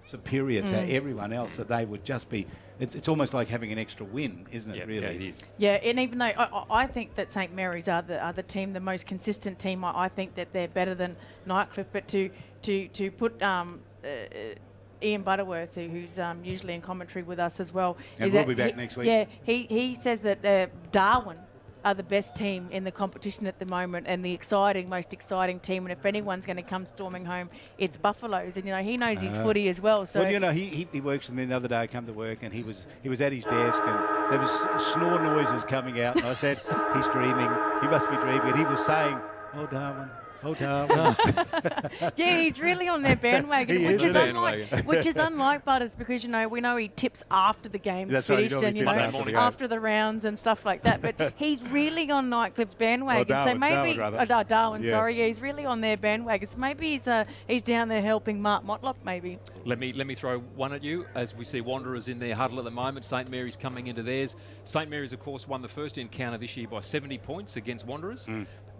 superior to everyone else that they would just be. It's almost like having an extra win, isn't it? Really, yeah, it is. Yeah, and even though I think that St Mary's are the team, the most consistent team, I think that they're better than Nightcliff. But to put Ian Butterworth, who's usually in commentary with us as well, and we'll be back next week. Yeah, he says that Darwin are the best team in the competition at the moment and the most exciting team. And if anyone's going to come storming home, it's Buffaloes. And, he knows his footy as well. So he works with me the other day. I come to work and he was at his desk and there was snore noises coming out. And I said, he's dreaming. He must be dreaming. And he was saying, oh, Darwin. Oh, Darwin. Yeah, he's really on their bandwagon, which is unlike Butters because, we know he tips after the game's finished and, after the rounds and stuff like that. But he's really on Nightcliff's bandwagon. Darwin, he's really on their bandwagon. So maybe he's down there helping Mark Motlop, maybe. Let me throw one at you as we see Wanderers in their huddle at the moment. St Mary's coming into theirs. St Mary's, of course, won the first encounter this year by 70 points against Wanderers.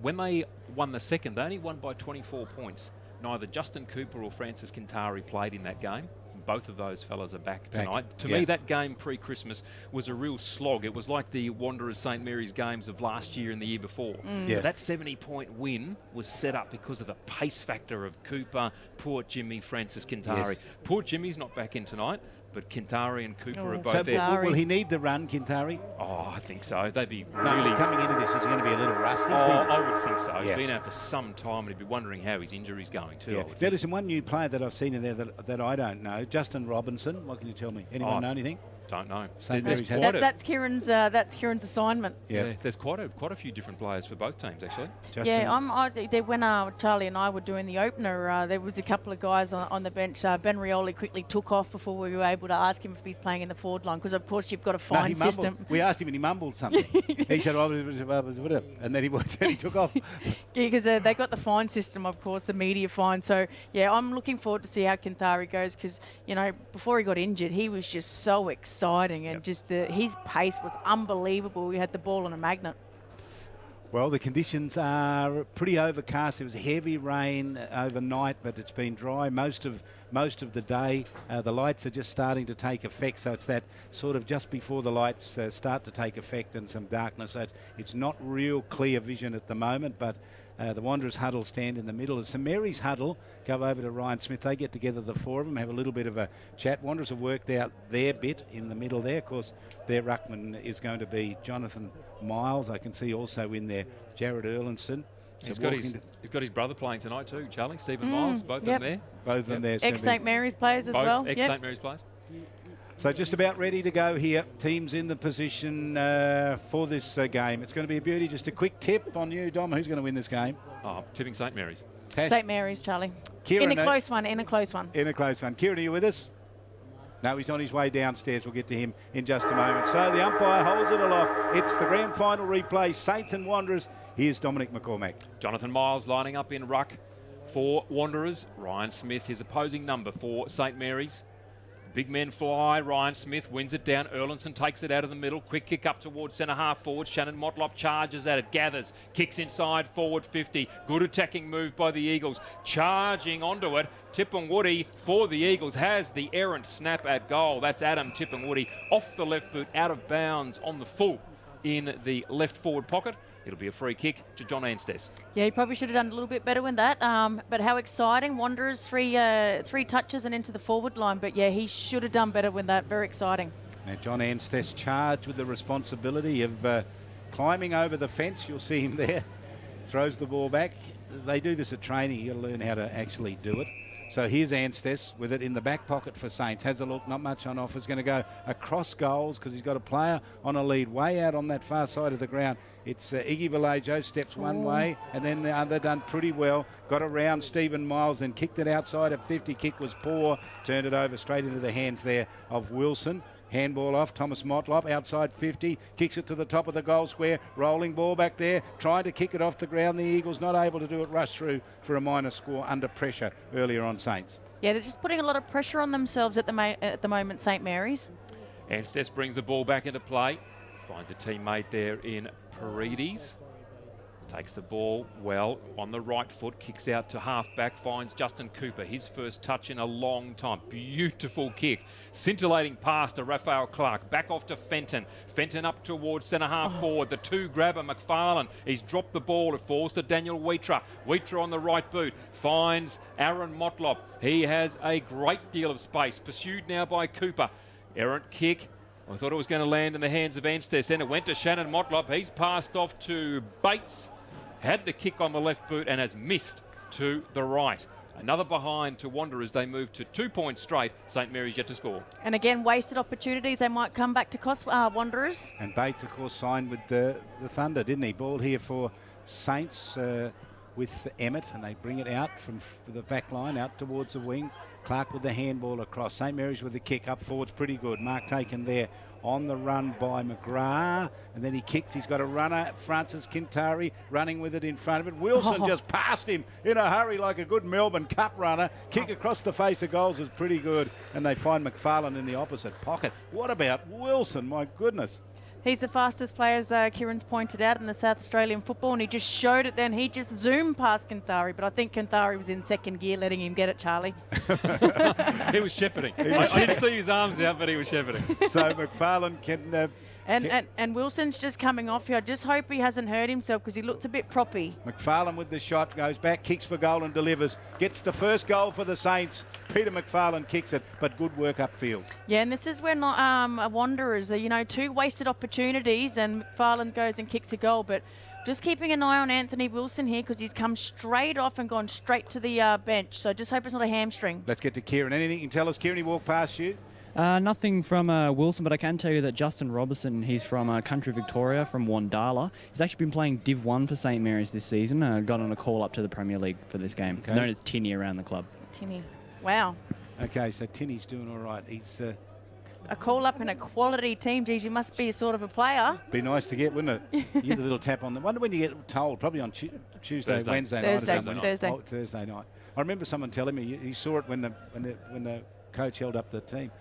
When they won the second, they only won by 24 points. Neither Justin Cooper or Francis Kintari played in that game. Both of those fellas are back tonight. To me, that game pre-Christmas was a real slog. It was like the Wanderers St Mary's games of last year and the year before. But that 70-point win was set up because of the pace factor of Cooper, Port Jimmy, Francis Kintari. Yes. Port Jimmy's not back in tonight, but Kintari and Cooper are both there. Will he need the run, Kintari? Oh, I think so. They'd be really... coming into this, is he going to be a little rusty? I would think so. He's been out for some time and he'd be wondering how his injury's going too. Now, listen, one new player that I've seen in there that I don't know, Justin Robinson. What can you tell me? Anyone know anything? Don't know. That's Kieran's assignment. Yeah, there's quite a few different players for both teams actually. When Charlie and I were doing the opener, there was a couple of guys on the bench. Ben Rioli quickly took off before we were able to ask him if he's playing in the forward line because of course you've got a fine system. We asked him and he mumbled something. He said, and then he took off. Because they got the fine system, of course, the media fine. So I'm looking forward to see how Kintari goes because before he got injured, he was just so exciting and just his pace was unbelievable. We had the ball on a magnet. Well, the conditions are pretty overcast. There was heavy rain overnight, but it's been dry most of the day. The lights are just starting to take effect, so it's that sort of just before the lights start to take effect and some darkness. So it's not real clear vision at the moment, but the Wanderers huddle stand in the middle. The St Mary's huddle go over to Ryan Smith. They get together, the four of them, have a little bit of a chat. Wanderers have worked out their bit in the middle there. Of course, their ruckman is going to be Jonathan Miles. I can see also in there Jared Erlinson. He's got his brother playing tonight too, Charlie. Stephen Miles, both of them there. Both of them there. Ex-St Mary's players as well. Ex-St Mary's players. So just about ready to go here. Teams in the position for this game. It's going to be a beauty. Just a quick tip on you, Dom. Who's going to win this game? Tipping St Mary's. St Mary's, Charlie. Kieran, in a close one. Kieran, are you with us? No, he's on his way downstairs. We'll get to him in just a moment. So the umpire holds it aloft. It's the grand final replay. Saints and Wanderers. Here's Dominic McCormack. Jonathan Miles lining up in ruck for Wanderers. Ryan Smith, his opposing number for St Mary's. Big men fly. Ryan Smith wins it down. Erlinson takes it out of the middle. Quick kick up towards centre half forward. Shannon Motlop charges at it. Gathers. Kicks inside forward 50. Good attacking move by the Eagles. Charging onto it. Tipungwuti for the Eagles has the errant snap at goal. That's Adam Tipungwuti off the left boot, out of bounds on the full in the left forward pocket. It'll be a free kick to John Anstess. Yeah, he probably should have done a little bit better with that. But how exciting. Wanderers, three touches and into the forward line. But, yeah, he should have done better with that. Very exciting. Now, John Anstess charged with the responsibility of climbing over the fence. You'll see him there. Throws the ball back. They do this at training. You've got to learn how to actually do it. So here's Anstess with it in the back pocket for Saints. Has a look, not much on offer. Is going to go across goals because he's got a player on a lead way out on that far side of the ground. It's Iggy Vallejo steps one way and then they're done pretty well. Got around Stephen Miles, then kicked it outside at 50. Kick was poor. Turned it over straight into the hands there of Wilson. Handball off, Thomas Motlop, outside 50, kicks it to the top of the goal square, rolling ball back there, trying to kick it off the ground. The Eagles not able to do it, rush through for a minor score under pressure earlier on Saints. Yeah, they're just putting a lot of pressure on themselves at the moment, St Mary's. Anstess brings the ball back into play, finds a teammate there in Paredes. Takes the ball well on the right foot, kicks out to half-back, finds Justin Cooper. His first touch in a long time. Beautiful kick. Scintillating pass to Raphael Clark. Back off to Fenton. Fenton up towards centre-half forward. The two grabber, McFarlane. He's dropped the ball. It falls to Daniel Wheatra. Wheatra on the right boot. Finds Aaron Motlop. He has a great deal of space. Pursued now by Cooper. Errant kick. I thought it was going to land in the hands of Anstess. Then it went to Shannon Motlop. He's passed off to Bates. Had the kick on the left boot and has missed to the right. Another behind to Wanderers. They move to 2 points straight. St Mary's yet to score. And again, wasted opportunities. They might come back to cost Wanderers. And Bates, of course, signed with the Thunder, didn't he? Ball here for Saints with Emmett, and they bring it out from the back line out towards the wing. Clark with the handball across. St Mary's with the kick up forwards, pretty good. Mark taken there on the run by McGrath, and then he kicks. He's got a runner, Francis Quintari, running with it in front of it. Wilson just passed him in a hurry like a good Melbourne Cup runner. Kick across the face of goals is pretty good, and they find McFarlane in the opposite pocket. What about Wilson? My goodness. He's the fastest player, as Kieran's pointed out, in the South Australian football, and he just showed it then. He just zoomed past Quintari, but I think Quintari was in second gear letting him get it, Charlie. He was shepherding. I didn't see his arms out, but he was shepherding. So McFarlane can... And Wilson's just coming off here. I just hope he hasn't hurt himself because he looked a bit proppy. McFarlane with the shot, goes back, kicks for goal and delivers. Gets the first goal for the Saints. Peter McFarlane kicks it, but good work upfield. Yeah, and this is where Wanderers, two wasted opportunities, and McFarlane goes and kicks a goal. But just keeping an eye on Anthony Wilson here because he's come straight off and gone straight to the bench. So just hope it's not a hamstring. Let's get to Kieran. Anything you can tell us? Kieran, he walked past you? Nothing from Wilson, but I can tell you that Justin Robertson, he's from country Victoria, from Wandala. He's actually been playing Div 1 for St Mary's this season. Got on a call up to the Premier League for this game, known as Tinny around the club. Tinny. Wow. Okay, so Tinny's doing all right. He's... a call up in a quality team. Geez, you must be a sort of a player. Be nice to get, wouldn't it? You get a little tap on the... wonder when you get told, probably on Tuesday, Wednesday night. Thursday night. I remember someone telling me he saw it when the coach held up the team.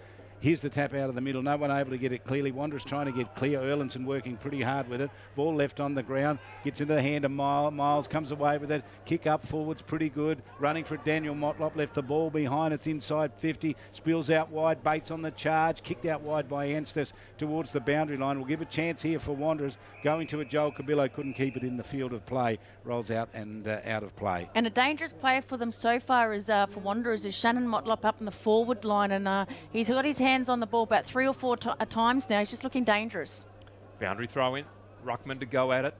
Here's the tap out of the middle. No one able to get it clearly. Wanderers trying to get clear. Erlinson working pretty hard with it. Ball left on the ground. Gets into the hand of Miles. Miles comes away with it. Kick up forwards. Pretty good. Running for Daniel Motlop. Left the ball behind. It's inside 50. Spills out wide. Bates on the charge. Kicked out wide by Anstis towards the boundary line. We'll give a chance here for Wanderers. Going to a Joel Cabillo. Couldn't keep it in the field of play. Rolls out and out of play. And a dangerous player for them so far is for Wanderers is Shannon Motlop up in the forward line. And he's got his hands on the ball about 3 or 4 times now. He's just looking dangerous. Boundary throw in. Ruckman to go at it.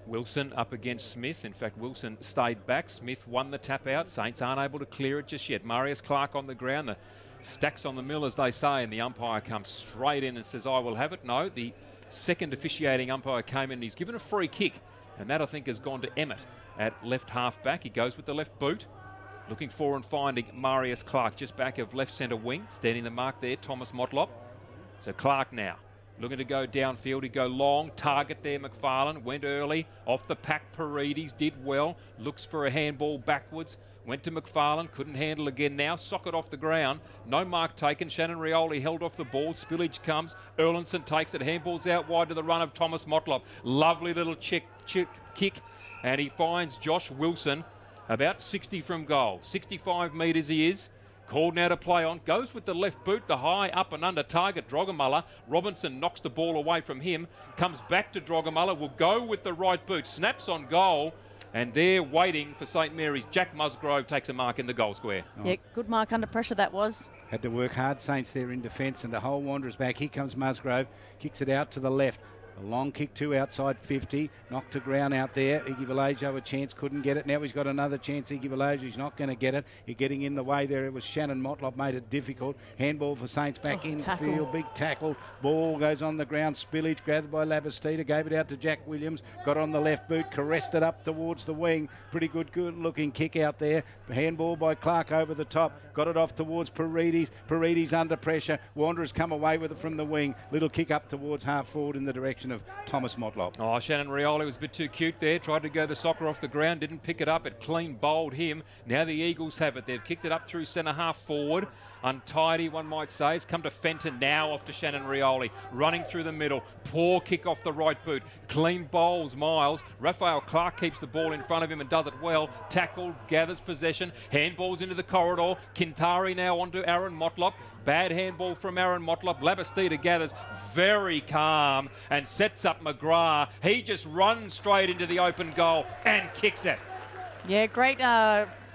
Wilson up against Smith. In fact, Wilson stayed back. Smith won the tap out. Saints aren't able to clear it just yet. Marius Clark on the ground. The stacks on the mill, as they say, and the umpire comes straight in and says, I will have it. No, the second officiating umpire came in and he's given a free kick. And that, I think, has gone to Emmett at left half back. He goes with the left boot. Looking for and finding Marius Clark just back of left centre wing. Standing the mark there, Thomas Motlop. So Clark now looking to go downfield. He go long. Target there, McFarlane. Went early. Off the pack, Paredes did well. Looks for a handball backwards. Went to McFarlane. Couldn't handle again now. Socket off the ground. No mark taken. Shannon Rioli held off the ball. Spillage comes. Erlinson takes it. Handballs out wide to the run of Thomas Motlop. Lovely little kick. And he finds Josh Wilson about 60 from goal. 65 metres he is. Called now to play on. Goes with the left boot. The high up and under target. Drogamulla. Robinson knocks the ball away from him. Comes back to Drogamulla. Will go with the right boot. Snaps on goal. And they're waiting for St Mary's. Jack Musgrove takes a mark in the goal square. Yeah, good mark under pressure that was. Had to work hard, Saints there in defence, and the whole Wanderers back. Here comes Musgrove. Kicks it out to the left. A long kick to outside 50. Knocked to ground out there. Iggy Vallejo a chance. Couldn't get it. Now he's got another chance. Iggy Vallejo, he's not going to get it. He's getting in the way there. It was Shannon Motlop made it difficult. Handball for Saints back in field. Big tackle. Ball goes on the ground. Spillage grabbed by Labastida. Gave it out to Jack Williams. Got on the left boot. Caressed it up towards the wing. Pretty good looking kick out there. Handball by Clark over the top. Got it off towards Paredes. Paredes under pressure. Wanderers come away with it from the wing. Little kick up towards half forward in the direction of Thomas Motlop. Oh, Shannon Rioli was a bit too cute there. Tried to go the soccer off the ground. Didn't pick it up. It clean bowled him. Now the Eagles have it. They've kicked it up through centre half forward. Untidy, one might say. It's come to Fenton, now off to Shannon Rioli. Running through the middle. Poor kick off the right boot. Clean bowls, Miles. Raphael Clark keeps the ball in front of him and does it well. Tackled, gathers possession. Handballs into the corridor. Kintari now onto Aaron Motlop. Bad handball from Aaron Motlop. Labastida gathers, very calm, and sets up McGrath. He just runs straight into the open goal and kicks it. Yeah, great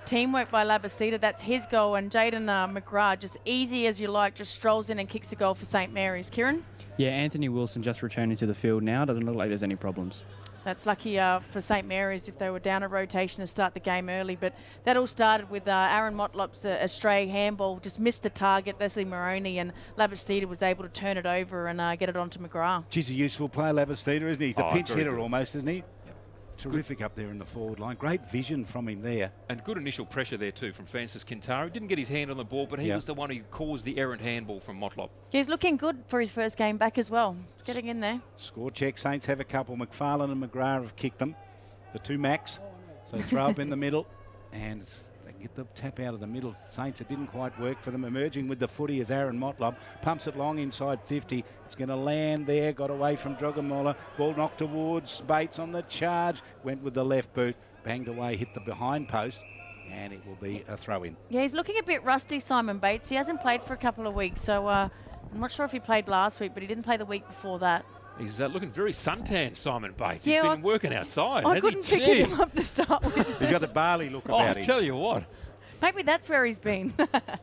teamwork by Labastida. That's his goal. And Jaden McGrath, just easy as you like, just strolls in and kicks the goal for St. Mary's. Kieran? Yeah, Anthony Wilson just returning to the field now. Doesn't look like there's any problems. That's lucky for St. Mary's if they were down a rotation to start the game early. But that all started with Aaron Motlop's a stray handball, just missed the target, Leslie Moroney, and Labastida was able to turn it over and get it onto McGrath. She's a useful player, Labastida, isn't he? He's a pinch hitter good. almost, isn't he? Terrific up there in the forward line. Great vision from him there. And good initial pressure there too from Francis Kintari. Didn't get his hand on the ball, but he was the one who caused the errant handball from Motlop. He's looking good for his first game back as well. Getting in there. Score check. Saints have a couple. McFarlane and McGrath have kicked them. The two Macs. So throw up in the middle. And they can get the tap out of the middle. Saints, it didn't quite work for them. Emerging with the footy is Aaron Motlop. Pumps it long inside 50. It's going to land there. Got away from Drogamola. Ball knocked towards Bates on the charge. Went with the left boot. Banged away, hit the behind post. And it will be a throw in. Yeah, he's looking a bit rusty, Simon Bates. He hasn't played for a couple of weeks. So I'm not sure if he played last week, but he didn't play the week before that. He's looking very suntan, Simon Bates. He's been working outside. I couldn't pick him up to start with. He's got the barley look about him. I tell you what. Maybe that's where he's been. The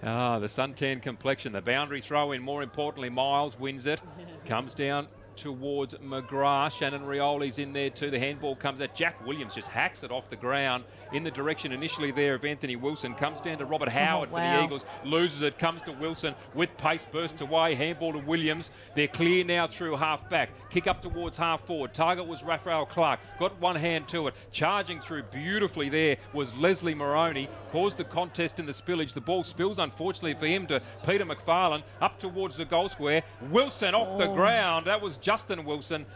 suntan complexion. The boundary throw in. More importantly, Miles wins it. Comes down towards McGrath. Shannon Rioli's in there too. The handball comes out. Jack Williams just hacks it off the ground in the direction initially there of Anthony Wilson. Comes down to Robert Howard for the Eagles. Loses it. Comes to Wilson with pace. Bursts away. Handball to Williams. They're clear now through half back. Kick up towards half forward. Target was Raphael Clark. Got one hand to it. Charging through beautifully there was Leslie Moroney. Caused the contest in the spillage. The ball spills unfortunately for him to Peter McFarlane. Up towards the goal square. Wilson off the ground. That was Justin Wilson.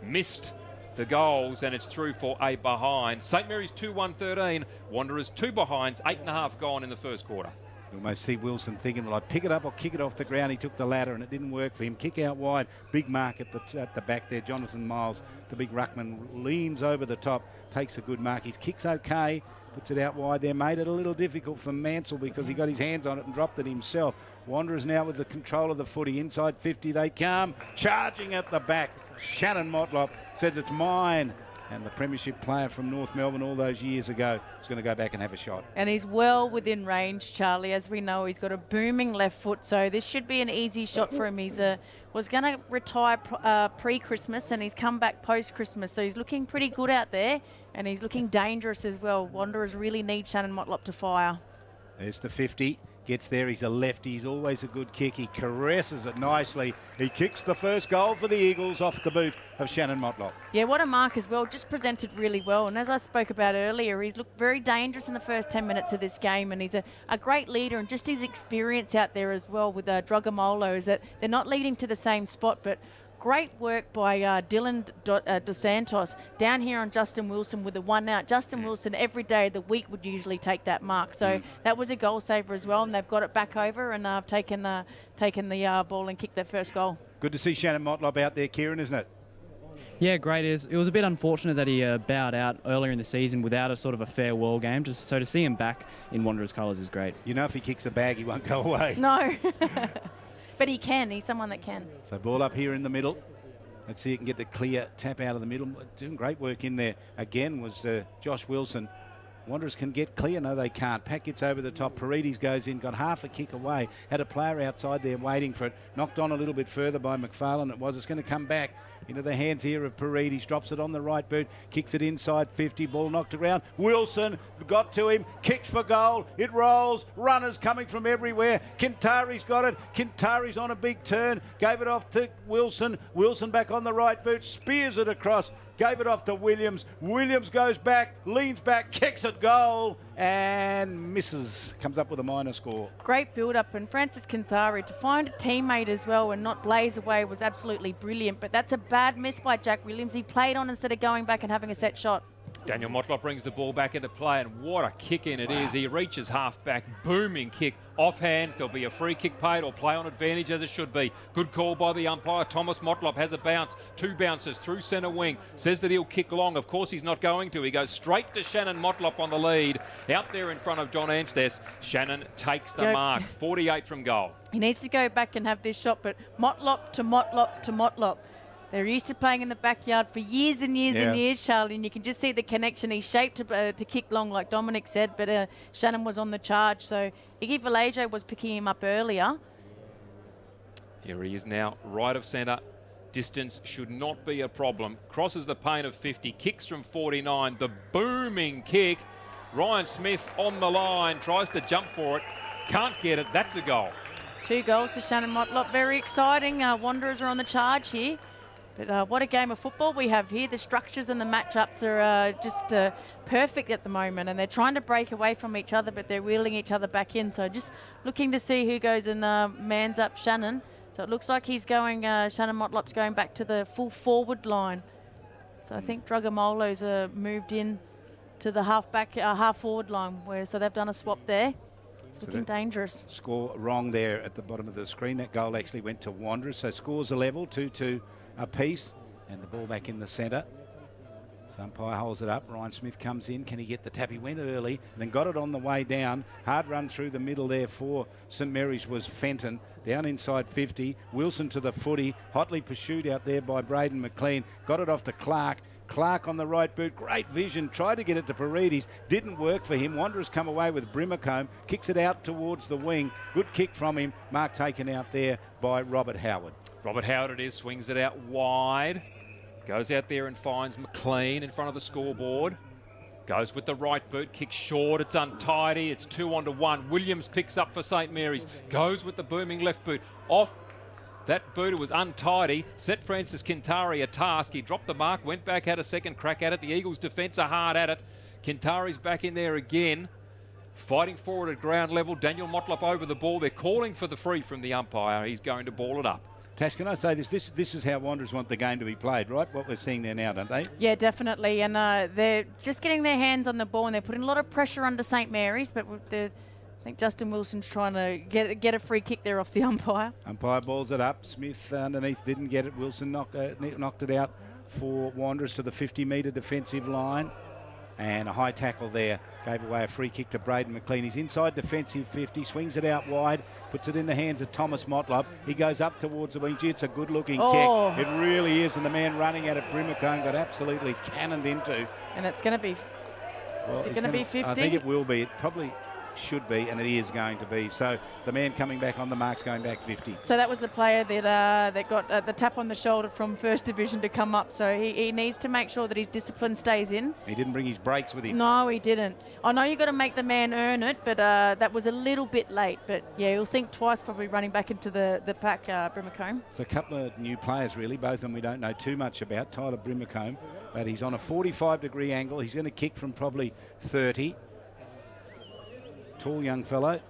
Missed the goals and it's through for a behind. St. Mary's 2-1-13. Wanderers 2 behinds. 8.5 gone in the first quarter. You almost see Wilson thinking, well, I'd pick it up or kick it off the ground. He took the ladder and it didn't work for him. Kick out wide. Big mark at the back there. Jonathan Miles, the big ruckman, leans over the top. Takes a good mark. His kick's okay. Puts it out wide there. Made it a little difficult for Mansell because he got his hands on it and dropped it himself. Wanderers now with the control of the footy. Inside 50 they come. Charging at the back. Shannon Motlop says it's mine. And the premiership player from North Melbourne all those years ago is going to go back and have a shot. And he's well within range, Charlie. As we know, he's got a booming left foot, so this should be an easy shot for him. He's was going to retire pre-Christmas, and he's come back post-Christmas, so he's looking pretty good out there, and he's looking dangerous as well. Wanderers really need Shannon Motlop to fire. There's the 50. Gets there, he's a lefty, he's always a good kick. He caresses it nicely. He kicks the first goal for the Eagles off the boot of Shannon Motlop. Yeah, what a mark as well, just presented really well. And as I spoke about earlier, he's looked very dangerous in the first 10 minutes of this game, and he's a great leader, and just his experience out there as well with Drogamolo is that they're not leading to the same spot, but great work by Dylan Dos Santos down here on Justin Wilson with the 1 out. Justin Wilson every day of the week would usually take that mark. So that was a goal saver as well, and they've got it back over and taken the ball and kicked their first goal. Good to see Shannon Motlop out there, Kieran, isn't it? Yeah, great. It was a bit unfortunate that he bowed out earlier in the season without a sort of a farewell game. So to see him back in Wanderers colours is great. You know, if he kicks a bag, he won't go away. No. But he can. He's someone that can. So ball up here in the middle. Let's see if he can get the clear tap out of the middle. Doing great work in there. Again was Josh Wilson. Wanderers can get clear. No, they can't. Pack gets over the top. Paredes goes in. Got half a kick away. Had a player outside there waiting for it. Knocked on a little bit further by McFarlane. It's going to come back into the hands here of Paredes. Drops it on the right boot. Kicks it inside 50. Ball knocked around. Wilson got to him. Kicks for goal. It rolls. Runners coming from everywhere. Kintari's got it. Kintari's on a big turn. Gave it off to Wilson. Wilson back on the right boot. Spears it across. Gave it off to Williams. Williams goes back, leans back, kicks it goal, and misses. Comes up with a minor score. Great build-up, and Francis Kintari to find a teammate as well and not blaze away was absolutely brilliant. But that's a bad miss by Jack Williams. He played on instead of going back and having a set shot. Daniel Motlop brings the ball back into play, and what a kick in it is. He reaches half back, booming kick, off hands. There'll be a free kick paid or play on advantage as it should be. Good call by the umpire. Thomas Motlop has a bounce, 2 bounces through centre wing, says that he'll kick long. Of course he's not going to. He goes straight to Shannon Motlop on the lead, out there in front of John Anstess. Shannon takes the mark, 48 from goal. He needs to go back and have this shot, but Motlop to Motlop to Motlop. They're used to playing in the backyard for years and years and years, Charlie, and you can just see the connection. He's shaped to kick long, like Dominic said, but Shannon was on the charge, so Iggy Vallejo was picking him up earlier. Here he is now, right of centre. Distance should not be a problem. Crosses the paint of 50, kicks from 49. The booming kick. Ryan Smith on the line, tries to jump for it. Can't get it. That's a goal. 2 goals to Shannon Motlop. Very exciting. Wanderers are on the charge here. But what a game of football we have here. The structures and the matchups are just perfect at the moment, and they're trying to break away from each other, but they're wheeling each other back in. So just looking to see who goes and mans up Shannon. So it looks like he's going, Shannon Motlop's going back to the full forward line. So I think Dragamolo's moved in to the half forward line, so they've done a swap there. It's looking dangerous. Score wrong there at the bottom of the screen. That goal actually went to Wanderers. So scores are level, 2-2 apiece, and the ball back in the centre. So umpire holds it up. Ryan Smith comes in. Can he get the tap? He went early and then got it on the way down. Hard run through the middle there for St Mary's was Fenton. Down inside 50. Wilson to the footy. Hotly pursued out there by Braden McLean. Got it off to Clark. Clark on the right boot. Great vision. Tried to get it to Paredes. Didn't work for him. Wanderers come away with Brimacombe. Kicks it out towards the wing. Good kick from him. Mark taken out there by Robert Howard. Robert Howard it is, swings it out wide. Goes out there and finds McLean in front of the scoreboard. Goes with the right boot, kicks short, it's untidy, it's 2-1. Williams picks up for St Mary's. Goes with the booming left boot. Off that boot, it was untidy. Set Francis Quintari a task. He dropped the mark, went back, had a second crack at it. The Eagles' defence are hard at it. Quintari's back in there again. Fighting forward at ground level. Daniel Motlop over the ball. They're calling for the free from the umpire. He's going to ball it up. Tash, can I say this? This is how Wanderers want the game to be played, right? What we're seeing there now, don't they? Yeah, definitely. And they're just getting their hands on the ball, and they're putting a lot of pressure under St Mary's. But I think Justin Wilson's trying to get a free kick there off the umpire. Umpire balls it up. Smith underneath didn't get it. Wilson knocked it out for Wanderers to the 50-metre defensive line. And a high tackle there. Gave away a free kick to Braden McLean. He's inside defensive 50, swings it out wide, puts it in the hands of Thomas Motlop. He goes up towards the wing. Gee, it's a good-looking kick. It really is. And the man running at it, Brimacombe, got absolutely cannoned into. And it's going to be... Well, is it going to be 50? I think it will be. It probably should be, and it is going to be. So the man coming back on the mark's going back 50. So that was the player that got the tap on the shoulder from First Division to come up. So he needs to make sure that his discipline stays in. He didn't bring his brakes with him. No, he didn't. I know you've got to make the man earn it, but that was a little bit late. But yeah, he'll think twice probably running back into the pack, Brimacombe. So a couple of new players really, both of them we don't know too much about. Tyler Brimacombe, but he's on a 45-degree angle. He's going to kick from probably 30. Tall young fellow.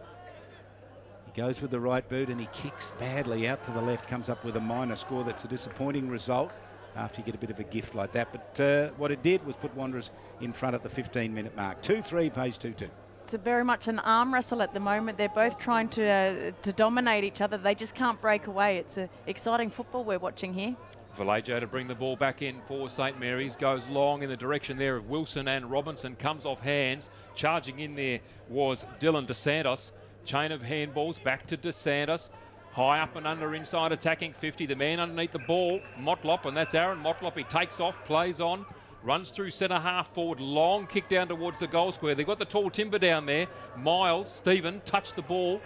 He goes with the right boot and he kicks badly out to the left, comes up with a minor score. That's a disappointing result after you get a bit of a gift like that. But what it did was put Wanderers in front at the 15-minute mark. 2-3 pays 2-2. It's very much an arm wrestle at the moment. They're both trying to dominate each other. They just can't break away. It's exciting football we're watching here. Vallejo to bring the ball back in for St Mary's. Goes long in the direction there of Wilson and Robinson. Comes off hands. Charging in there was Dylan DeSantis. Chain of handballs back to DeSantis. High up and under inside attacking 50. The man underneath the ball, Motlop, and that's Aaron Motlop. He takes off, plays on. Runs through centre half forward. Long kick down towards the goal square. They've got the tall timber down there. Miles, Stephen, touched the ball.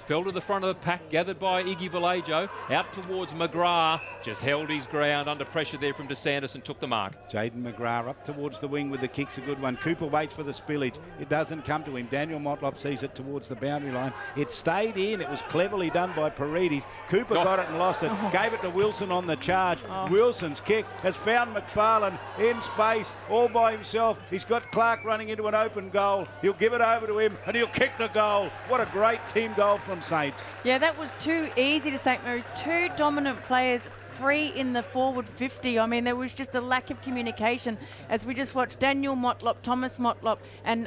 Fell to the front of the pack, gathered by Iggy Vallejo, out towards McGrath, just held his ground under pressure there from DeSantis and took the mark. Jaden McGrath up towards the wing with the kick's a good one. Cooper waits for the spillage. It doesn't come to him. Daniel Motlop sees it towards the boundary line. It stayed in. It was cleverly done by Paredes. Cooper got it and lost it. Gave it to Wilson on the charge. Wilson's kick has found McFarlane in space all by himself. He's got Clark running into an open goal. He'll give it over to him and he'll kick the goal. What a great team goal from Saints. Yeah, that was too easy to St Mary's. Two dominant players free in the forward 50. I mean, there was just a lack of communication as we just watched Daniel Motlop, Thomas Motlop, and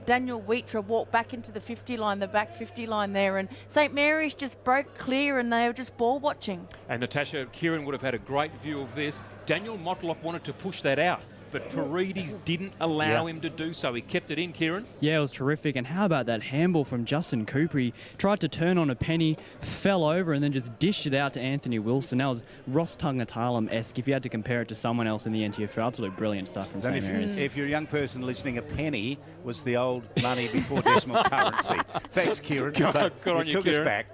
Daniel Wheatra walk back into the 50 line, the back 50 line there, and St Mary's just broke clear and they were just ball watching. And Natasha, Kieran would have had a great view of this. Daniel Motlop wanted to push that out, but Paredes didn't allow him to do so. He kept it in, Kieran. Yeah, it was terrific. And how about that handball from Justin Cooper? He tried to turn on a penny, fell over, and then just dished it out to Anthony Wilson. That was Ross Tungatalum-esque if you had to compare it to someone else in the NTFL. Absolute brilliant stuff from St Mary's. If you're a young person listening, a penny was the old money before decimal currency. Thanks, Kieran. Good on you, took Kieran. us back.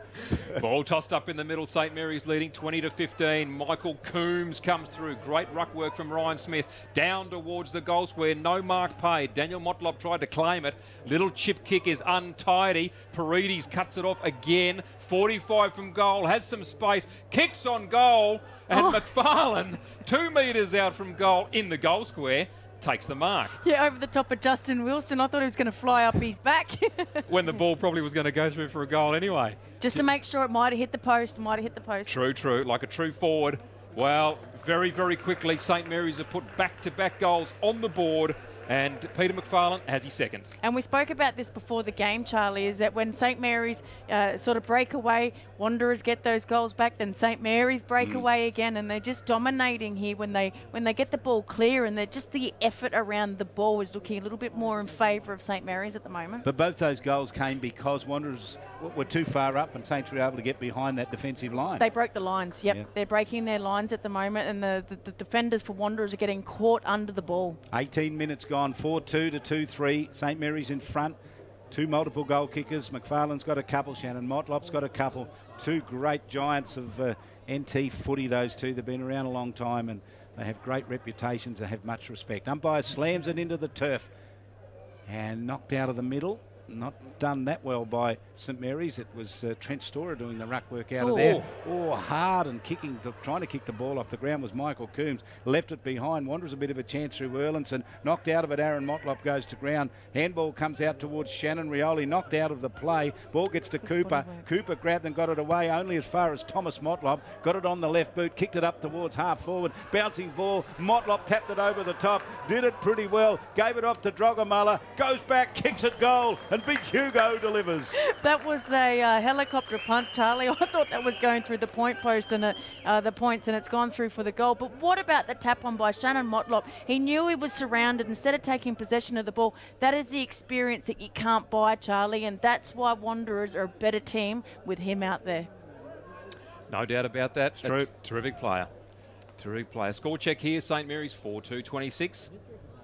Ball tossed up in the middle. St Mary's leading 20-15. Michael Coombs comes through. Great ruck work from Ryan Smith. Down towards the goal square. No mark paid. Daniel Motlop tried to claim it. Little chip kick is untidy. Paredes cuts it off again. 45 from goal. Has some space. Kicks on goal. And McFarlane, 2 metres out from goal in the goal square, takes the mark. Yeah, over the top of Justin Wilson. I thought he was going to fly up his back. When the ball probably was going to go through for a goal anyway. Just to make sure it might have hit the post, True, like a true forward. Well, very, very quickly, St Mary's have put back-to-back goals on the board, and Peter McFarlane has his second. And we spoke about this before the game, Charlie, is that when St Mary's sort of break away, Wanderers get those goals back, then St Mary's break away again, and they're just dominating here when they get the ball clear, and just the effort around the ball is looking a little bit more in favour of St Mary's at the moment. But both those goals came because Wanderers were too far up and Saints were able to get behind that defensive line. They broke the lines, yep. They're breaking their lines at the moment, and the defenders for Wanderers are getting caught under the ball. 18 minutes gone, 4-2 to 2-3. St Mary's in front. 2 multiple goal kickers. McFarlane's got a couple. Shannon Motlop's got a couple. 2 great giants of NT footy, those two. They've been around a long time and they have great reputations. They have much respect. Umpire slams it into the turf and knocked out of the middle. Not done that well by St Mary's. It was Trent Storer doing the ruck work out of there. Hard and trying to kick the ball off the ground was Michael Coombs. Left it behind. Wanderers a bit of a chance through Erlinson. Knocked out of it. Aaron Motlop goes to ground. Handball comes out towards Shannon Rioli. Knocked out of the play. Ball gets to Cooper. Cooper grabbed and got it away only as far as Thomas Motlop. Got it on the left boot. Kicked it up towards half forward. Bouncing ball. Motlop tapped it over the top. Did it pretty well. Gave it off to Drogamala. Goes back. Kicks it goal. And Big Hugo delivers. That was a helicopter punt, Charlie. I thought that was going through the point post and the points, and it's gone through for the goal. But what about the tap on by Shannon Motlop? He knew he was surrounded. Instead of taking possession of the ball, that is the experience that you can't buy, Charlie, and that's why Wanderers are a better team with him out there. No doubt about that. It's true. Terrific player. Terrific player. Score check here. St Mary's 4-2-26.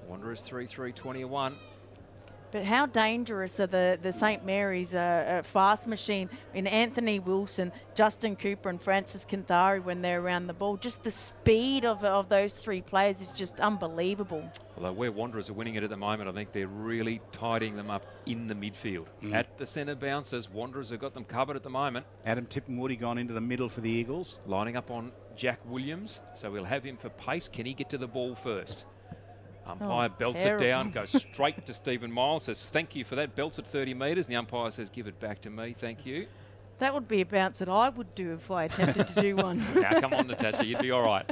Wanderers 3-3-21. But how dangerous are the St Mary's fast machine in Anthony Wilson, Justin Cooper and Francis Canthari when they're around the ball? Just the speed of those 3 players is just unbelievable. Although where Wanderers are winning it at the moment, I think they're really tidying them up in the midfield. At the centre bounces, Wanderers have got them covered at the moment. Adam Tippenwoody gone into the middle for the Eagles. Lining up on Jack Williams, so we'll have him for pace. Can he get to the ball first? Umpire belts it down, goes straight to Stephen Miles, says thank you for that, belts at 30 metres. The umpire says give it back to me, thank you. That would be a bounce that I would do if I attempted to do one. Now come on, Natasha, you'd be all right.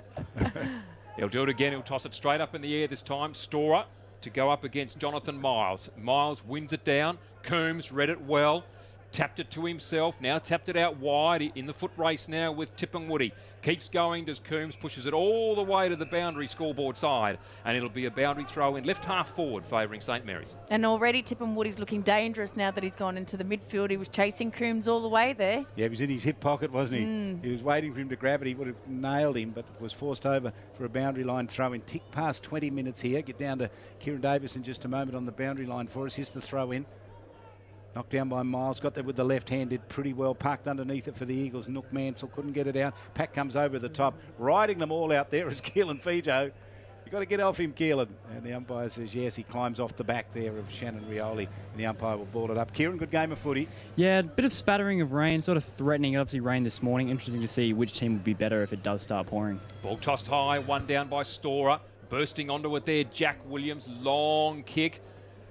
He'll do it again, he'll toss it straight up in the air this time. Storer to go up against Jonathan Miles. Miles wins it down, Coombs read it well. Tapped it to himself, now tapped it out wide in the foot race now with Tippenwoody. Keeps going as Coombs pushes it all the way to the boundary scoreboard side, and it'll be a boundary throw in left half forward favouring St Mary's. And already Tippenwoody's looking dangerous now that he's gone into the midfield. He was chasing Coombs all the way there. Yeah, he was in his hip pocket, wasn't he? He was waiting for him to grab it. He would have nailed him, but was forced over for a boundary line throw in. Tick past 20 minutes here. Get down to Kieran Davis in just a moment on the boundary line for us. Here's the throw in. Knocked down by Miles, got there with the left hand, did pretty well, parked underneath it for the Eagles. Nook Mansell couldn't get it out. Pack comes over the top, riding them all out there is Keelan Fijo. You've got to get off him, Keelan. And the umpire says yes, he climbs off the back there of Shannon Rioli, and the umpire will ball it up. Kieran, good game of footy. Yeah, a bit of spattering of rain, sort of threatening. Obviously rain this morning. Interesting to see which team would be better if it does start pouring. Ball tossed high, one down by Storer. Bursting onto it there, Jack Williams, long kick.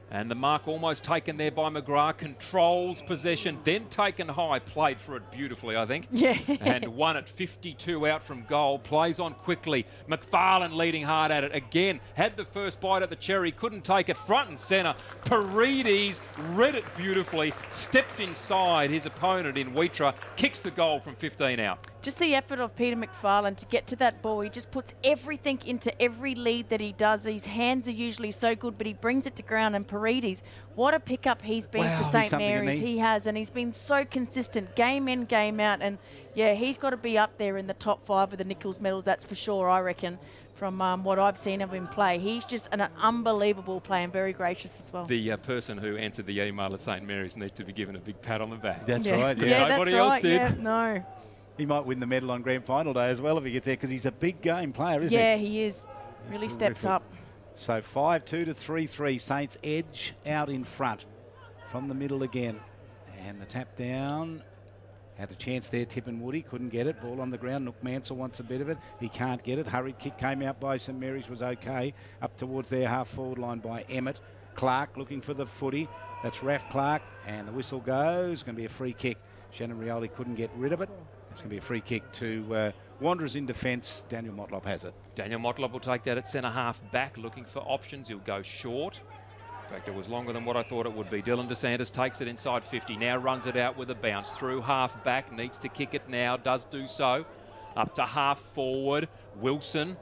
And the mark almost taken there by McGrath, controls possession, then taken high, played for it beautifully, I think. Yeah. And won at 52 out from goal, plays on quickly. McFarlane leading hard at it again, had the first bite at the cherry, couldn't take it, front and centre. Paredes read it beautifully, stepped inside his opponent in Wheatra, kicks the goal from 15 out. Just the effort of Peter McFarlane to get to that ball. He just puts everything into every lead that he does. His hands are usually so good, but he brings it to ground. And Paredes, what a pickup he's been for St. Mary's. He has, and he's been so consistent, game in, game out. And yeah, he's got to be up there in the top 5 of the Nichols medals, that's for sure, I reckon, from what I've seen of him play. He's just an unbelievable player and very gracious as well. The person who answered the email at St. Mary's needs to be given a big pat on the back. That's right. Yeah, that's nobody right. else did. Yeah, no. He might win the medal on grand final day as well if he gets there, because he's a big game player, isn't he? Yeah, he is. Really steps up. So 5-2 to 3-3. Saints edge out in front from the middle again. And the tap down. Had a chance there, Tippin Woody. Couldn't get it. Ball on the ground. Nook Mansell wants a bit of it. He can't get it. Hurried kick came out by St. Mary's, was okay. Up towards their half-forward line by Emmett. Clark looking for the footy. That's Raph Clark. And the whistle goes. Going to be a free kick. Shannon Rioli couldn't get rid of it. It's going to be a free kick to Wanderers in defence. Daniel Motlop has it. Daniel Motlop will take that at centre half back, looking for options. He'll go short. In fact, it was longer than what I thought it would be. Dylan DeSantis takes it inside 50. Now runs it out with a bounce through half back. Needs to kick it now. Does do so. Up to half forward. Wilson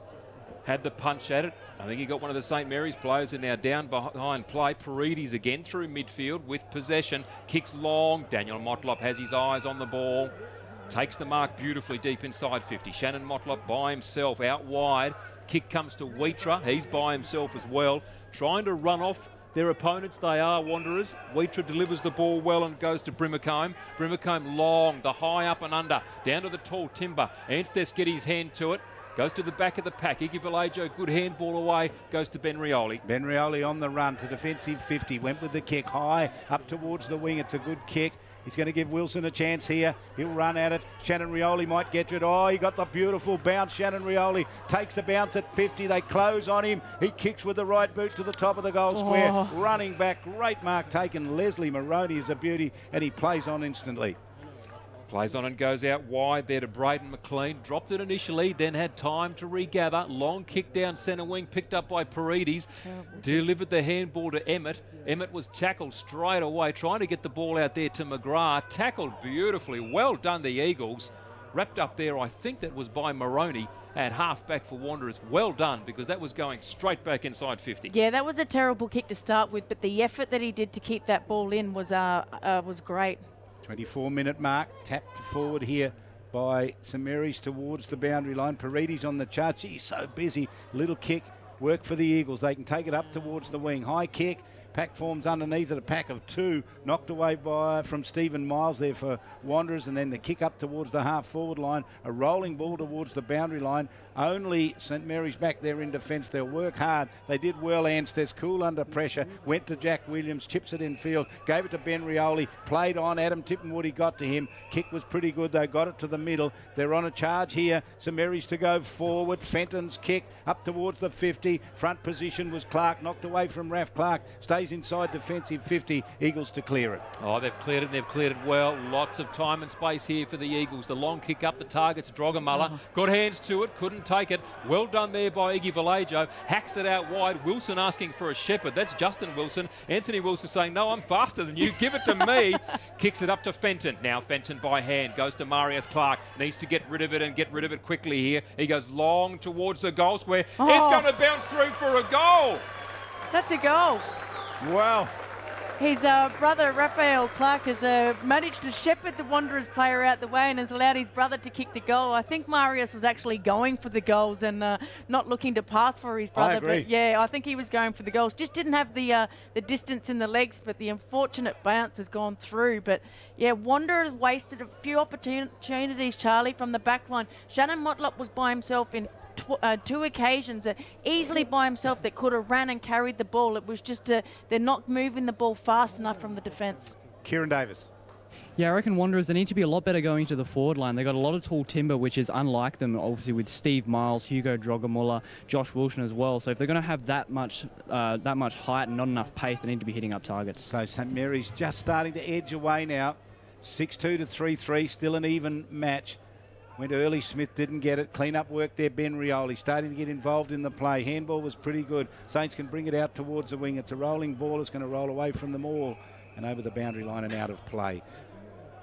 had the punch at it. I think he got one of the St. Mary's players and now down behind play. Paredes again through midfield with possession. Kicks long. Daniel Motlop has his eyes on the ball. Takes the mark beautifully deep inside 50. Shannon Motlop by himself out wide. Kick comes to Wheatra. He's by himself as well. Trying to run off their opponents. They are Wanderers. Wheatra delivers the ball well and goes to Brimacombe. Brimacombe long, the high up and under. Down to the tall timber. Anstess get his hand to it. Goes to the back of the pack. Iggy Vallejo, good handball away. Goes to Ben Rioli. Ben Rioli on the run to defensive 50. Went with the kick high up towards the wing. It's a good kick. He's going to give Wilson a chance here. He'll run at it. Shannon Rioli might get it. Oh, he got the beautiful bounce. Shannon Rioli takes a bounce at 50. They close on him. He kicks with the right boot to the top of the goal square. Running back. Great mark taken. Leslie Moroney is a beauty, and he plays on instantly. Plays on and goes out wide there to Braden McLean. Dropped it initially, then had time to regather. Long kick down centre wing, picked up by Paredes. Delivered the handball to Emmett. Emmett was tackled straight away, trying to get the ball out there to McGrath. Tackled beautifully. Well done, the Eagles. Wrapped up there, I think that was by Moroney at half back for Wanderers. Well done, because that was going straight back inside 50. Yeah, that was a terrible kick to start with, but the effort that he did to keep that ball in was great. 24-minute mark, tapped forward here by St. Mary's towards the boundary line. Paredes on the charge. He's so busy. Little kick, work for the Eagles. They can take it up towards the wing. High kick. Pack forms underneath it, a pack of 2, knocked away from Stephen Miles there for Wanderers, and then the kick up towards the half-forward line, a rolling ball towards the boundary line. Only St. Mary's back there in defence. They'll work hard. They did well, Anstess, cool under pressure, went to Jack Williams, chips it in field, gave it to Ben Rioli, played on. Adam Tippenwood, he got to him. Kick was pretty good, though, got it to the middle. They're on a charge here. St. Mary's to go forward. Fenton's kick up towards the 50. Front position was Clark, knocked away from Raph Clark. Stays inside defensive 50. Eagles to clear it. Oh, they've cleared it, and they've cleared it well. Lots of time and space here for the Eagles. The long kick up the target to Drogamulla. Got hands to it, couldn't take it. Well done there by Iggy Vallejo. Hacks it out wide. Wilson asking for a shepherd. That's Justin Wilson. Anthony Wilson saying, no, I'm faster than you. Give it to me. Kicks it up to Fenton. Now Fenton by hand. Goes to Marius Clark. Needs to get rid of it and get rid of it quickly here. He goes long towards the goal square. It's going to bounce through for a goal. That's a goal. Wow. His brother, Raphael Clark, has managed to shepherd the Wanderers player out the way and has allowed his brother to kick the goal. I think Marius was actually going for the goals and not looking to pass for his brother. I agree. But yeah, I think he was going for the goals. Just didn't have the distance in the legs, but the unfortunate bounce has gone through. But yeah, Wanderers wasted a few opportunities, Charlie, from the back line. Shannon Motlop was by himself in 2 occasions, easily by himself, that could have ran and carried the ball. It was just they're not moving the ball fast enough from the defence. Kieran Davis. Yeah, I reckon Wanderers, they need to be a lot better going to the forward line. They've got a lot of tall timber, which is unlike them, obviously, with Steve Miles, Hugo Drogamulla, Josh Wilson as well. So if they're going to have that much height and not enough pace, they need to be hitting up targets. So St Mary's just starting to edge away now. 6-2 to 3-3, still an even match. Went early, Smith didn't get it. Clean up work there, Ben Rioli starting to get involved in the play. Handball was pretty good. Saints can bring it out towards the wing. It's a rolling ball. It's going to roll away from them all and over the boundary line and out of play.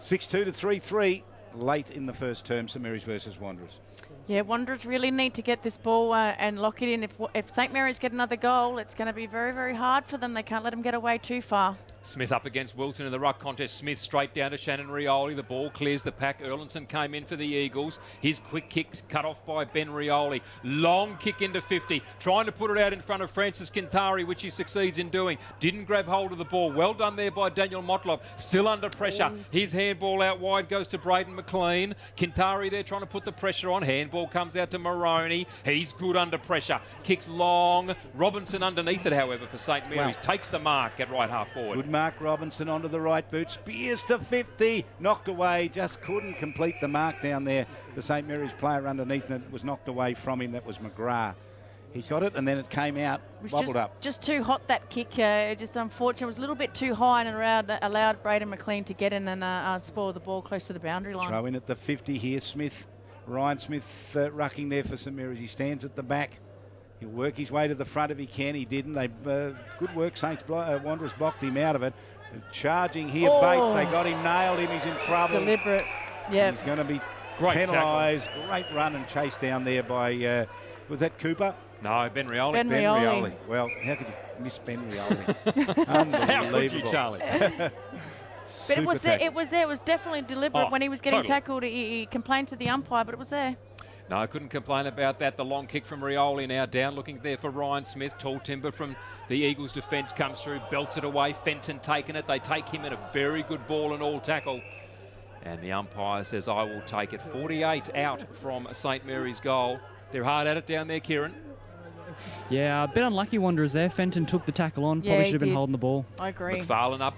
6-2 to 3-3 late in the first term, St Mary's versus Wanderers. Yeah, Wanderers really need to get this ball and lock it in. If St Mary's get another goal, it's going to be very, very hard for them. They can't let them get away too far. Smith up against Wilton in the ruck contest. Smith straight down to Shannon Rioli. The ball clears the pack. Erlinson came in for the Eagles. His quick kick cut off by Ben Rioli. Long kick into 50. Trying to put it out in front of Francis Quintari, which he succeeds in doing. Didn't grab hold of the ball. Well done there by Daniel Motlop. Still under pressure. His handball out wide goes to Braden McLean. Quintari there trying to put the pressure on. Handball comes out to Maroney. He's good under pressure. Kicks long. Robinson underneath it, however, for St Mary's. Takes the mark at right half forward. Good mark, Robinson onto the right boot. Spears to 50. Knocked away. Just couldn't complete the mark down there. The St Mary's player underneath it was knocked away from him. That was McGrath. He got it and then it came out, bubbled up. Just too hot, that kick. Just unfortunate. It was a little bit too high and allowed Braden McLean to get in and spoil the ball close to the boundary line. Throw in at the 50 here. Smith, Ryan Smith rucking there for St Mary's. He stands at the back. He'll work his way to the front if he can. He didn't. Good work. Saints Wanderers blocked him out of it. Charging here, Bates. They got him, nailed him. He's in trouble. It's deliberate. Yeah. He's going to be penalised. Great run and chased down there by, was that Cooper? No, Ben Rioli. Ben Rioli. Well, how could you miss Ben Rioli? Unbelievable. How could you, Charlie? But it was there. It was there. It was definitely deliberate. When he was getting tackled, he complained to the umpire, but it was there. No, I couldn't complain about that. The long kick from Rioli now down, looking there for Ryan Smith. Tall timber from the Eagles' defence comes through, belts it away. Fenton taking it. They take him in a very good ball and all tackle. And the umpire says, I will take it. 48 out from St Mary's goal. They're hard at it down there, Kieran. Yeah, a bit unlucky Wanderers there. Fenton took the tackle on. Probably should have been holding the ball. I agree. McFarlane up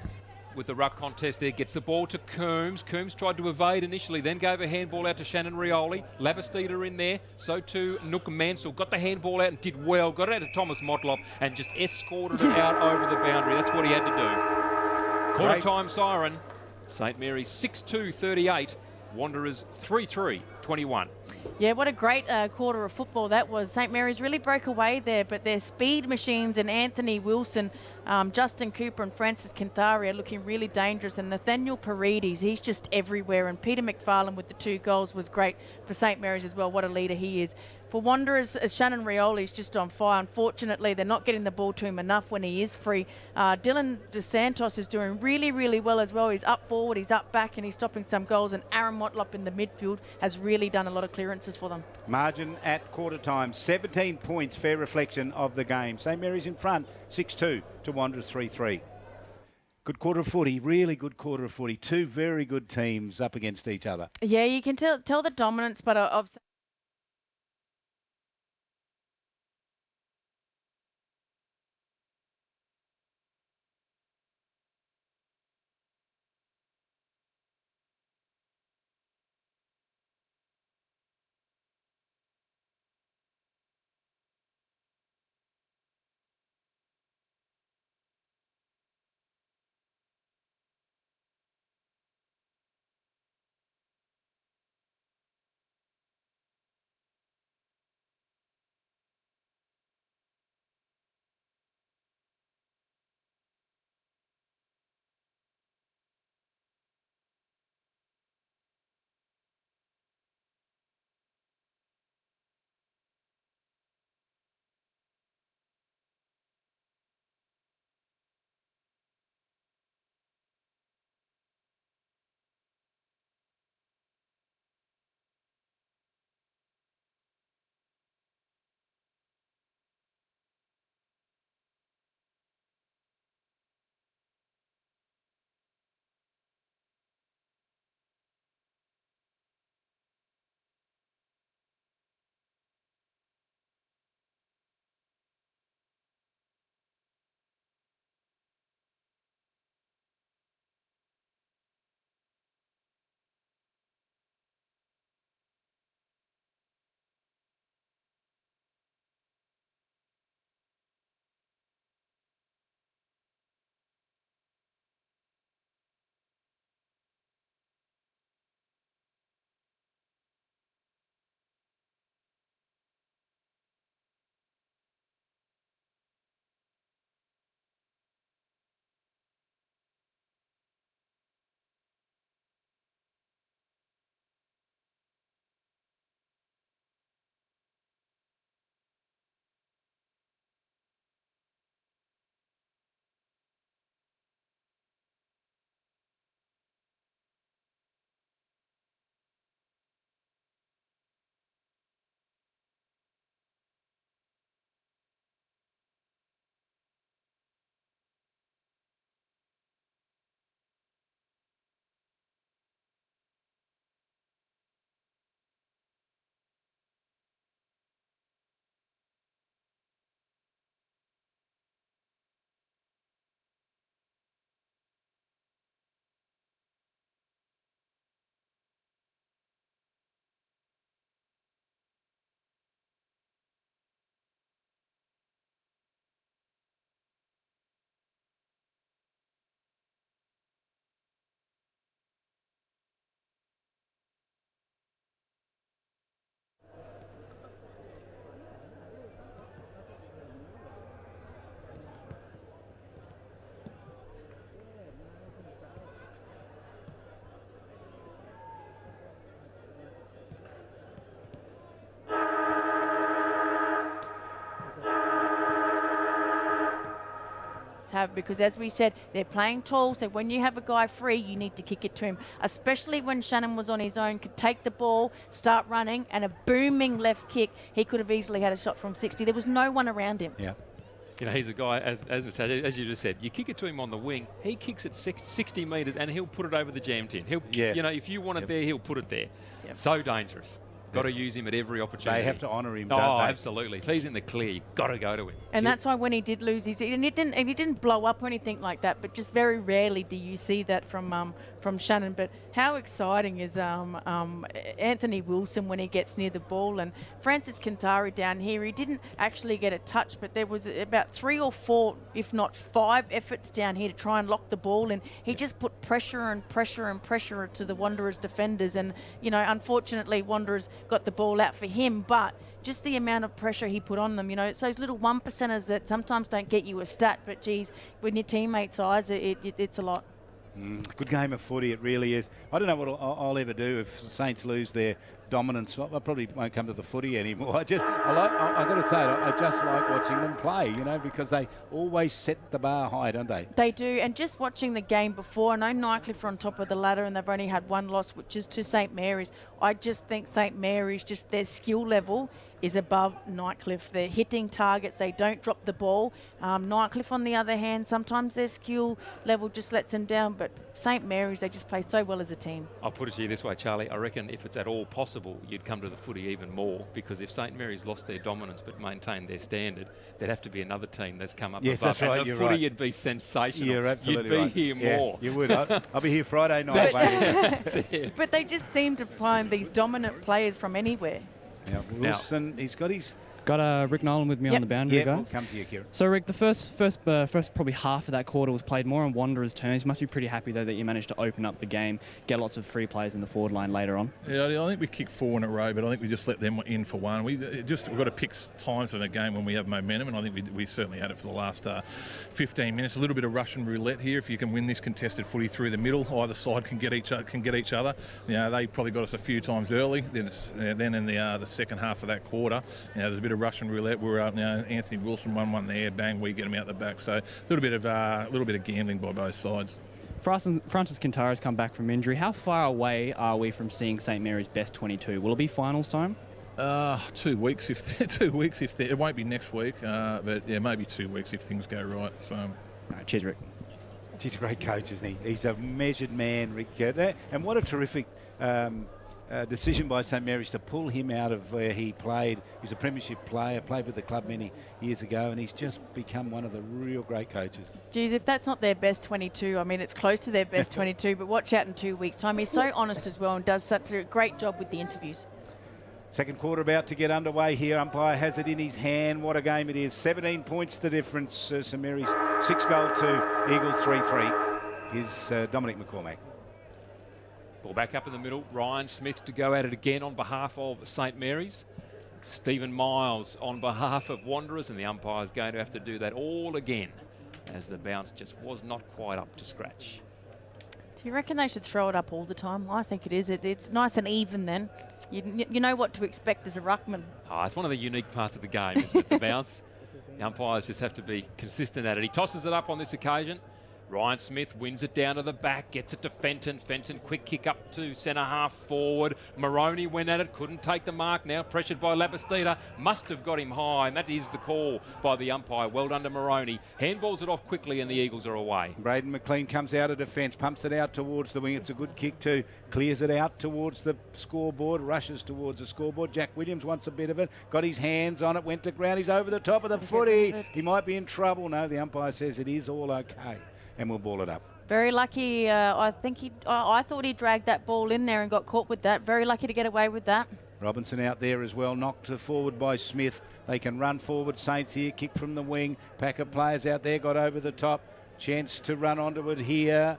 with the ruck contest there, gets the ball to Coombs. Coombs tried to evade initially, then gave a handball out to Shannon Rioli. Labastida in there, so too Nook Mansell. Got the handball out and did well. Got it out to Thomas Motlop and just escorted it out over the boundary. That's what he had to do. Quarter time siren. St Mary's 6-2-38. Wanderers 3-3-21. Yeah, what a great quarter of football that was. St Mary's really broke away there, but their speed machines and Anthony Wilson, Justin Cooper and Francis Quintari are looking really dangerous. And Nathaniel Paredes, he's just everywhere. And Peter McFarlane with the 2 goals was great for St Mary's as well. What a leader he is. For Wanderers, Shannon Rioli is just on fire. Unfortunately, they're not getting the ball to him enough when he is free. Dylan DeSantos is doing really, really well as well. He's up forward, he's up back, and he's stopping some goals. And Aaron Motlop in the midfield has really done a lot of clearances for them. Margin at quarter time, 17 points, fair reflection of the game. St Mary's in front, 6-2 to Wanderers 3-3. Good quarter of footy, really good quarter of footy. 2 very good teams up against each other. Yeah, you can tell the dominance, but of have, because as we said, they're playing tall, so when you have a guy free, you need to kick it to him, especially when Shannon was on his own, could take the ball, start running, and a booming left kick. He could have easily had a shot from 60. There was no one around him. Yeah. You know, he's a guy, as you just said, you kick it to him on the wing, he kicks it 60 metres and he'll put it over the jam tin. You know, if you want it there, he'll put it there. Yep. So dangerous. Got to use him at every opportunity. They have to honour him, don't they? Absolutely. If he's in the clear, you've got to go to him. And that's why when he did lose his, and he didn't blow up or anything like that, but just very rarely do you see that from Shannon. But how exciting is Anthony Wilson when he gets near the ball, and Francis Kintari down here, he didn't actually get a touch, but there was about 3 or 4, if not 5 efforts down here to try and lock the ball, and he just put pressure and pressure and pressure to the Wanderers defenders, and you know, unfortunately Wanderers got the ball out for him, but just the amount of pressure he put on them, you know, it's those little 1%ers that sometimes don't get you a stat, but geez, when your teammates' eyes, it's a lot. Good game of footy, it really is. I don't know what I'll ever do if the Saints lose their dominance. I probably won't come to the footy anymore. I've got to say, I just like watching them play, you know, because they always set the bar high, don't they? They do, and just watching the game before, I know Nightcliff are on top of the ladder and they've only had 1 loss, which is to St Mary's. I just think St Mary's, just their skill level is above Nightcliff. They're hitting targets, they don't drop the ball. Nightcliff, on the other hand, sometimes their skill level just lets them down, but St Mary's, they just play so well as a team. I'll put it to you this way, Charlie. I reckon if it's at all possible, you'd come to the footy even more, because if St Mary's lost their dominance but maintained their standard, there'd have to be anher team that's come up above. That's right, and the footy would be sensational. You're absolutely You'd be here more. You would. I'll be here Friday night. But they just seem to find these dominant players from anywhere. Yeah, Wilson, he's got his... Got Rick Nolan with me on the boundary, guys. We'll come to you, Kieran. So, Rick, the first probably half of that quarter was played more on Wanderers' terms. You must be pretty happy, though, that you managed to open up the game, get lots of free players in the forward line later on. Yeah, I think we kicked 4 in a row, but I think we just let them in for 1. We've got to pick times in a game when we have momentum, and I think we certainly had it for the last 15 minutes. A little bit of Russian roulette here. If you can win this contested footy through the middle, either side can get each other. You know, they probably got us a few times early. Then in the second half of that quarter, you know, there's a bit of Russian roulette. Anthony Wilson won one there, bang, we get him out the back. So a little bit of gambling by both sides. Francis Kintara's come back from injury. How far away are we from seeing St Mary's best 22? Will it be finals time? 2 weeks if it won't be next week, but yeah, maybe 2 weeks if things go right. So, cheers, Rick. He's a great coach, isn't he? He's a measured man, Rick. And what a terrific decision by St Mary's to pull him out of where he played. He's a premiership player, played with the club many years ago, and he's just become one of the real great coaches. Geez, if that's not their best 22, I mean, it's close to their best 22, but watch out in 2 weeks' time. He's so honest as well and does such a great job with the interviews. Second quarter about to get underway here. Umpire has it in his hand. What a game it is. 17 points the difference. St Mary's 6-2, Eagles 3-3. Here's Dominic McCormack. Ball back up in the middle. Ryan Smith to go at it again on behalf of St Mary's. Stephen Miles on behalf of Wanderers, and the umpire's going to have to do that all again as the bounce just was not quite up to scratch. Do you reckon they should throw it up all the time? I think it is. It's nice and even then. You know what to expect as a ruckman. Oh, it's one of the unique parts of the game, isn't it, the bounce? The umpires just have to be consistent at it. He tosses it up on this occasion. Ryan Smith wins it down to the back, gets it to Fenton. Fenton, quick kick up to centre half forward. Moroney went at it, couldn't take the mark now, pressured by Labastida. Must have got him high, and that is the call by the umpire. Well done to Moroney. Handballs it off quickly, and the Eagles are away. Braden McLean comes out of defence, pumps it out towards the wing. It's a good kick too. Clears it out towards the scoreboard, rushes towards the scoreboard. Jack Williams wants a bit of it, got his hands on it, went to ground. He's over the top of the footy. He might be in trouble. No, the umpire says it is all okay, and we'll ball it up. Very lucky. I thought he dragged that ball in there and got caught with that. Very lucky to get away with that. Robinson out there as well, knocked forward by Smith. They can run forward. Saints here, kick from the wing. Pack of players out there, got over the top. Chance to run onto it here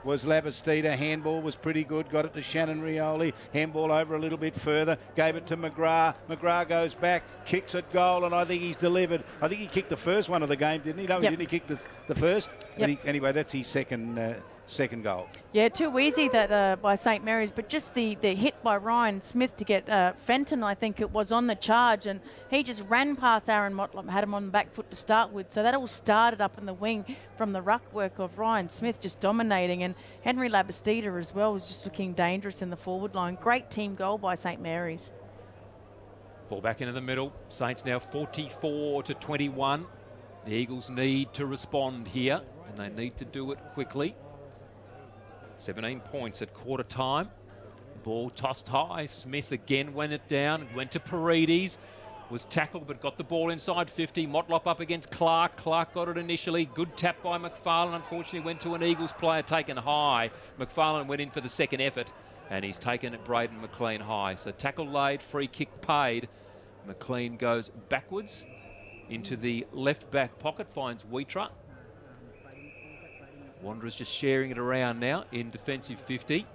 was Labastida. Handball was pretty good. Got it to Shannon Rioli. Handball over a little bit further. Gave it to McGrath. McGrath goes back, kicks at goal, and I think he's delivered. I think he kicked the first one of the game, didn't he? No, yep. Didn't he kick the first? Yep. Anyway, that's his second second goal. Yeah, too easy that by St. Mary's, but just the hit by Ryan Smith to get Fenton, I think it was, on the charge, and he just ran past Aaron Motlop, had him on the back foot to start with. So that all started up in the wing from the ruck work of Ryan Smith just dominating, and Henry Labastida as well was just looking dangerous in the forward line. Great team goal by St. Mary's. Ball back into the middle. Saints now 44-21. The Eagles need to respond here, and they need to do it quickly. 17 points at quarter time. The ball tossed high. Smith again went it down. Went to Paredes. Was tackled but got the ball inside 50. Motlop up against Clark. Clark got it initially. Good tap by McFarlane. Unfortunately went to an Eagles player taken high. McFarlane went in for the second effort, and he's taken it Braden McLean high. So tackle laid, free kick paid. McLean goes backwards into the left back pocket, finds Wheatra. Wanderers just sharing it around now in defensive 50.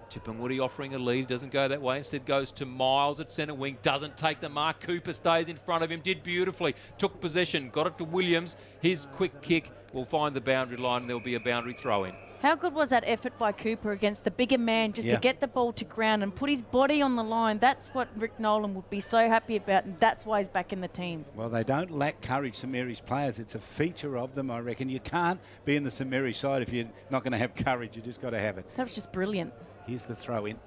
Tipungwuti offering a lead, doesn't go that way, instead goes to Miles at centre wing, doesn't take the mark. Cooper stays in front of him, did beautifully, took possession, got it to Williams. His quick kick will find the boundary line, and there'll be a boundary throw in. How good was that effort by Cooper against the bigger man, just to get the ball to ground and put his body on the line? That's what Rick Nolan would be so happy about, and that's why he's back in the team. Well, they don't lack courage, St Mary's players. It's a feature of them, I reckon. You can't be in the St Mary's side if you're not going to have courage. You just got to have it. That was just brilliant. Here's the throw in.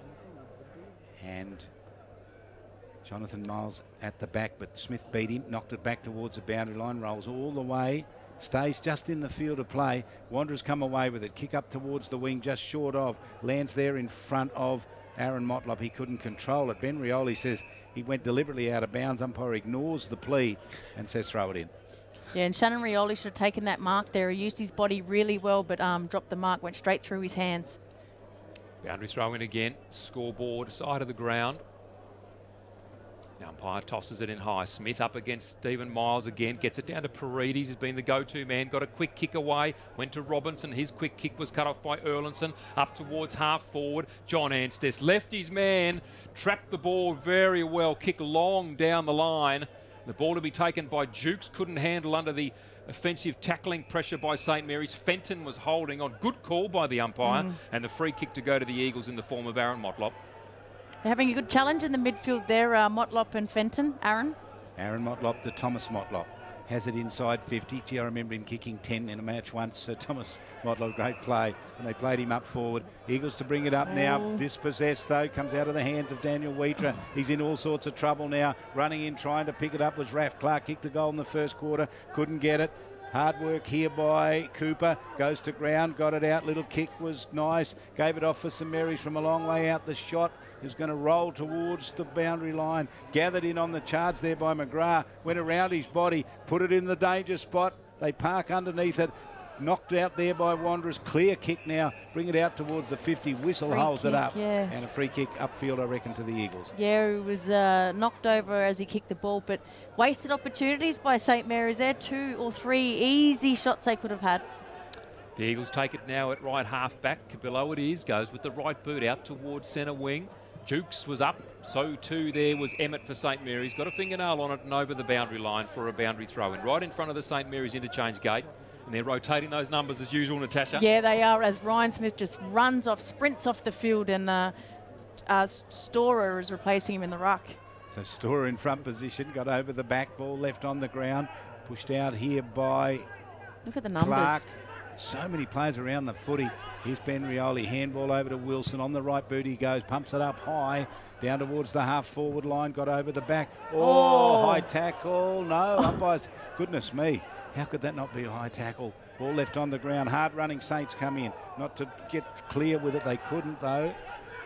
And Jonathan Miles at the back, but Smith beat him, knocked it back towards the boundary line, rolls all the way, stays just in the field of play. Wanderers come away with it, kick up towards the wing, just short of, lands there in front of Aaron Motlop. He couldn't control it. Ben Rioli says he went deliberately out of bounds. Umpire ignores the plea and says throw it in. Yeah, and Shannon Rioli should have taken that mark there. He used his body really well, but dropped the mark, went straight through his hands. Boundary throw in again, scoreboard, side of the ground. The umpire tosses it in high. Smith up against Stephen Miles again, gets it down to Paredes, has been the go-to man, got a quick kick away, went to Robinson, his quick kick was cut off by Erlinson, up towards half forward. John Anstess left his man, trapped the ball very well, kick long down the line. The ball to be taken by Jukes, couldn't handle under the offensive tackling pressure by St Mary's. Fenton was holding on. Good call by the umpire, and the free kick to go to the Eagles in the form of Aaron Motlop. They're having a good challenge in the midfield there, Motlop and Fenton. Aaron Motlop to Thomas Motlop. Has it inside 50. Gee, I remember him kicking 10 in a match once. Thomas Motlop, great play. And they played him up forward. Eagles to bring it up now. Dispossessed, though. Comes out of the hands of Daniel Wheatra. He's in all sorts of trouble now. Running in, trying to pick it up was Raph Clark. Kicked the goal in the first quarter. Couldn't get it. Hard work here by Cooper. Goes to ground. Got it out. Little kick was nice. Gave it off for St Mary's from a long way out. The shot is going to roll towards the boundary line. Gathered in on the charge there by McGrath. Went around his body. Put it in the danger spot. They park underneath it. Knocked out there by Wanderers. Clear kick now. Bring it out towards the 50. Whistle holds it up. Yeah. And a free kick upfield, I reckon, to the Eagles. Yeah, he was knocked over as he kicked the ball, but wasted opportunities by St Mary's there. 2 or 3 easy shots they could have had. The Eagles take it now at right half back. Below it is. Goes with the right boot out towards centre wing. Jukes was up, so too there was Emmett for St Mary's. Got a fingernail on it and over the boundary line for a boundary throw in. Right in front of the St Mary's interchange gate. And they're rotating those numbers as usual, Natasha. Yeah, they are, as Ryan Smith just runs off, sprints off the field, and Storer is replacing him in the ruck. So Storer in front position, got over the back, ball left on the ground, pushed out here by Look at the numbers. Clark. So many players around the footy. Here's Ben Rioli, handball over to Wilson. On the right boot he goes, pumps it up high, down towards the half-forward line, got over the back. Oh, high tackle. No, umpires. Goodness me. How could that not be a high tackle? Ball left on the ground. Hard-running Saints come in. Not to get clear with it. They couldn't, though.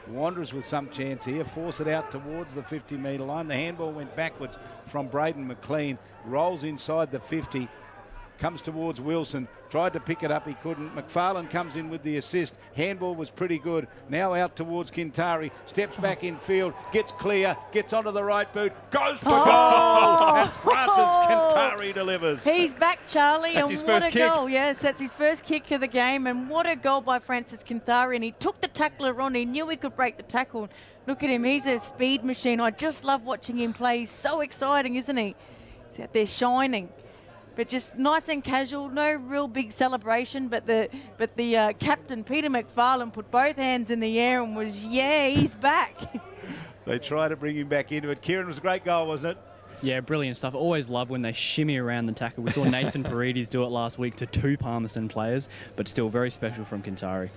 Wanderers with some chance here. Force it out towards the 50-metre line. The handball went backwards from Braden McLean. Rolls inside the 50. Comes towards Wilson. Tried to pick it up. He couldn't. McFarlane comes in with the assist. Handball was pretty good. Now out towards Kintari. Steps back in field. Gets clear. Gets onto the right boot. Goes for goal. And Francis Kintari delivers. He's back, Charlie. That's and his what first a kick. goal. Yes, that's his first kick of the game. And what a goal by Francis Kintari. And he took the tackler on. He knew he could break the tackle. Look at him. He's a speed machine. I just love watching him play. He's so exciting, isn't he? He's out there shining. but just nice and casual, no real big celebration. But the captain, Peter McFarlane, put both hands in the air and was, yeah, he's back. They try to bring him back into it. Kieran, was a great goal, wasn't it? Yeah, brilliant stuff. Always love when they shimmy around the tackle. We saw Nathan Paredes do it last week to 2 Palmerston players, but still very special from Kintari.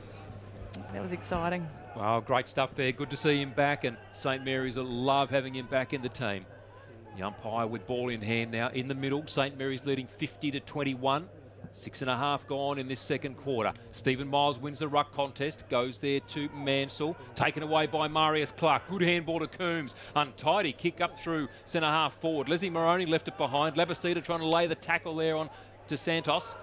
That was exciting. Well, great stuff there. Good to see him back, and St Mary's will love having him back in the team. The umpire with ball in hand now in the middle. St Mary's leading 50-21. 6.5 gone in this second quarter. Stephen Miles wins the ruck contest, goes there to Mansell, taken away by Marius Clark. Good handball to Coombs, untidy kick up through centre half forward. Leslie Moroney left it behind. Labastida trying to lay the tackle there on to Santos.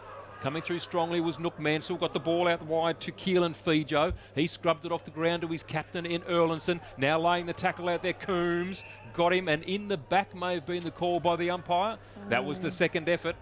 Coming through strongly was Nook Mansell, got the ball out wide to Keelan Fijo. He scrubbed it off the ground to his captain in Erlinson. Now laying the tackle out there, Coombs got him, and in the back may have been the call by the umpire. That was the second effort.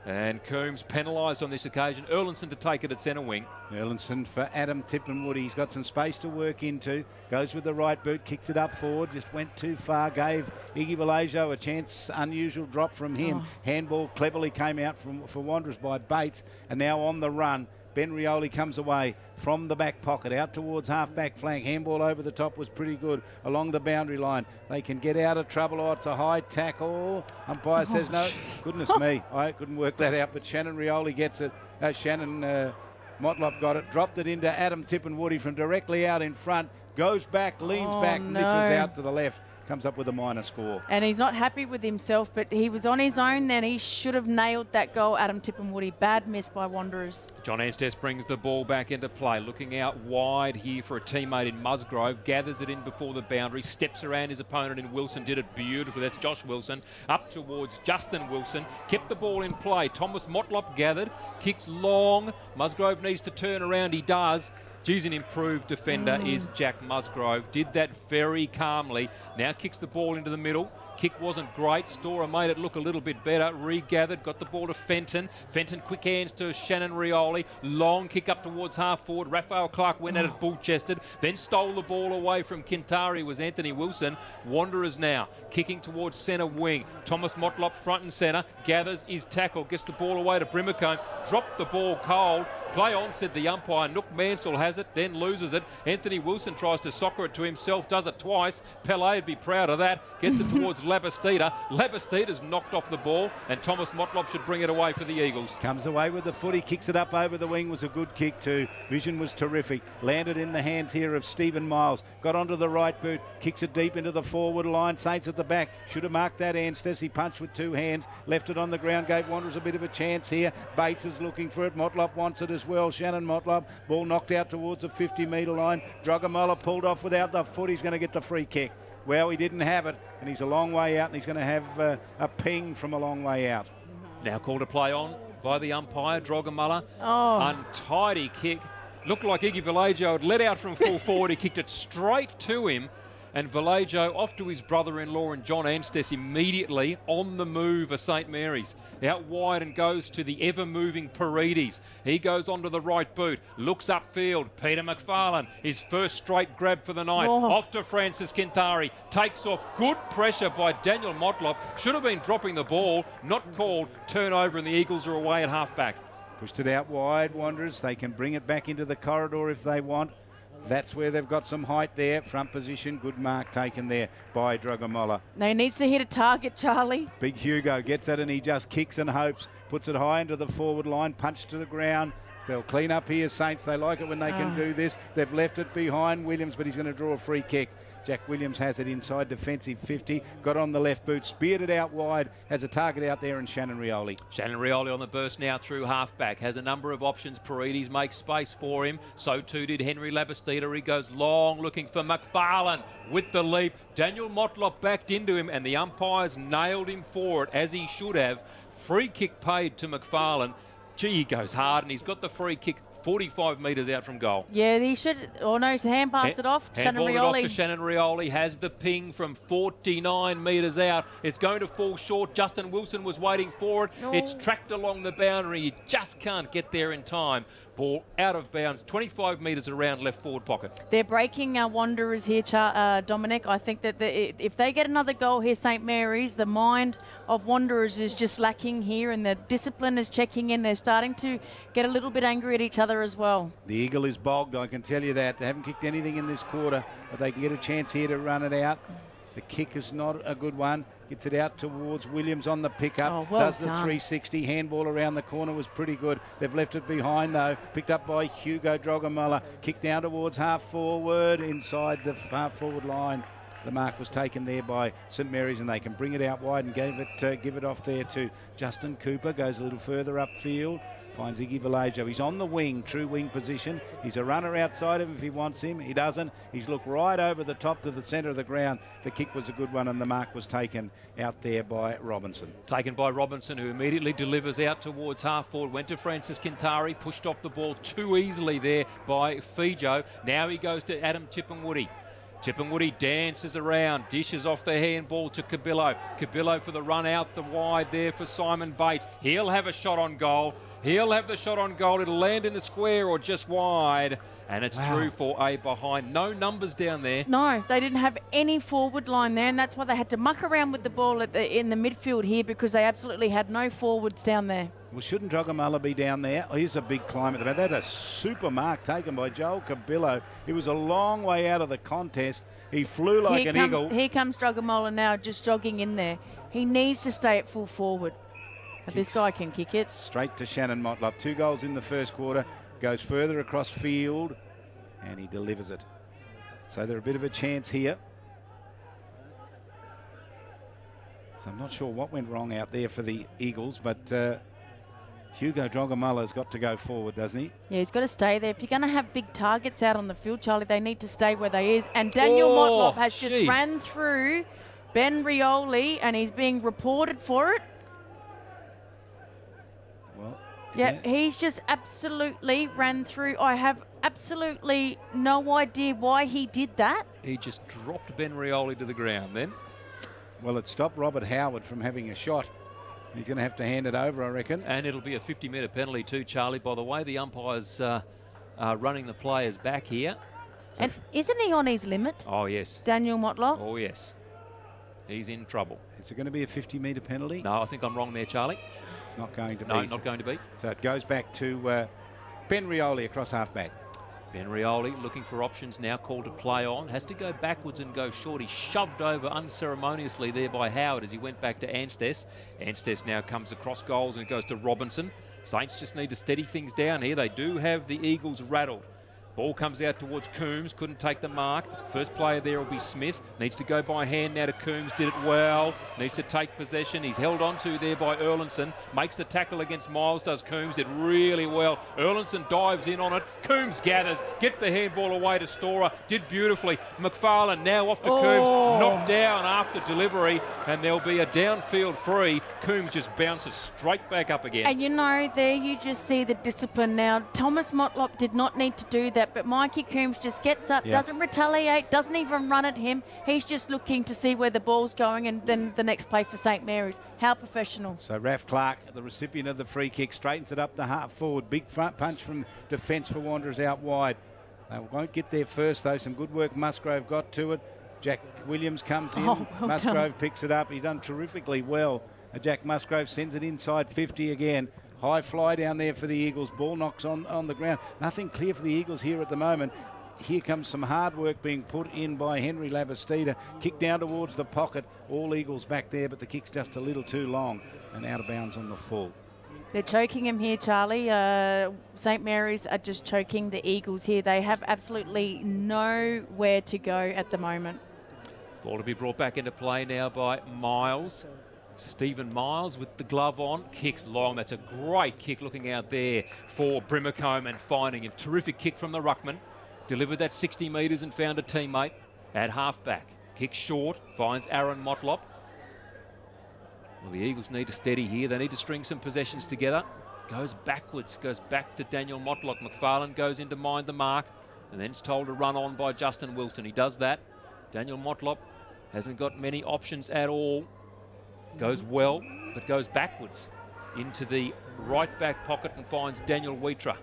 And Coombs penalised on this occasion. Erlinson to take it at centre wing. Erlinson for Adam Tipton-Wood. He's got some space to work into. Goes with the right boot, kicks it up forward. Just went too far. Gave Iggy Vallejo a chance. Unusual drop from him. Handball cleverly came out for Wanderers by Bates. And now on the run. Ben Rioli comes away from the back pocket, out towards half-back flank. Handball over the top was pretty good along the boundary line. They can get out of trouble. Oh, it's a high tackle. Umpire says no. Goodness me, I couldn't work that out, but Shannon Rioli gets it. Shannon Motlop got it, dropped it into Adam Tipton-Woody from directly out in front. Goes back, leans back, misses out to the left. Comes up with a minor score. And he's not happy with himself, but he was on his own then. He should have nailed that goal, Adam Tipton-Woody. Bad miss by Wanderers. John Anstey brings the ball back into play. Looking out wide here for a teammate in Musgrove. Gathers it in before the boundary. Steps around his opponent in Wilson. Did it beautifully. That's Josh Wilson. Up towards Justin Wilson. Kept the ball in play. Thomas Motlop gathered. Kicks long. Musgrove needs to turn around. He does. Geez, an improved defender is Jack Musgrove. Did that very calmly. Now kicks the ball into the middle. Kick wasn't great. Storer made it look a little bit better. Regathered, got the ball to Fenton. Fenton quick hands to Shannon Rioli. Long kick up towards half forward. Raphael Clark went at it bull-chested. Then stole the ball away from Kintari was Anthony Wilson. Wanderers now kicking towards centre wing. Thomas Motlop front and centre. Gathers his tackle. Gets the ball away to Brimacombe. Dropped the ball cold. Play on, said the umpire. Nook Mansell has it, then loses it. Anthony Wilson tries to soccer it to himself, does it twice. Pele would be proud of that. Gets it towards Labastida. Labastida's knocked off the ball, and Thomas Motlop should bring it away for the Eagles. Comes away with the footy, kicks it up over the wing. Was a good kick too. Vision was terrific. Landed in the hands here of Stephen Miles. Got onto the right boot, kicks it deep into the forward line. Saints at the back. Should have marked that Anstey. He punched with 2 hands. Left it on the ground, gave Wanderers a bit of a chance here. Bates is looking for it. Motlop wants it as well. Shannon Motlop. Ball knocked out towards the 50-metre line. Drogamola pulled off without the foot. He's going to get the free kick. Well, he didn't have it, and he's a long way out, and he's going to have a ping from a long way out. Now called to play on by the umpire, Drogamola. Untidy kick. Looked like Iggy Vallejo had let out from full forward. He kicked it straight to him. And Vallejo off to his brother-in-law and John Anstey immediately on the move for St Mary's. Out wide and goes to the ever-moving Paredes. He goes onto the right boot, looks upfield. Peter McFarlane, his first straight grab for the night. Off to Francis Kintari, takes off. Good pressure by Daniel Motlop. Should have been dropping the ball, not called. Turnover, and the Eagles are away at half-back. Pushed it out wide, Wanderers. They can bring it back into the corridor if they want. That's where they've got some height there. Front position, good mark taken there by Drogamola. No, he needs to hit a target, Charlie. Big Hugo gets it and he just kicks and hopes. Puts it high into the forward line, punch to the ground. They'll clean up here, Saints. They like it when they can do this. They've left it behind Williams, but he's going to draw a free kick. Jack Williams has it inside defensive 50. Got on the left boot, speared it out wide. Has a target out there, and Shannon Rioli. Shannon Rioli on the burst now through half-back. Has a number of options. Paredes makes space for him. So too did Henry Labastida. He goes long, looking for McFarlane with the leap. Daniel Motlop backed into him, and the umpires nailed him for it, as he should have. Free kick paid to McFarlane. Gee, he goes hard, and he's got the free kick 45 metres out from goal. Yeah, he should. Oh no, his hand passed it off. Shannon Rioli. Off to Shannon Rioli. Has the ping from 49 metres out. It's going to fall short. Justin Wilson was waiting for it. It's tracked along the boundary. You just can't get there in time. Ball out of bounds, 25 metres around left forward pocket. They're breaking our Wanderers here, Dominic. I think that if they get another goal here, St Mary's, the mind of Wanderers is just lacking here, and the discipline is checking in. They're starting to get a little bit angry at each other as well. The Eagle is bogged, I can tell you that. They haven't kicked anything in this quarter, but they can get a chance here to run it out. The kick is not a good one. Gets it out towards Williams on the pickup. Oh, well does the done. 360. Handball around the corner was pretty good. They've left it behind though. Picked up by Hugo Drogamuller. Kicked down towards half forward inside the half forward line. The mark was taken there by St Mary's, and they can bring it out wide and give it off there to Justin Cooper. Goes a little further upfield. Finds Iggy Vallejo. He's on the wing, true wing position. He's a runner outside of him if he wants him. He doesn't. He's looked right over the top to the centre of the ground. The kick was a good one, and the mark was taken out there by Robinson. Taken by Robinson, who immediately delivers out towards half forward. Went to Francis Kintari, pushed off the ball too easily there by Fijo. Now he goes to Adam Tipungwuti. Tipungwuti dances around, dishes off the handball to Cabillo. Cabillo for the run out the wide there for Simon Bates. He'll have a shot on goal. He'll have the shot on goal. It'll land in the square or just wide. And it's through for a behind. No numbers down there. No, they didn't have any forward line there, and that's why they had to muck around with the ball in the midfield here, because they absolutely had no forwards down there. Well, shouldn't Drogamuller be down there? Oh, here's a big climb at the back. That's a super mark taken by Joel Cabillo. He was a long way out of the contest. He flew like an eagle. Here comes Drogamuller now, just jogging in there. He needs to stay at full forward. But this guy can kick it. Straight to Shannon Motlop. 2 goals in the first quarter. Goes further across field, and he delivers it. So they're a bit of a chance here. So I'm not sure what went wrong out there for the Eagles, but Hugo Drogamuller's got to go forward, doesn't he? Yeah, he's got to stay there. If you're going to have big targets out on the field, Charlie, they need to stay where they is. And Daniel Motlop has just ran through Ben Rioli, and he's being reported for it. Well, yeah, he's just absolutely ran through. I have absolutely no idea why he did that. He just dropped Ben Rioli to the ground then. Well, it stopped Robert Howard from having a shot. He's going to have to hand it over, I reckon. And it'll be a 50-metre penalty too, Charlie. By the way, the umpires are running the players back here. So and isn't he on his limit? Oh, yes. Daniel Motlop? Oh, yes. He's in trouble. Is it going to be a 50-metre penalty? No, I think I'm wrong there, Charlie. It's not going to be. No, not going to be. So it goes back to Ben Rioli across half-back. Ben Rioli looking for options now, called to play on. Has to go backwards and go short. He's shoved over unceremoniously there by Howard as he went back to Anstess. Anstess now comes across goals and goes to Robinson. Saints just need to steady things down here. They do have the Eagles rattled. Ball comes out towards Coombs, couldn't take the mark. First player there will be Smith. Needs to go by hand now to Coombs, did it well. Needs to take possession. He's held on to there by Erlinson. Makes the tackle against Miles, does Coombs, did really well. Erlinson dives in on it. Coombs gathers, gets the handball away to Storer, did beautifully. McFarlane now off to Coombs, knocked down after delivery, and there'll be a downfield free. Coombs just bounces straight back up again. And you know, there you just see the discipline now. Thomas Motlop did not need to do that, but Mikey Coombs just gets up, doesn't retaliate, doesn't even run at him. He's just looking to see where the ball's going, and then the next play for St Mary's. How professional. So Raf Clark, the recipient of the free kick, straightens it up the half forward. Big front punch from defence for Wanderers out wide. They won't get there first though. Some good work Musgrove got to it. Jack Williams comes in. Well Musgrove picks it up. He's done terrifically well. Jack Musgrove sends it inside 50 again. High fly down there for the Eagles. Ball knocks on the ground. Nothing clear for the Eagles here at the moment. Here comes some hard work being put in by Henry Labastida. Kick down towards the pocket. All Eagles back there, but the kick's just a little too long and out of bounds on the full. They're choking him here, Charlie. St Mary's are just choking the Eagles here. They have absolutely nowhere to go at the moment. Ball to be brought back into play now by Miles. Stephen Miles with the glove on, kicks long. That's a great kick looking out there for Brimacombe and finding him. Terrific kick from the ruckman. Delivered that 60 metres and found a teammate at half-back. Kick short, finds Aaron Motlop. Well, the Eagles need to steady here. They need to string some possessions together. Goes backwards, goes back to Daniel Motlop. McFarlane goes in to mind the mark and then's told to run on by Justin Wilson. He does that. Daniel Motlop hasn't got many options at all. Goes well, but goes backwards into the right back pocket and finds Daniel Wheatra.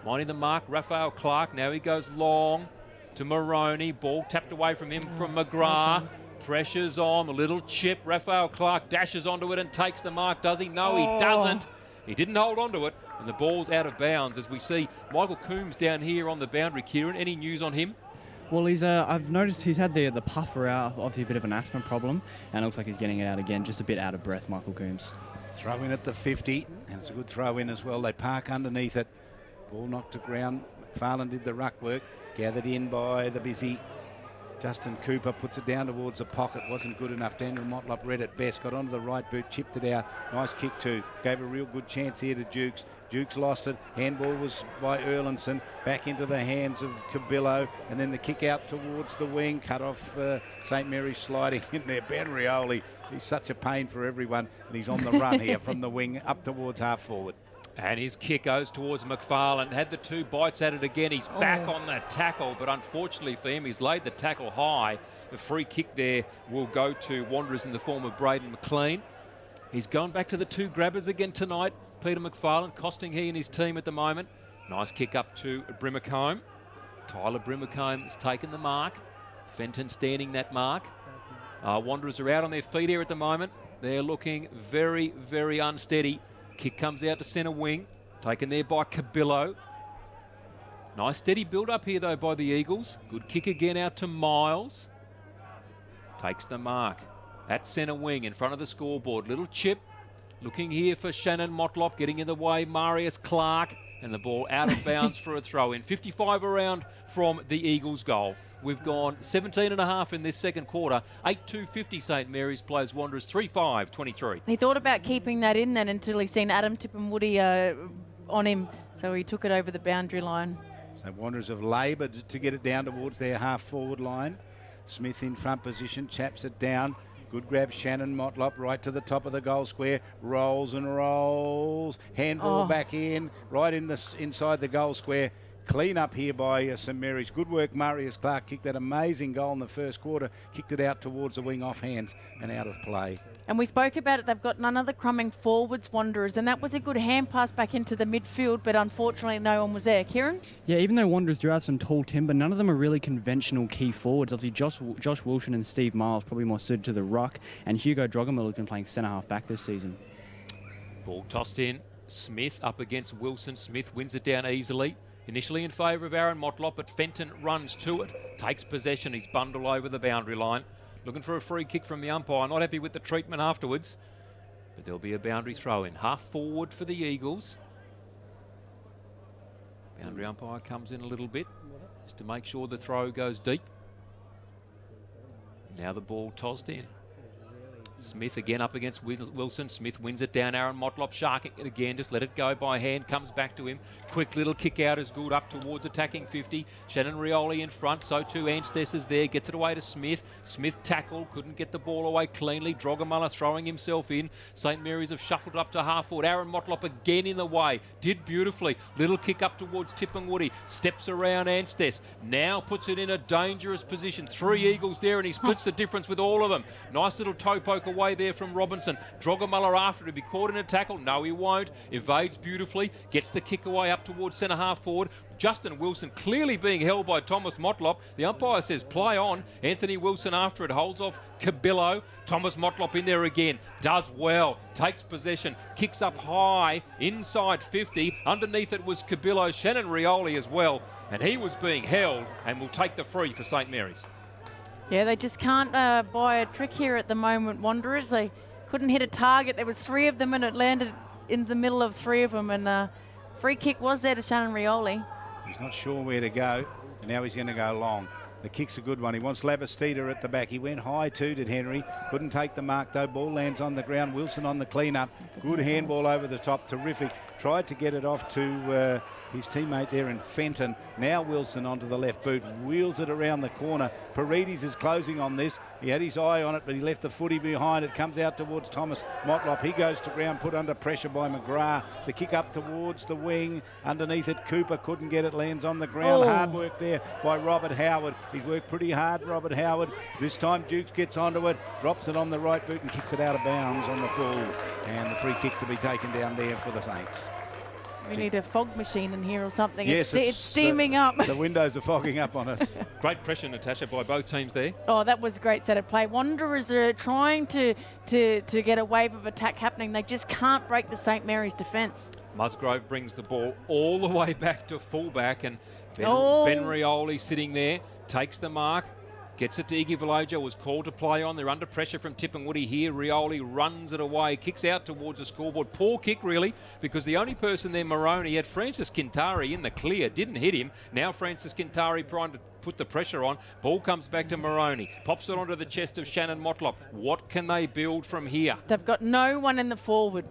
Minding the mark, Raphael Clark. Now he goes long to Moroney. Ball tapped away from him from McGrath. Pressure's on, the little chip. Raphael Clark dashes onto it and takes the mark. Does he? No, he doesn't. He didn't hold onto it, and the ball's out of bounds as we see Michael Coombs down here on the boundary. Kieran, any news on him? Well, I've noticed he's had the puffer out, obviously a bit of an asthma problem, and it looks like he's getting it out again, just a bit out of breath, Michael Coombs. Throw in at the 50, and it's a good throw in as well. They park underneath it. Ball knocked to ground. McFarlane did the ruck work, gathered in by the busy Justin Cooper, puts it down towards the pocket. Wasn't good enough. Daniel Motlop read it best. Got onto the right boot, chipped it out. Nice kick too. Gave a real good chance here to Dukes. Dukes lost it. Handball was by Erlinson. Back into the hands of Cabillo. And then the kick out towards the wing. Cut off St. Mary's sliding in there. Ben Rioli, he's such a pain for everyone. And he's on the run here from the wing up towards half forward. And his kick goes towards McFarlane. Had the 2 bites at it again. He's back on that tackle, but unfortunately for him, he's laid the tackle high. The free kick there will go to Wanderers in the form of Braden McLean. He's gone back to the 2 grabbers again tonight. Peter McFarlane, costing he and his team at the moment. Nice kick up to Brimacombe. Tyler Brimacombe has taken the mark. Fenton standing that mark. Wanderers are out on their feet here at the moment. They're looking very, very unsteady. Kick comes out to centre wing, taken there by Cabillo. Nice steady build-up here, though, by the Eagles. Good kick again out to Miles. Takes the mark at centre wing in front of the scoreboard. Little chip. Looking here for Shannon Motlop, getting in the way, Marius Clark. And the ball out of bounds for a throw-in. 55 around from the Eagles' goal. We've gone 17 and a half in this second quarter. 8-2-50 St. Mary's plays Wanderers 3-5-23. He thought about keeping that in then until he seen Adam Tipperwoody on him. So he took it over the boundary line. So Wanderers have laboured to get it down towards their half-forward line. Smith in front position, chaps it down. Good grab, Shannon Motlop right to the top of the goal square. Rolls and rolls. Handball back in, right in inside the goal square. Clean up here by St. Mary's. Good work, Marius Clark kicked that amazing goal in the first quarter. Kicked it out towards the wing off hands and out of play. And we spoke about it. They've got none of the crumbing forwards, Wanderers. And that was a good hand pass back into the midfield, but unfortunately no one was there. Kieran? Yeah, even though Wanderers do have some tall timber, none of them are really conventional key forwards. Obviously, Josh Wilson and Steve Miles probably more suited to the ruck. And Hugo Drogamil has been playing centre-half back this season. Ball tossed in. Smith up against Wilson. Smith wins it down easily. Initially in favour of Aaron Motlop, but Fenton runs to it, takes possession, he's bundled over the boundary line. Looking for a free kick from the umpire, not happy with the treatment afterwards. But there'll be a boundary throw in. Half forward for the Eagles. Boundary umpire comes in a little bit, just to make sure the throw goes deep. Now the ball tossed in. Smith again up against Wilson. Smith wins it down. Aaron Motlop sharking it again. Just let it go by hand. Comes back to him. Quick little kick out is good up towards attacking 50. Shannon Rioli in front. So too Anstess is there. Gets it away to Smith. Smith tackled. Couldn't get the ball away cleanly. Drogamullah throwing himself in. St. Mary's have shuffled up to half forward. Aaron Motlop again in the way. Did beautifully. Little kick up towards Tipperwoody. Steps around Anstess. Now puts it in a dangerous position. 3 Eagles there and he splits the difference with all of them. Nice little toe poke away there from Robinson. Drogamullah after to be caught in a tackle. No, he won't. Evades beautifully. Gets the kick away up towards centre half forward. Justin Wilson clearly being held by Thomas Motlop. The umpire says play on. Anthony Wilson after it holds off Cabillo. Thomas Motlop in there again. Does well. Takes possession. Kicks up high inside 50. Underneath it was Cabillo. Shannon Rioli as well. And he was being held and will take the free for St. Mary's. Yeah, they just can't buy a trick here at the moment, Wanderers. They couldn't hit a target. There was 3 of them and it landed in the middle of 3 of them. And free kick was there to Shannon Rioli. He's not sure where to go, and now he's going to go long. The kick's a good one. He wants Labastida at the back. He went high too, did Henry. Couldn't take the mark though. Ball lands on the ground. Wilson on the clean-up. Good handball over the top. Terrific. Tried to get it off to his teammate there in Fenton. Now Wilson onto the left boot. Wheels it around the corner. Paredes is closing on this. He had his eye on it, but he left the footy behind. It comes out towards Thomas Motlop. He goes to ground, put under pressure by McGrath. The kick up towards the wing. Underneath it, Cooper couldn't get it. Lands on the ground. Hard work there by Robert Howard. He's worked pretty hard, Robert Howard. This time Dukes gets onto it, drops it on the right boot and kicks it out of bounds on the full. And the free kick to be taken down there for the Saints. We need a fog machine in here or something. Yes, it's steaming up. The windows are fogging up on us. Great pressure, Natasha, by both teams there. Oh, that was a great set of play. Wanderers are trying to get a wave of attack happening. They just can't break the St. Mary's defence. Musgrove brings the ball all the way back to fullback, and Ben Rioli sitting there, takes the mark, gets it to Iggy Valoja, was called to play on. They're under pressure from Tipungwuti here. Rioli runs it away, kicks out towards the scoreboard. Poor kick, really, because the only person there, Moroni, had Francis Quintari in the clear, didn't hit him. Now Francis Quintari trying to put the pressure on. Ball comes back to Moroni, pops it onto the chest of Shannon Motlop. What can they build from here? They've got no one in the forward.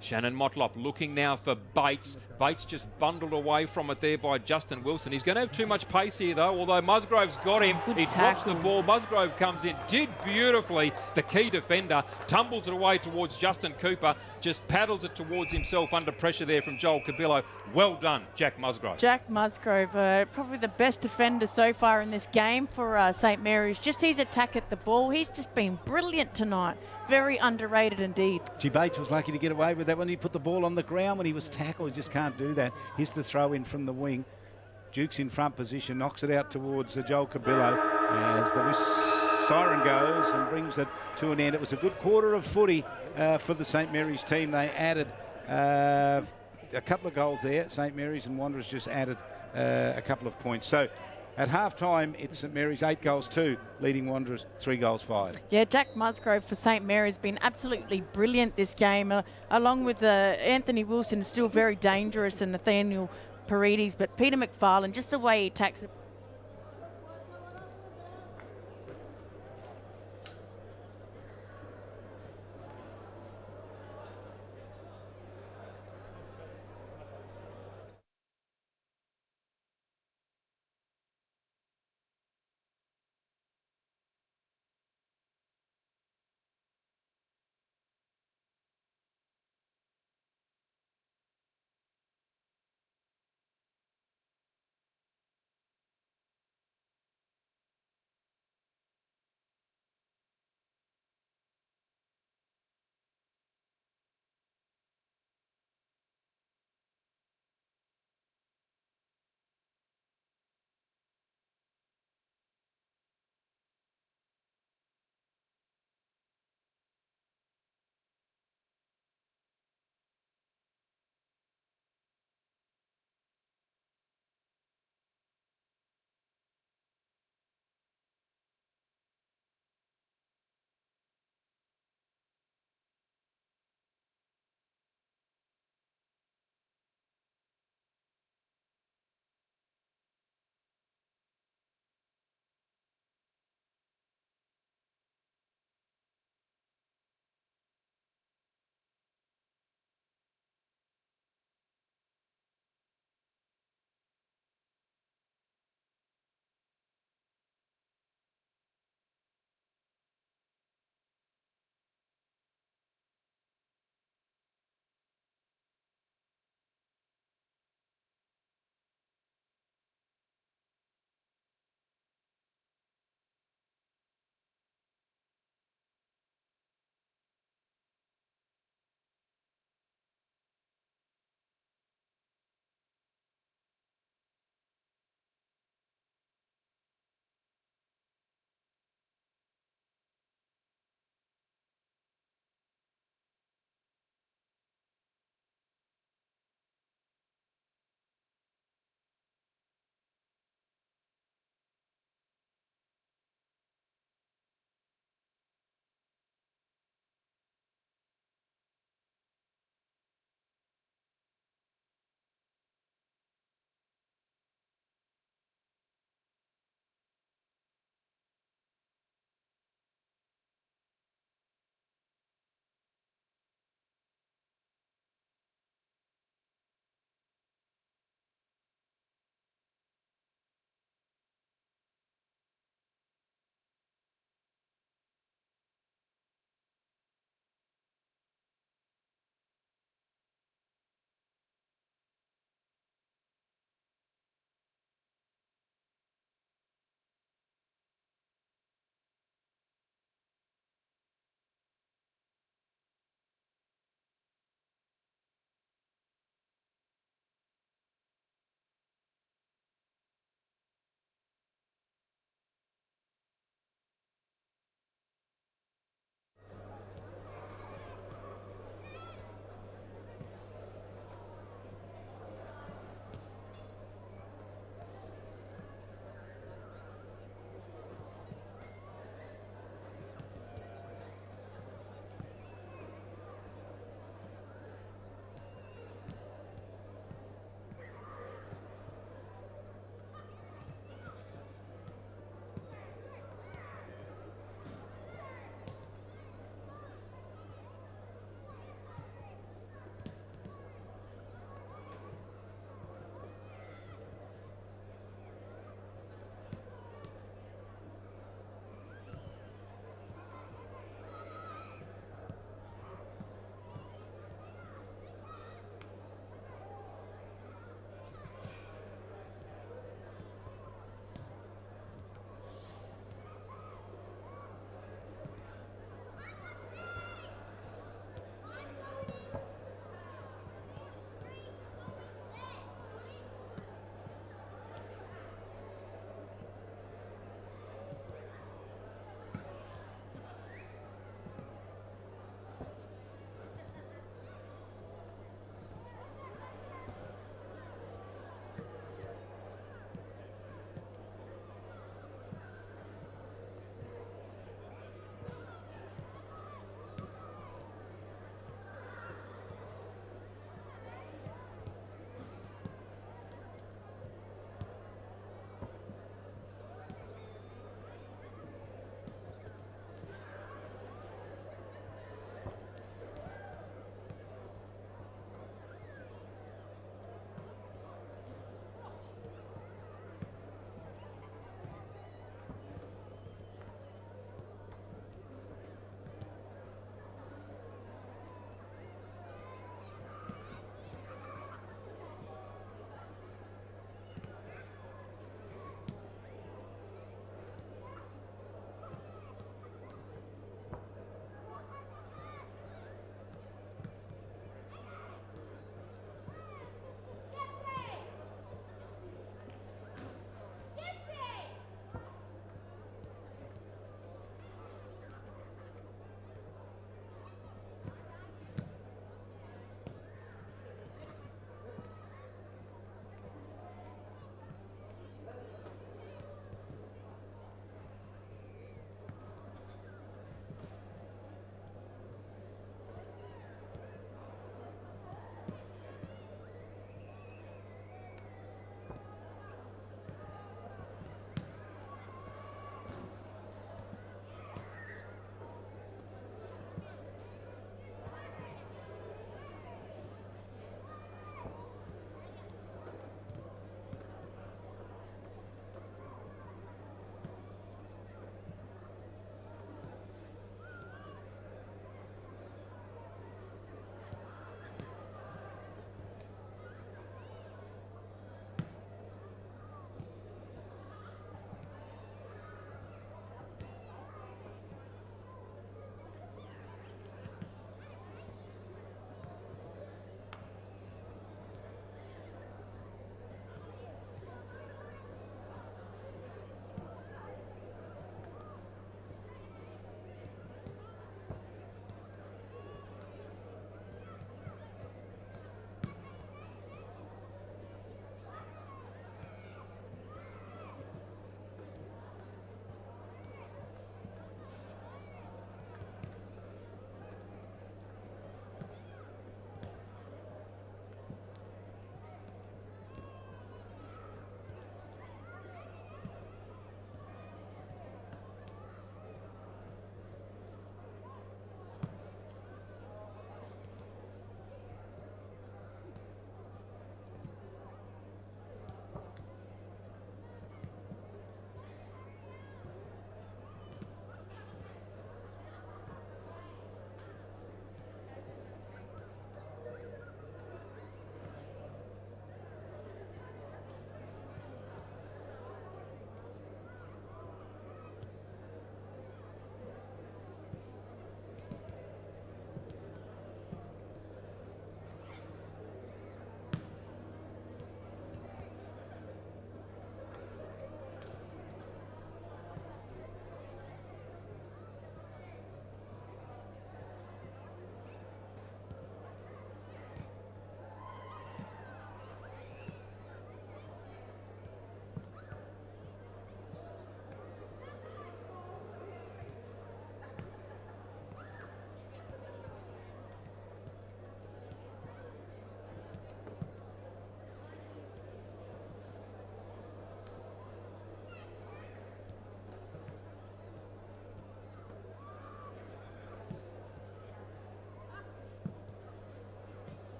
Shannon Motlop looking now for Bates. Bates just bundled away from it there by Justin Wilson. He's going to have too much pace here, though, although Musgrove's got him. He drops the ball. Musgrove comes in, did beautifully. The key defender tumbles it away towards Justin Cooper, just paddles it towards himself under pressure there from Joel Cabillo. Well done, Jack Musgrove. Jack Musgrove, probably the best defender so far in this game for St. Mary's. Just his attack at the ball. He's just been brilliant tonight. Very underrated indeed. G. Bates was lucky to get away with that when he put the ball on the ground when he was tackled. He just can't do that. Here's the throw in from the wing. Duke's in front position, knocks it out towards Joel Cabillo as the siren goes and brings it to an end. It was a good quarter of footy for the St. Mary's team. They added a couple of goals there. St. Mary's and Wanderers just added a couple of points. So at half-time, it's St. Mary's 8-2, leading Wanderers 3-5. Yeah, Jack Musgrove for St. Mary's has been absolutely brilliant this game, along with Anthony Wilson, still very dangerous, and Nathaniel Paredes, but Peter McFarlane, just the way he attacks it.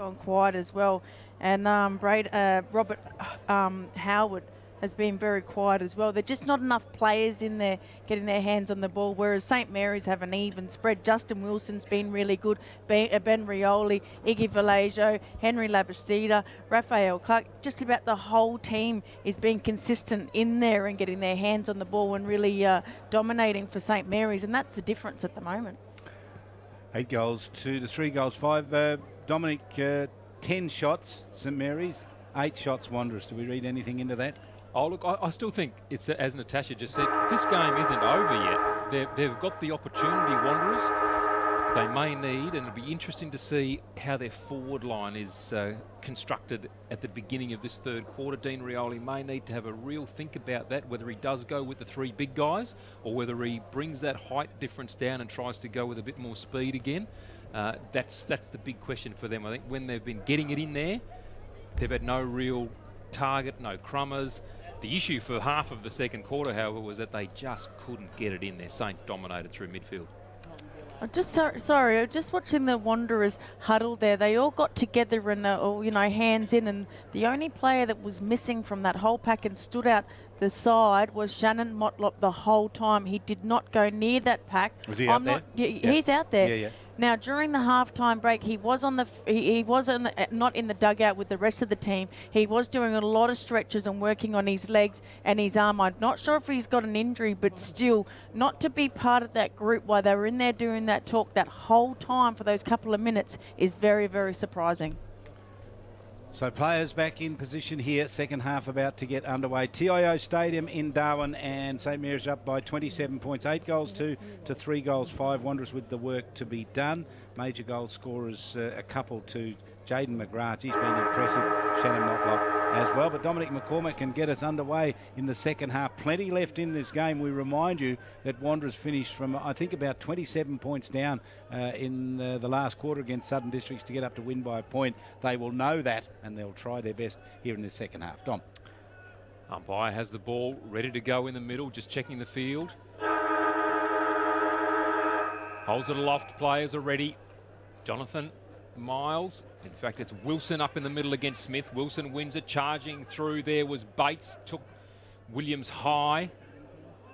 gone quiet as well. And Robert Howard has been very quiet as well. There's just not enough players in there getting their hands on the ball, whereas St. Mary's have an even spread. Justin Wilson's been really good. Ben Rioli, Iggy Vallejo, Henry Labastida, Raphael Clark. Just about the whole team is being consistent in there and getting their hands on the ball and really dominating for St. Mary's, and that's the difference at the moment. 8 goals, 2 to 3 goals, 5. Dominic, 10 shots, St. Mary's, 8 shots, Wanderers. Do we read anything into that? Oh, look, I still think it's, as Natasha just said, this game isn't over yet. They've got the opportunity, Wanderers. They may need, and it'll be interesting to see how their forward line is constructed at the beginning of this third quarter. Dean Rioli may need to have a real think about that, whether he does go with the 3 big guys or whether he brings that height difference down and tries to go with a bit more speed again. That's the big question for them. I think when they've been getting it in there, they've had no real target, no crummers. The issue for half of the second quarter, however, was that they just couldn't get it in there. Saints dominated through midfield. I'm just sorry. I'm just watching the Wanderers huddle there. They all got together and all, hands in. And the only player that was missing from that whole pack and stood out the side was Shannon Motlop the whole time. He did not go near that pack. Was he out there? He's out there. Yeah. Now, during the halftime break, he was on not in the dugout with the rest of the team. He was doing a lot of stretches and working on his legs and his arm. I'm not sure if he's got an injury, but still, not to be part of that group while they were in there doing that talk that whole time for those couple of minutes is very, very surprising. So players back in position here, second half about to get underway. TIO Stadium in Darwin, and St. Mary's up by 27 points, 8 goals, 2 to 3 goals, 5 Wanderers with the work to be done. Major goal scorers, a couple to Jaden McGrath. He's been impressive. Shannon Motlop as well. But Dominic McCormick can get us underway in the second half. Plenty left in this game. We remind you that Wanderers finished from, I think, about 27 points down in the last quarter against Southern Districts to get up to win by a point. They will know that, and they'll try their best here in the second half. Dom. Umpire has the ball ready to go in the middle, just checking the field. Holds it aloft, players are ready. Jonathan Miles. In fact, it's Wilson up in the middle against Smith. Wilson wins it. Charging through there was Bates. Took Williams high.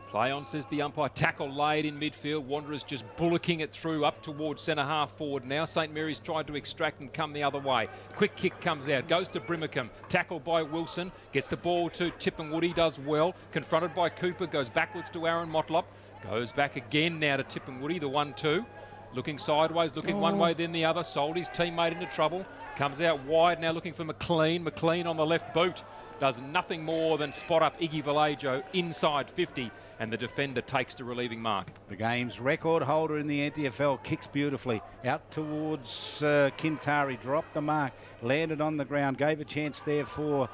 Play on, says the umpire. Tackle laid in midfield. Wanderers just bullocking it through up towards centre half forward. Now St. Mary's tried to extract and come the other way. Quick kick comes out. Goes to Brimacombe. Tackled by Wilson. Gets the ball to Tipungwoody. Does well. Confronted by Cooper. Goes backwards to Aaron Motlop. Goes back again now to Tipungwoody. The 1-2. Looking sideways, looking one way, then the other. Sold his teammate into trouble. Comes out wide, now looking for McLean. McLean on the left boot. Does nothing more than spot up Iggy Vallejo inside 50, and the defender takes the relieving mark. The game's record holder in the NTFL kicks beautifully. Out towards Kintari, dropped the mark, landed on the ground, gave a chance there for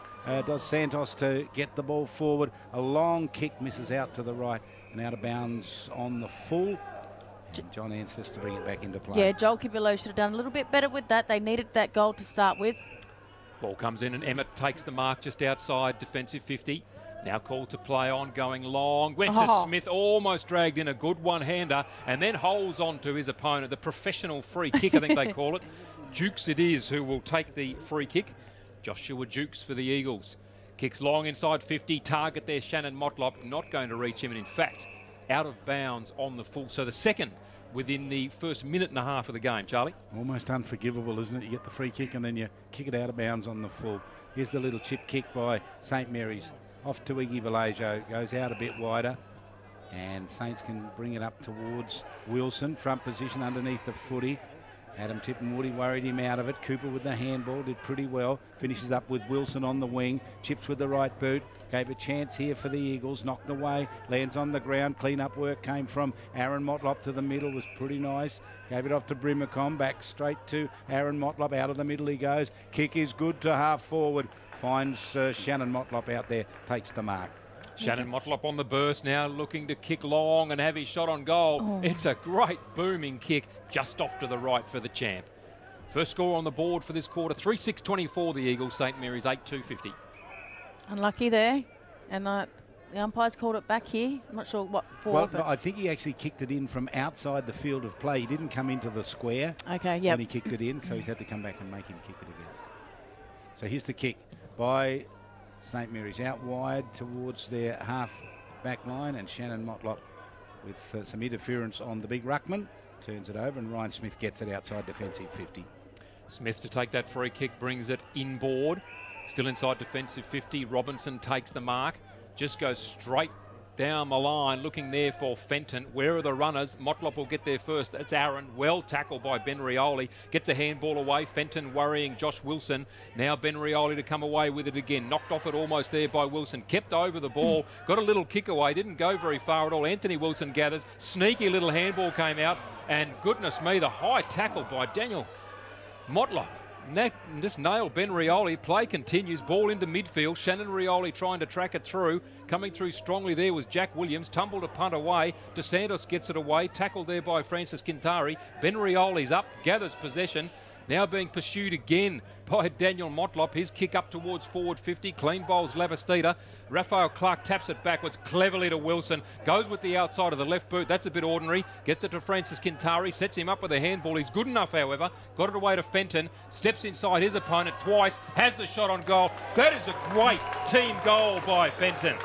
Dos Santos to get the ball forward. A long kick misses out to the right and out of bounds on the full. John Ansis to bring it back into play. Yeah, Joel Kibillo should have done a little bit better with that. They needed that goal to start with. Ball comes in and Emmett takes the mark just outside defensive 50. Now called to play on, going long. Went to Smith, almost dragged in a good one-hander, and then holds on to his opponent. The professional free kick, I think they call it. Jukes it is who will take the free kick. Joshua Jukes for the Eagles. Kicks long inside 50. Target there, Shannon Motlop. Not going to reach him, and in fact, out of bounds on the full. So the second within the first minute and a half of the game, Charlie. Almost unforgivable, isn't it? You get the free kick and then you kick it out of bounds on the full. Here's the little chip kick by St. Mary's. Off to Iggy Vallejo. Goes out a bit wider. And Saints can bring it up towards Wilson. Front position underneath the footy. Adam Tipungwoody worried him out of it. Cooper with the handball did pretty well. Finishes up with Wilson on the wing. Chips with the right boot. Gave a chance here for the Eagles. Knocked away. Lands on the ground. Clean up work came from Aaron Motlop to the middle. Was pretty nice. Gave it off to Brimacombe. Back straight to Aaron Motlop. Out of the middle he goes. Kick is good to half forward. Finds Shannon Motlop out there. Takes the mark. Shannon Motlop on the burst now, looking to kick long and have his shot on goal. It's a great booming kick just off to the right for the champ. First score on the board for this quarter, 3-6-24 the Eagles, St. Mary's 8-2-50. Unlucky there. And the umpire's called it back here. I'm not sure what for. Well, but I think he actually kicked it in from outside the field of play. He didn't come into the square when he kicked it in, so he's had to come back and make him kick it again. So here's the kick by St Mary's out wide towards their half-back line, and Shannon Motlop with some interference on the big ruckman turns it over, and Ryan Smith gets it outside defensive 50. Smith to take that free kick, brings it inboard. Still inside defensive 50. Robinson takes the mark. Just goes straight down the line, looking there for Fenton. Where are the runners? Motlop will get there first. That's Aaron. Well tackled by Ben Rioli. Gets a handball away. Fenton worrying Josh Wilson. Now Ben Rioli to come away with it again. Knocked off it almost there by Wilson. Kept over the ball. Got a little kick away. Didn't go very far at all. Anthony Wilson gathers. Sneaky little handball came out. And goodness me, the high tackle by Daniel Motlop. Just nailed Ben Rioli. Play continues. Ball into midfield. Shannon Rioli trying to track it through. Coming through strongly there was Jack Williams. Tumbled a punt away. DeSantos gets it away. Tackled there by Francis Quintari. Ben Rioli's up. Gathers possession. Now being pursued again by Daniel Motlop. His kick up towards forward 50. Clean bowls Lavastida. Raphael Clark taps it backwards cleverly to Wilson. Goes with the outside of the left boot. That's a bit ordinary. Gets it to Francis Quintari. Sets him up with a handball. He's good enough, however. Got it away to Fenton. Steps inside his opponent twice. Has the shot on goal. That is a great team goal by Fenton.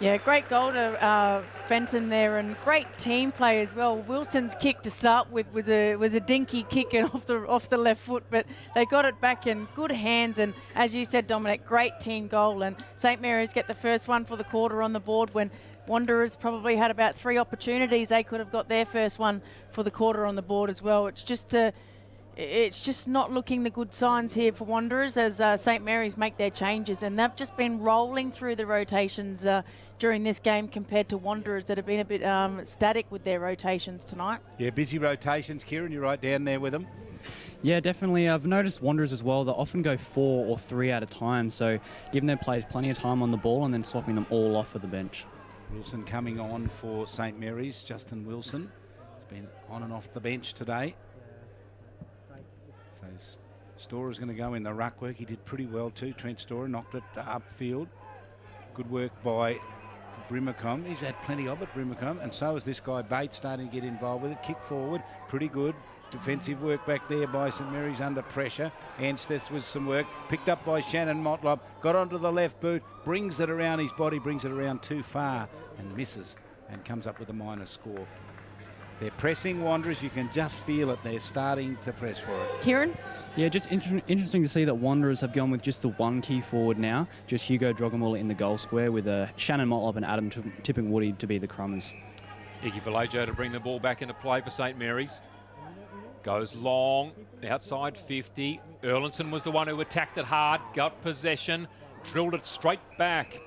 Yeah, great goal to Fenton there, and great team play as well. Wilson's kick to start with was a dinky kick and off the left foot, but they got it back in good hands. And as you said, Dominic, great team goal. And St Mary's get the first one for the quarter on the board when Wanderers probably had about 3 opportunities. They could have got their first one for the quarter on the board as well. It's just not looking the good signs here for Wanderers as St Mary's make their changes, and they've just been rolling through the rotations during this game compared to Wanderers that have been a bit static with their rotations tonight. Yeah, busy rotations, Kieran. You're right down there with them. Yeah, definitely. I've noticed Wanderers as well. They often go 4 or 3 at a time, so giving their players plenty of time on the ball and then swapping them all off for the bench. Wilson coming on for St Mary's. Justin Wilson has been on and off the bench today. So Storer's going to go in the ruck work. He did pretty well too. Trent Storer knocked it upfield. Good work by Brimacombe. He's had plenty of it, Brimacombe, and so is this guy Bates starting to get involved with it. Kick forward, pretty good. Defensive work back there by St Mary's under pressure. Ansteth with some work. Picked up by Shannon Motlop. Got onto the left boot. Brings it around his body. Brings it around too far and misses and comes up with a minus score. They're pressing Wanderers. You can just feel it. They're starting to press for it. Kieran? Yeah, just interesting to see that Wanderers have gone with just the one key forward now. Just Hugo Drogamuller in the goal square with Shannon Motlop and Adam Tipping Woody to be the crummers. Iggy Vallejo to bring the ball back into play for St Mary's. Goes long, outside 50. Erlinson was the one who attacked it hard, got possession, drilled it straight back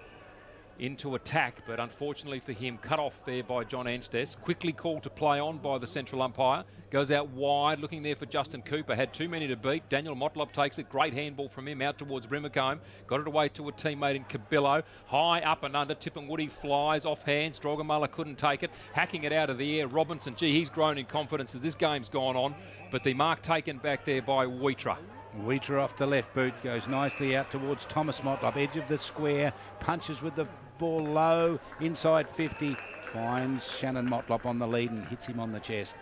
into attack, but unfortunately for him, cut off there by John Ansteth. Quickly called to play on by the central umpire. Goes out wide, looking there for Justin Cooper. Had too many to beat. Daniel Motlop takes it. Great handball from him out towards Brimacombe. Got it away to a teammate in Cabillo. High up and under. Tipping Woody flies off hands. Drogamuller couldn't take it. Hacking it out of the air. Robinson, gee, he's grown in confidence as this game's gone on. But the mark taken back there by Wheatra. Wheatra off the left boot. Goes nicely out towards Thomas Motlop. Edge of the square. Punches with the ball low. Inside 50. Finds Shannon Motlop on the lead and hits him on the chest.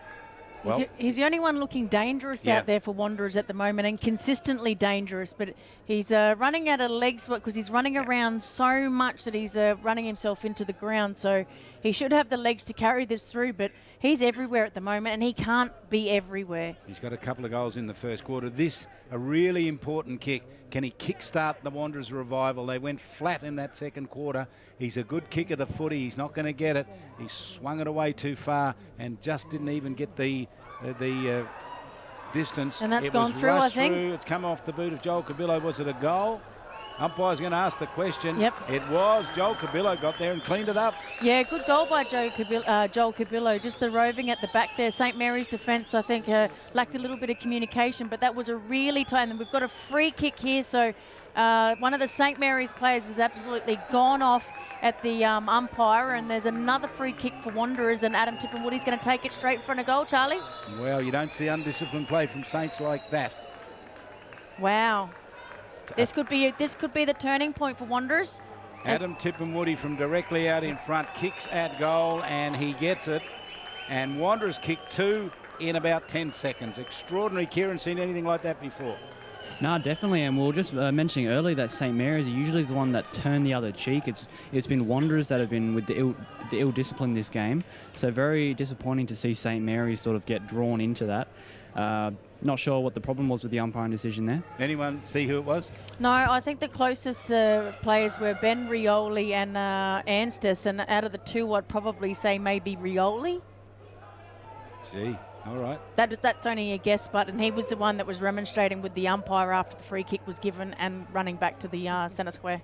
Well, he's the only one looking dangerous out there for Wanderers at the moment, and consistently dangerous. But he's running out of legs because he's running around so much that he's running himself into the ground. So he should have the legs to carry this through, but he's everywhere at the moment, and he can't be everywhere. He's got a couple of goals in the first quarter. This, a really important kick. Can he kickstart the Wanderers' revival? They went flat in that second quarter. He's a good kick of the footy. He's not going to get it. He swung it away too far and just didn't even get the distance. And that's gone through, I think. It's come off the boot of Joel Cabillo. Was it a goal? Umpire's going to ask the question. Yep. It was. Joel Cabillo got there and cleaned it up. Yeah, good goal by Joel Cabillo. Just the roving at the back there. St Mary's defence, I think, lacked a little bit of communication, but that was a really tight. And we've got a free kick here, so one of the St Mary's players has absolutely gone off at the umpire, and there's another free kick for Wanderers, and Adam Tippenwoody's going to take it straight in front of goal, Charlie. Well, you don't see undisciplined play from Saints like that. Wow. This could be the turning point for Wanderers. Adam Tipperwoody from directly out in front kicks at goal, and he gets it. And Wanderers kick 2 in about 10 seconds. Extraordinary. Kieran, seen anything like that before? No, definitely, and we were just mentioning earlier that St Mary's are usually the one that's turned the other cheek. It's been Wanderers that have been with the ill discipline this game, so very disappointing to see St Mary's sort of get drawn into that. Not sure what the problem was with the umpiring decision there. Anyone see who it was? No, I think the closest players were Ben Rioli and Anstis, and out of the two, I'd probably say maybe Rioli. Gee, all right. That's only a guess, and he was the one that was remonstrating with the umpire after the free kick was given and running back to the centre square.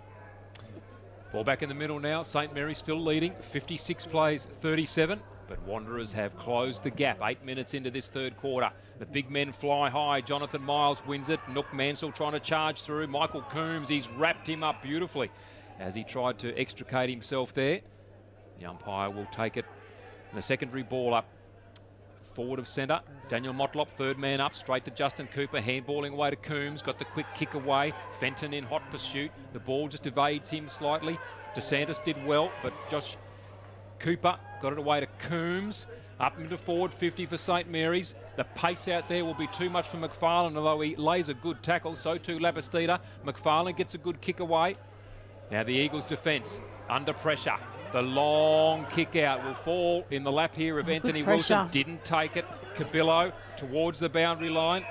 Ball back in the middle now. St Mary's still leading. 56 plays, 37. But Wanderers have closed the gap 8 minutes into this third quarter. The big men fly high. Jonathan Miles wins it. Nook Mansell trying to charge through. Michael Coombs, he's wrapped him up beautifully as he tried to extricate himself there. The umpire will take it. And the secondary ball up. Forward of centre, Daniel Motlop, third man up, straight to Justin Cooper, handballing away to Coombs, got the quick kick away, Fenton in hot pursuit, the ball just evades him slightly. DeSantis did well, but Josh Cooper got it away to Coombs, up into forward 50 for St Mary's. The pace out there will be too much for McFarlane, although he lays a good tackle, so too Lapistita. McFarlane gets a good kick away. Now the Eagles' defence, under pressure. The long kick out will fall in the lap here of Anthony Wilson. Didn't take it. Cabillo towards the boundary line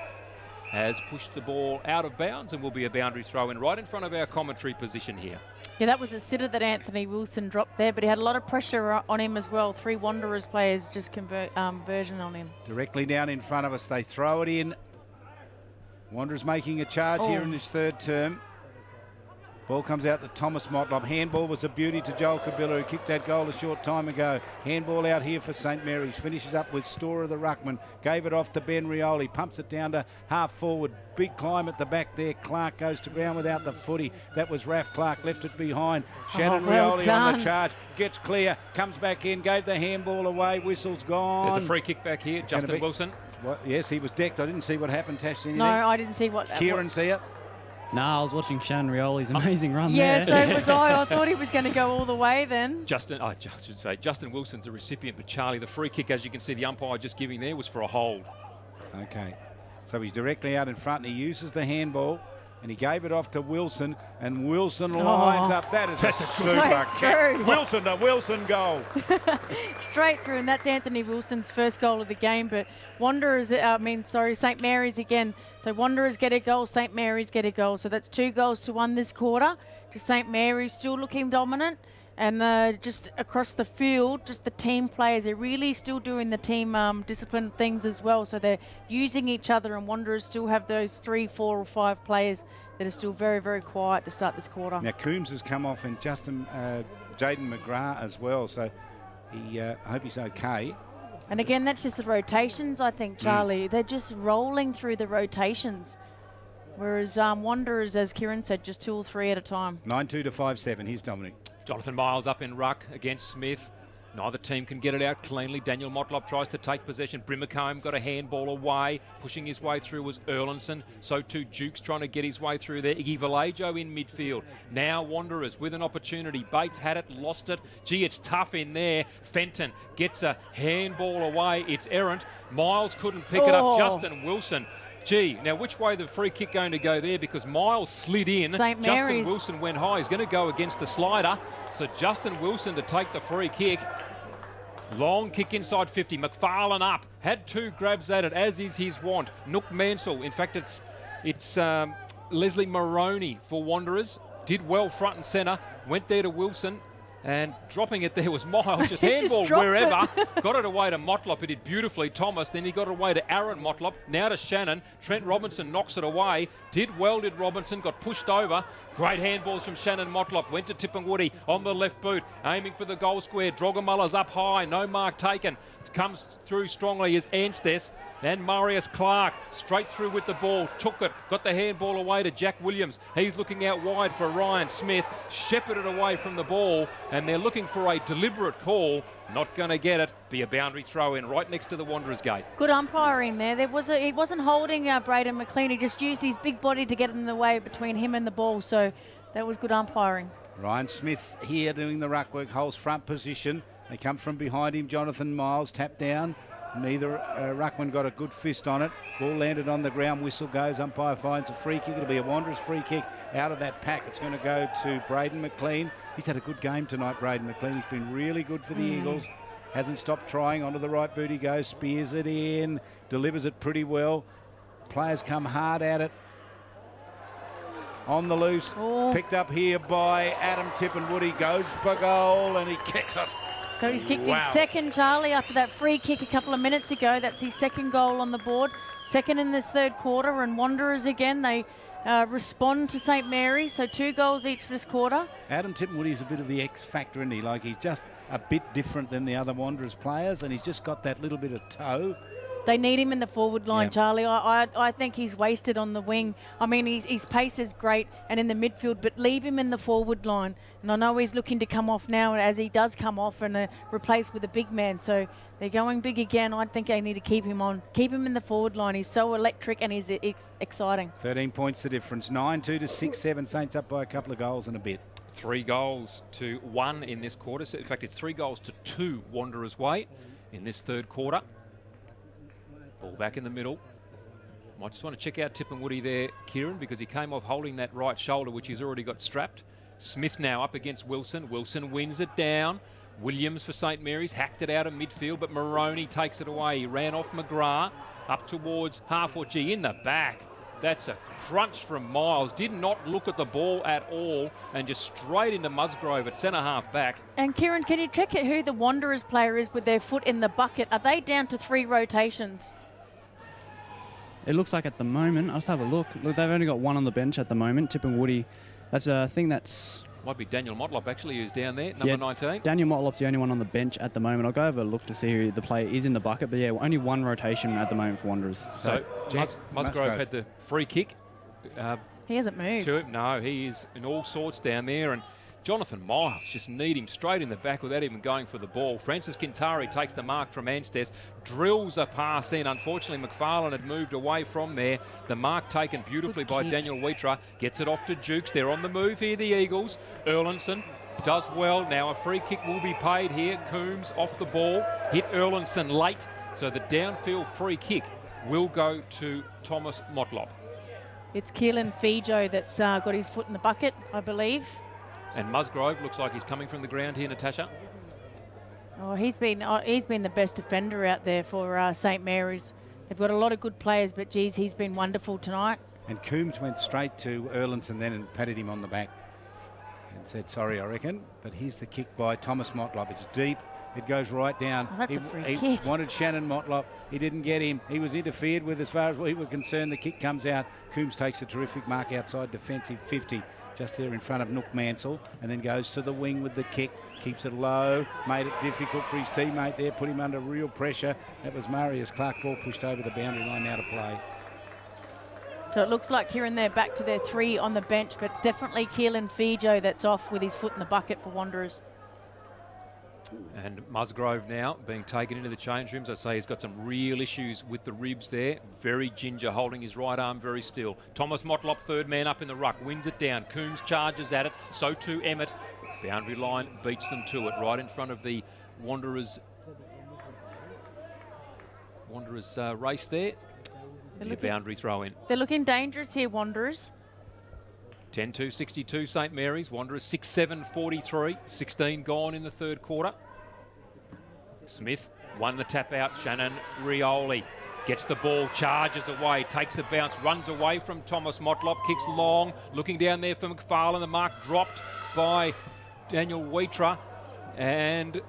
has pushed the ball out of bounds and will be a boundary throw in right in front of our commentary position here. Yeah, that was a sitter that Anthony Wilson dropped there, but he had a lot of pressure on him as well. 3 Wanderers players just conversion on him. Directly down in front of us, they throw it in. Wanderers making a charge here in this third term. Ball comes out to Thomas Motlop. Handball was a beauty to Joel Cabillo, who kicked that goal a short time ago. Handball out here for St Mary's. Finishes up with Storer, the ruckman. Gave it off to Ben Rioli. Pumps it down to half forward. Big climb at the back there. Clark goes to ground without the footy. That was Raph Clark, left it behind. Shannon Rioli on the charge. Gets clear. Comes back in. Gave the handball away. Whistle's gone. There's a free kick back here. Justin Wilson. Yes, he was decked. I didn't see what happened. Tash, anything? No, I didn't see what. Kieran, see it? No, I was watching Shannon Rioli's amazing run there. Yeah, so was I. I thought he was going to go all the way then. Justin Wilson's a recipient, but Charlie, the free kick, as you can see, the umpire just giving there was for a hold. Okay. So he's directly out in front and he uses the handball and he gave it off to Wilson and Wilson lines up. That's a super kick. Wilson to Wilson goal. Straight through, and that's Anthony Wilson's first goal of the game. But St Mary's again. So Wanderers get a goal, St Mary's get a goal. So that's 2 goals to 1 this quarter. Just St Mary's still looking dominant. And just across the field, just the team players, they're really still doing the team discipline things as well. So they're using each other, and Wanderers still have those 3, 4 or 5 players that are still very, very quiet to start this quarter. Now Coombs has come off and Jaden McGrath as well. So I hope he's okay. And again, that's just the rotations, I think, Charlie. They're just rolling through the rotations. Whereas Wanderers, as Kieran said, just 2 or 3 at a time. 9-2 to 5-7. Here's Dominic. Jonathan Miles up in ruck against Smith. Neither team can get it out cleanly. Daniel Motlop tries to take possession. Brimacombe got a handball away. Pushing his way through was Erlinson. So too Duke's trying to get his way through there. Iggy Vallejo in midfield. Now Wanderers with an opportunity. Bates had it, lost it. Gee, it's tough in there. Fenton gets a handball away. It's errant. Miles couldn't pick it up. Justin Wilson. Gee, now which way the free kick going to go there? Because Miles slid in. Justin Wilson went high. He's going to go against the slider. So Justin Wilson to take the free kick. Long kick inside 50. McFarlane up. Had 2 grabs at it, as is his want. Nook Mansell. In fact, it's Leslie Maroney for Wanderers. Did well front and centre. Went there to Wilson. And dropping it there was Miles, just handball wherever. Got it away to Motlop. He did beautifully, Thomas. Then he got it away to Aaron Motlop. Now to Shannon. Trent Robinson knocks it away. Did well, did Robinson. Got pushed over. Great handballs from Shannon Motlop. Went to Tipperwoody on the left boot. Aiming for the goal square. Drogamuller's up high. No mark taken. Comes through strongly is Anstes. And Marius Clark straight through with the ball, took it, got the handball away to Jack Williams. He's looking out wide for Ryan Smith, shepherded away from the ball, and they're looking for a deliberate call. Not going to get it. Be a boundary throw in right next to the Wanderers gate. Good umpiring there. He wasn't holding Braden McLean. He just used his big body to get in the way between him and the ball. So that was good umpiring. Ryan Smith here doing the ruck work, holds front position. They come from behind him. Jonathan Miles tapped down. Neither ruckman got a good fist on it. Ball landed on the ground. Whistle goes. Umpire finds a free kick. It'll be a Wanderers free kick out of that pack. It's going to go to Braden McLean. He's had a good game tonight, Braden McLean. He's been really good for the Eagles. Hasn't stopped trying. Onto the right boot he goes. Spears it in. Delivers it pretty well. Players come hard at it. On the loose. Picked up here by Adam Tippenwood. Goes for goal and he kicks it. So he's kicked his second, Charlie, after that free kick a couple of minutes ago. That's his second goal on the board. Second in this third quarter, and Wanderers again, they respond to St. Mary's, so 2 goals each this quarter. Adam Tippenwood is a bit of the X factor, isn't he? Like, he's just a bit different than the other Wanderers players, and he's just got that little bit of toe. They need him in the forward line, Charlie. I think he's wasted on the wing. I mean, his pace is great and in the midfield, but leave him in the forward line. And I know he's looking to come off now, as he does come off and replace with a big man. So they're going big again. I think they need to keep him on. Keep him in the forward line. He's so electric and he's exciting. 13 points the difference. 9-2 to 6-7. Saints up by a couple of goals and a bit. 3 goals to 1 in this quarter. So in fact, it's 3 goals to 2 Wanderers' way in this third quarter. Ball back in the middle. Might just want to check out Tippenwoody there, Kieran, because he came off holding that right shoulder, which he's already got strapped. Smith now up against Wilson. Wilson wins it down. Williams for St. Mary's hacked it out of midfield, but Moroney takes it away. He ran off McGrath up towards half or G in the back. That's a crunch from Miles. Did not look at the ball at all and just straight into Musgrove at centre half back. And Kieran, can you check out who the Wanderers player is with their foot in the bucket? Are they down to 3 rotations? It looks like at the moment, I'll just have a look. Look, they've only got 1 on the bench at the moment. Tippenwoody. That's a thing that's... Might be Daniel Motlop actually who's down there, number 19. Daniel Motlop's the only one on the bench at the moment. I'll go have a look to see who the player is in the bucket. But yeah, only 1 rotation at the moment for Wanderers. So Musgrove had the free kick. He hasn't moved. To him. No, he is in all sorts down there. And Jonathan Miles just need him straight in the back without even going for the ball. Francis Quintari takes the mark from Anstess, drills a pass in. Unfortunately, McFarlane had moved away from there. The mark taken beautifully by Daniel Wheatra. Gets it off to Jukes. They're on the move here, the Eagles. Erlinson does well. Now a free kick will be paid here. Coombs off the ball. Hit Erlinson late. So the downfield free kick will go to Thomas Motlop. It's Keelan Fijo that's got his foot in the bucket, I believe. And Musgrove looks like he's coming from the ground here, Natasha. Oh, he's been the best defender out there for St. Mary's. They've got a lot of good players, but geez, he's been wonderful tonight. And Coombs went straight to Erlinson then and patted him on the back and said sorry, I reckon. But here's the kick by Thomas Motlop. It's deep. It goes right down. Oh, that's a free kick. He wanted Shannon Motlop. He didn't get him. He was interfered with as far as we were concerned. The kick comes out. Coombs takes a terrific mark outside defensive 50. Just there in front of Nook Mansell, and then goes to the wing with the kick, keeps it low, made it difficult for his teammate there, put him under real pressure. That was Marius Clark. Ball pushed over the boundary line, now to play. So it looks like here and there back to their 3 on the bench, but it's definitely Keelan Fijo that's off with his foot in the bucket for Wanderers. And Musgrove now being taken into the change rooms. I say he's got some real issues with the ribs there. Very ginger, holding his right arm very still. Thomas Motlop, third man up in the ruck, wins it down. Coombs charges at it. So too Emmett. Boundary line beats them to it right in front of the Wanderers race there. The boundary throw in. They're looking dangerous here, Wanderers. 10-2-62 St. Mary's. Wanderers 6-7-43. 16 gone in the third quarter. Smith won the tap out. Shannon Rioli gets the ball, charges away, takes a bounce, runs away from Thomas Motlop, kicks long, looking down there for McFarlane. The mark dropped by Daniel Wheatra. And,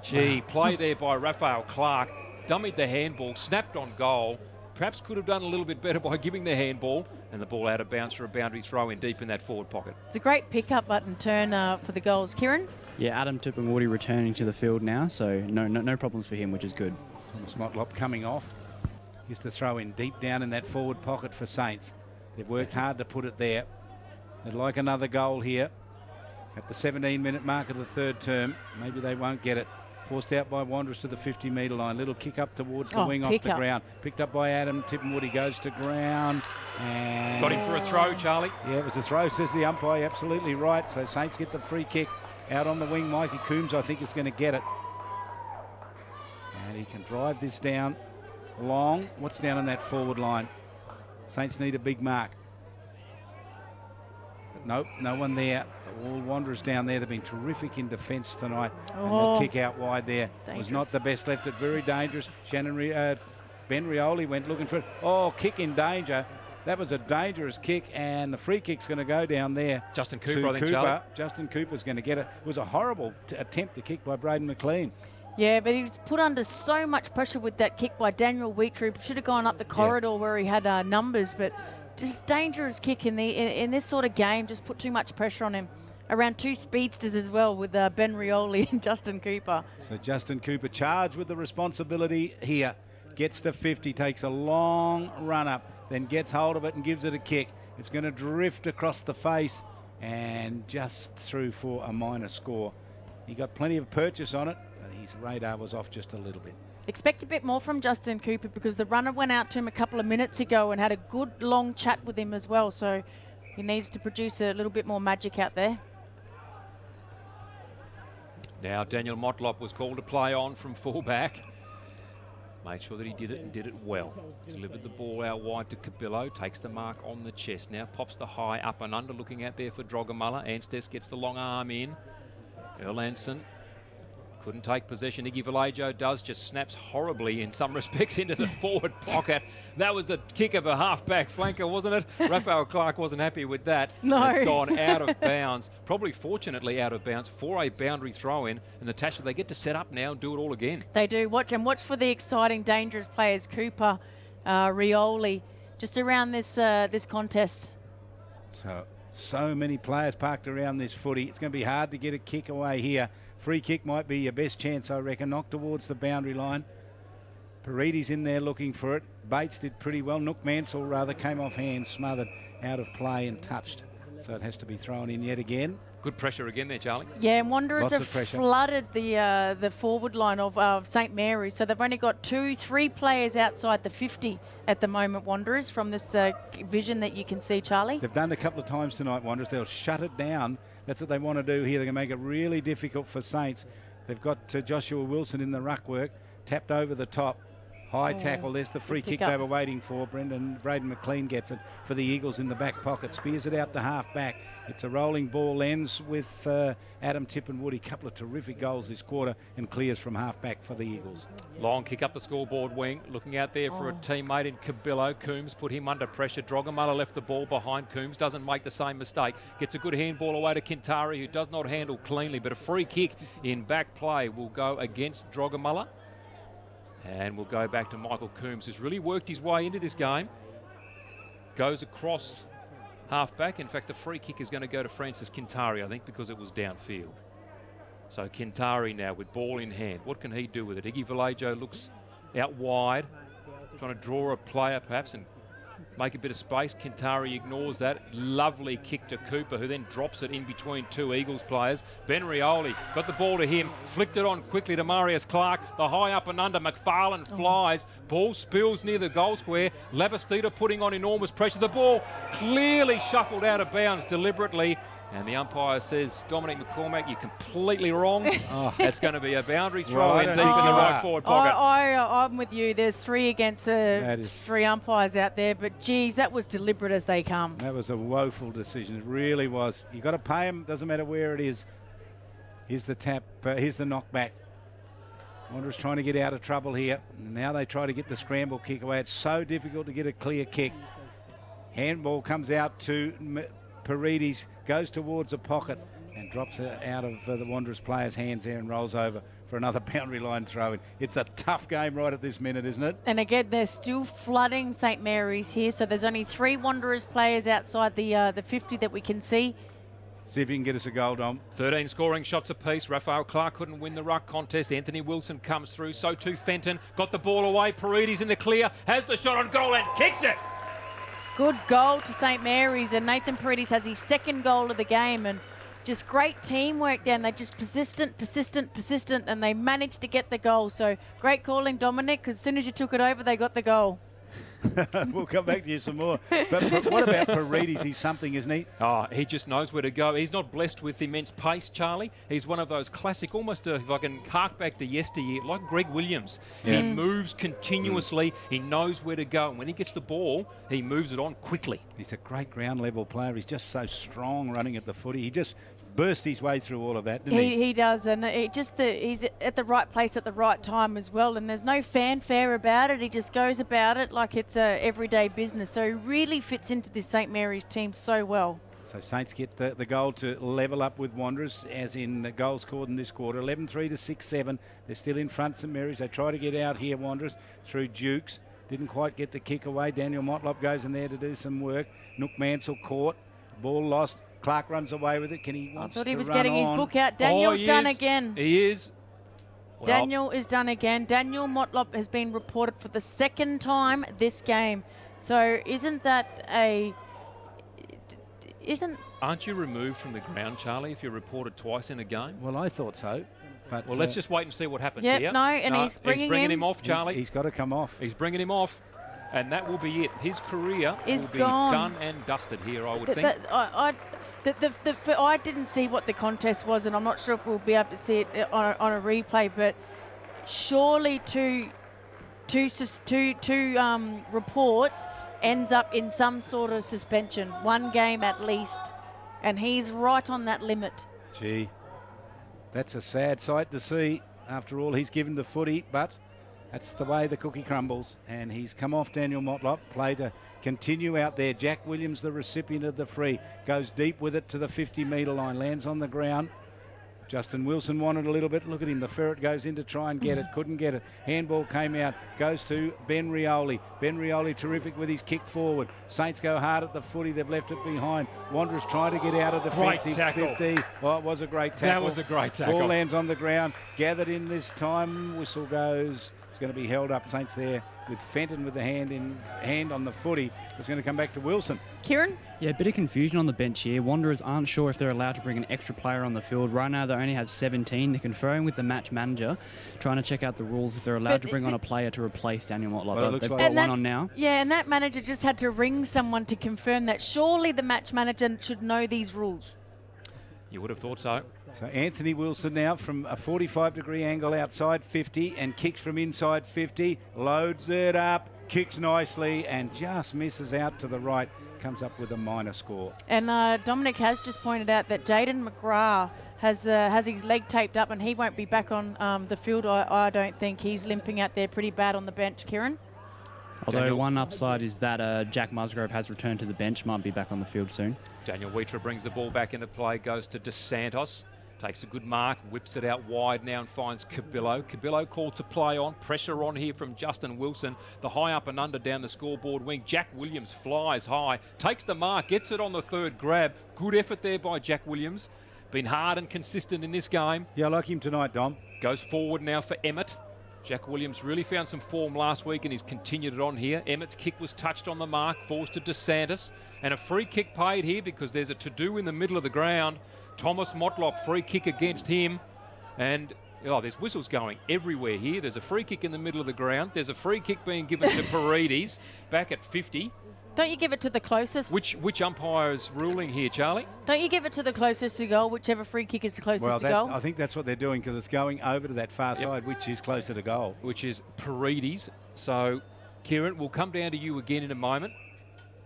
play there by Raphael Clark. Dummied the handball, snapped on goal. Perhaps could have done a little bit better by giving the handball, and the ball out of bounds for a boundary throw in deep in that forward pocket. It's a great pick-up button turn for the goals. Kieran? Yeah, Adam Tippenwoody returning to the field now, so no problems for him, which is good. Thomas Motlop coming off. Here's the throw in deep down in that forward pocket for Saints. They've worked hard to put it there. They'd like another goal here at the 17-minute mark of the third term. Maybe they won't get it. Forced out by Wanderers to the 50-metre line. Little kick up towards the wing off the ground. Picked up by Adam Tippenwood. He goes to ground. And got him for a throw, Charlie. Yeah, it was a throw, says the umpire. Absolutely right. So Saints get the free kick. Out on the wing, Mikey Coombs, I think, is going to get it. And he can drive this down long. What's down on that forward line? Saints need a big mark. But nope, no one there. All Wanderers down there. They've been terrific in defence tonight. And that kick out wide there was not the best. Left it very dangerous. Ben Rioli went looking for it. Oh, kick in danger. That was a dangerous kick, and the free kick's going to go down there. Justin Cooper, I think, Charlie. Justin Cooper's going to get it. It was a horrible attempt to kick by Braden McLean. Yeah, but he was put under so much pressure with that kick by Daniel Wheatroop. Should have gone up the corridor where he had numbers, but just dangerous kick in this sort of game. Just put too much pressure on him. Around two speedsters as well with Ben Rioli and Justin Cooper. So Justin Cooper charged with the responsibility here. Gets to 50, takes a long run up, then gets hold of it and gives it a kick. It's going to drift across the face and just through for a minor score. He got plenty of purchase on it, but his radar was off just a little bit. Expect a bit more from Justin Cooper because the runner went out to him a couple of minutes ago and had a good long chat with him as well. So he needs to produce a little bit more magic out there. Now Daniel Motlop was called to play on from fullback. Made sure that he did it and did it well. Delivered the ball out wide to Cabillo, takes the mark on the chest. Now pops the high up and under, looking out there for Drogamullah. Anstes gets the long arm in. Erlandson couldn't take possession. Iggy Vallejo does, just snaps horribly in some respects into the forward pocket. That was the kick of a half-back flanker, wasn't it? Raphael Clark wasn't happy with that. No. It's gone out of bounds, probably fortunately out of bounds for a boundary throw-in. And Natasha, they get to set up now and do it all again. They do. Watch for the exciting, dangerous players. Cooper, Rioli, just around this contest. So many players parked around this footy. It's going to be hard to get a kick away here. Free kick might be your best chance, I reckon. Knocked towards the boundary line. Paredes in there looking for it. Bates did pretty well. Nook Mansell rather came off hand, smothered, out of play and touched. So it has to be thrown in yet again. Good pressure again there, Charlie. Yeah, and Wanderers have flooded the forward line of St Mary's. So they've only got 2-3 players outside the 50 at the moment, Wanderers, from this vision that you can see, Charlie. They've done it a couple of times tonight, Wanderers. They'll shut it down. That's what they want to do here. They're going to make it really difficult for Saints. They've got Joshua Wilson in the ruck work. Tapped over the top. High tackle. There's the free kick they were waiting for. Braden McLean gets it for the Eagles in the back pocket. Spears it out to half back. It's a rolling ball. Ends with Adam Tippenwood. A couple of terrific goals this quarter and clears from half back for the Eagles. Long kick up the scoreboard wing. Looking out there for a teammate in Cabillo. Coombs put him under pressure. Drogamullah left the ball behind. Coombs doesn't make the same mistake. Gets a good handball away to Kintari, who does not handle cleanly. But a free kick in back play will go against Drogamullah. And we'll go back to Michael Coombs, who's really worked his way into this game. Goes across half-back. In fact, the free kick is going to go to Francis Kintari, I think, because it was downfield. So Kintari now with ball in hand. What can he do with it? Iggy Vallejo looks out wide, trying to draw a player perhaps and make a bit of space. Kintari ignores that. Lovely kick to Cooper, who then drops it in between two Eagles players. Ben Rioli got the ball to him, flicked it on quickly to Marius Clark. The high up and under. McFarlane flies. Ball spills near the goal square. Labastida putting on enormous pressure. The ball clearly shuffled out of bounds deliberately. And the umpire says, Dominic McCormack, you're completely wrong. That's going to be a boundary throw in deep in the right forward pocket. I'm with you. There's 3 against 3 umpires out there. But, geez, that was deliberate as they come. That was a woeful decision. It really was. You've got to pay him. Doesn't matter where it is. Here's the tap. Here's the knockback. Wanderers trying to get out of trouble here. And now they try to get the scramble kick away. It's so difficult to get a clear kick. Handball comes out to Paredes, goes towards a pocket and drops it out of the Wanderers players' hands there and rolls over for another boundary line throw-in. It's a tough game right at this minute, isn't it? And again, they're still flooding St Mary's here, so there's only 3 Wanderers players outside the 50 that we can see. See if you can get us a goal, Dom. 13 scoring shots apiece. Raphael Clark couldn't win the ruck contest. Anthony Wilson comes through, so too Fenton. Got the ball away. Paredes in the clear, has the shot on goal and kicks it. Good goal to St Mary's, and Nathan Paredes has his 2nd goal of the game, and just great teamwork there, and they're just persistent, and they managed to get the goal. So great calling, Dominic, because as soon as you took it over, they got the goal. We'll come back to you some more. But what about Paredes? He's something, isn't he? Oh, he just knows where to go. He's not blessed with immense pace, Charlie. He's one of those classic, almost if I can hark back to yesteryear, like Greg Williams. Yeah. He moves continuously. He knows where to go. And when he gets the ball, he moves it on quickly. He's a great ground level player. He's just so strong running at the footy. He just burst his way through all of that, didn't he? He does, and he's at the right place at the right time as well, and there's no fanfare about it. He just goes about it like it's a everyday business. So he really fits into this St Mary's team so well. So Saints get the goal to level up with Wanderers, as in the goals scored in this quarter. 11-3 to 6-7. They're still in front, St Mary's. They try to get out here, Wanderers, through Dukes. Didn't quite get the kick away. Daniel Motlop goes in there to do some work. Nook Mansell caught. Ball lost. Clark runs away with it. I thought he was getting his book out. Daniel's done again. He is. Well, Daniel is done again. Daniel Motlop has been reported for the second time this game. So aren't you removed from the ground, Charlie, if you're reported twice in a game? Well, I thought so. But well, let's just wait and see what happens here. He's bringing him off, Charlie. He's got to come off. He's bringing him off. And that will be it. His career will be gone. Done and dusted here, I would think. I didn't see what the contest was, and I'm not sure if we'll be able to see it on a replay, but surely two reports ends up in some sort of suspension, one game at least, and he's right on that limit. Gee, that's a sad sight to see. After all he's given the footy, but that's the way the cookie crumbles, and he's come off Daniel Motlop. Play to continue out there. Jack Williams, the recipient of the free, goes deep with it to the 50-metre line, lands on the ground. Justin Wilson wanted a little bit. Look at him. The ferret goes in to try and get it. Couldn't get it. Handball came out. Goes to Ben Rioli. Ben Rioli terrific with his kick forward. Saints go hard at the footy. They've left it behind. Wanderers try to get out of defensive 50. Well, it was a great tackle. That was a great tackle. Ball lands on the ground. Gathered in this time. Whistle goes. It's going to be held up. Saints there with Fenton with the hand on the footy. It's going to come back to Wilson. Kieran? Yeah, a bit of confusion on the bench here. Wanderers aren't sure if they're allowed to bring an extra player on the field. Right now, they only have 17. They're conferring with the match manager, trying to check out the rules if they're allowed to bring on a player to replace Daniel Motlop. Well, they've got one on now. Yeah, and that manager just had to ring someone to confirm that. Surely the match manager should know these rules. You would have thought so. So Anthony Wilson now from a 45-degree angle outside 50 and kicks from inside 50. Loads it up, kicks nicely and just misses out to the right. Comes up with a minor score. And Dominic has just pointed out that Jaden McGrath has his leg taped up and he won't be back on the field. I don't think. He's limping out there pretty bad on the bench, Kieran. Although one upside is that Jack Musgrove has returned to the bench, might be back on the field soon. Daniel Wheater brings the ball back into play, goes to DeSantos, takes a good mark, whips it out wide now and finds Cabillo. Cabillo called to play on, pressure on here from Justin Wilson. The high up and under down the scoreboard wing. Jack Williams flies high, takes the mark, gets it on the third grab. Good effort there by Jack Williams. Been hard and consistent in this game. Yeah, I like him tonight, Dom. Goes forward now for Emmett. Jack Williams really found some form last week and he's continued it on here. Emmett's kick was touched on the mark, falls to DeSantis. And a free kick paid here because there's a to-do in the middle of the ground. Thomas Motlop, free kick against him. And there's whistles going everywhere here. There's a free kick in the middle of the ground. There's a free kick being given to Paredes back at 50. Don't you give it to the closest? Which umpire is ruling here, Charlie? Don't you give it to the closest to goal, whichever free kick is the closest to goal? I think that's what they're doing because it's going over to that far side, which is closer to goal. Which is Paredes. So, Kieran, we'll come down to you again in a moment.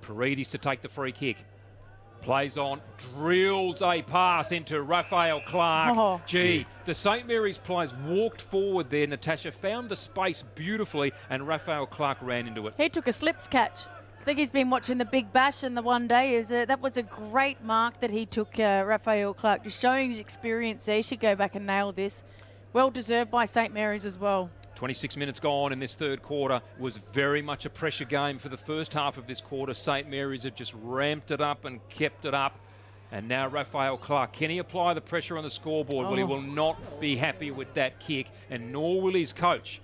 Paredes to take the free kick. Plays on, drills a pass into Raphael Clark. Oh. Gee, the St Mary's players walked forward there. Natasha found the space beautifully and Raphael Clark ran into it. He took a slips catch. I think he's been watching the Big Bash and the one day. That was a great mark that he took, Raphael Clark. Just showing his experience there. He should go back and nail this. Well deserved by St Mary's as well. 26 minutes gone in this third quarter. Was very much a pressure game for the first half of this quarter. St Mary's have just ramped it up and kept it up. And now Raphael Clark, can he apply the pressure on the scoreboard? Well, he will not be happy with that kick, and nor will his coach.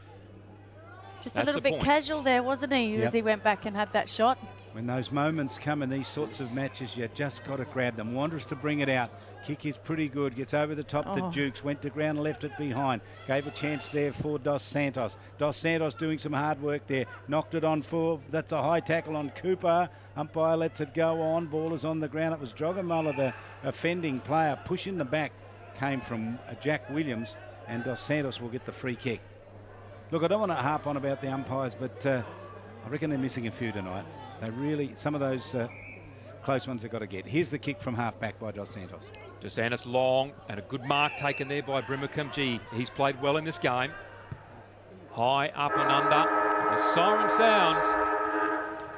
Just a little bit casual there, wasn't he, as he went back and had that shot? When those moments come in these sorts of matches, you just got to grab them. Wanderers to bring it out. Kick is pretty good. Gets over the top to Dukes. Went to ground and left it behind. Gave a chance there for Dos Santos. Dos Santos doing some hard work there. Knocked it on for. That's a high tackle on Cooper. Umpire lets it go on. Ball is on the ground. It was Drogamulla, the offending player. Pushing the back came from Jack Williams. And Dos Santos will get the free kick. Look, I don't want to harp on about the umpires, but I reckon they're missing a few tonight. They really, some of those close ones they've got to get. Here's the kick from half back by Dos Santos. Dos Santos long and a good mark taken there by Brimacombe. Gee, he's played well in this game. High up and under. The siren sounds.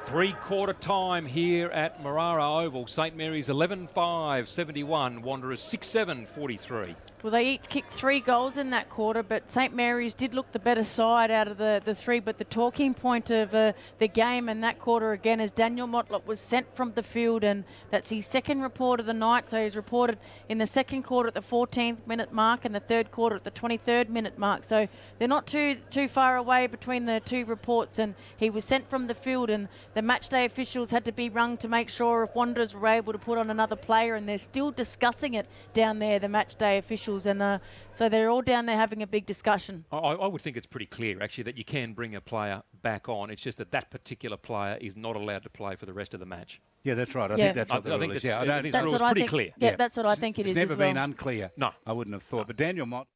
Three-quarter time here at Marara Oval. St Mary's 11-5, 71. Wanderers 6-7, 43. Well, they each kicked 3 goals in that quarter, but St Mary's did look the better side out of the 3. But the talking point of the game in that quarter again is Daniel Motlop was sent from the field, and that's his second report of the night. So he's reported in the second quarter at the 14th minute mark and the third quarter at the 23rd minute mark. So they're not too far away between the 2 reports, and he was sent from the field, and the match day officials had to be rung to make sure if Wanderers were able to put on another player, and they're still discussing it down there, the match day officials. And so they're all down there having a big discussion. I would think it's pretty clear, actually, that you can bring a player back on. It's just that that particular player is not allowed to play for the rest of the match. Yeah, that's right. I think that's what the rule is. Yeah, I don't. That's pretty clear. Yeah, that's what I think it is. It's never as well. been unclear. No, I wouldn't have thought. But Daniel Mott.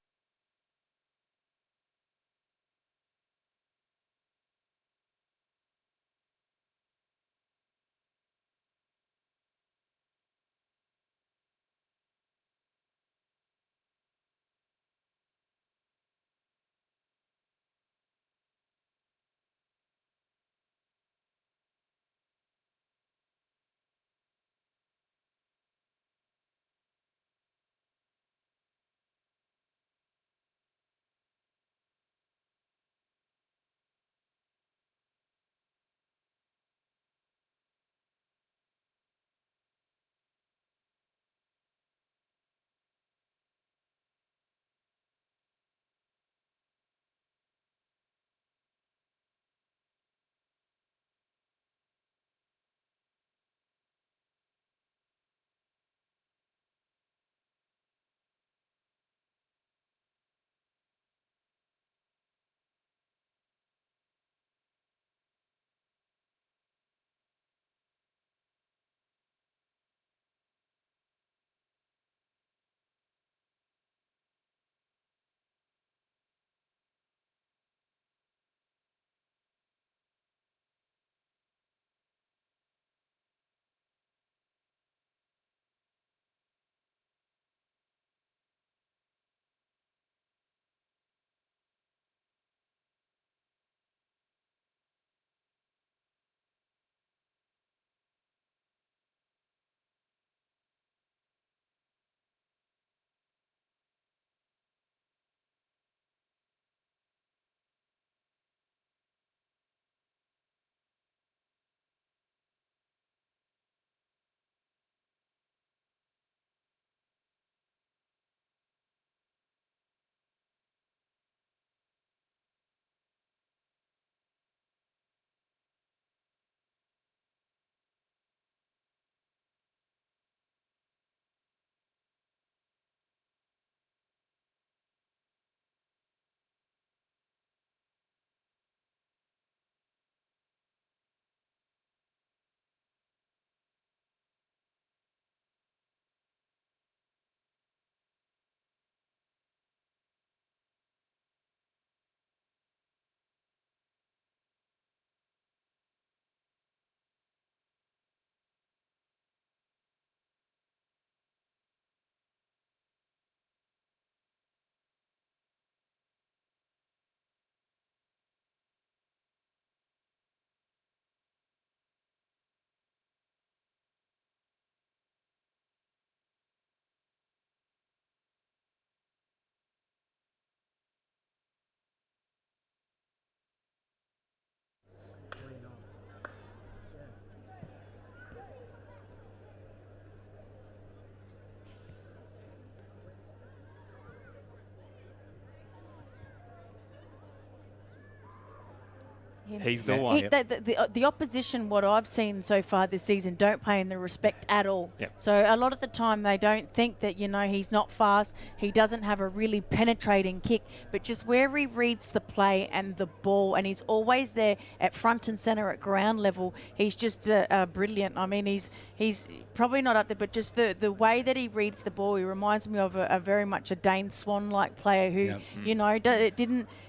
He's the one. The opposition, what I've seen so far this season, don't pay him the respect at all. Yep. So a lot of the time they don't think that, he's not fast. He doesn't have a really penetrating kick, but just where he reads the play and the ball, and he's always there at front and centre at ground level. He's just brilliant. I mean, he's probably not up there, but just the way that he reads the ball, he reminds me of a very much a Dane Swan-like player who,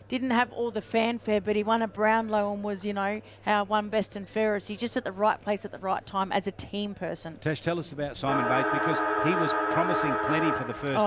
didn't have all the fanfare, but he won a Brownlow and was, won best and fairest. He's just at the right place at the right time as a team person. Tash, tell us about Simon Bates, because he was promising plenty for the first,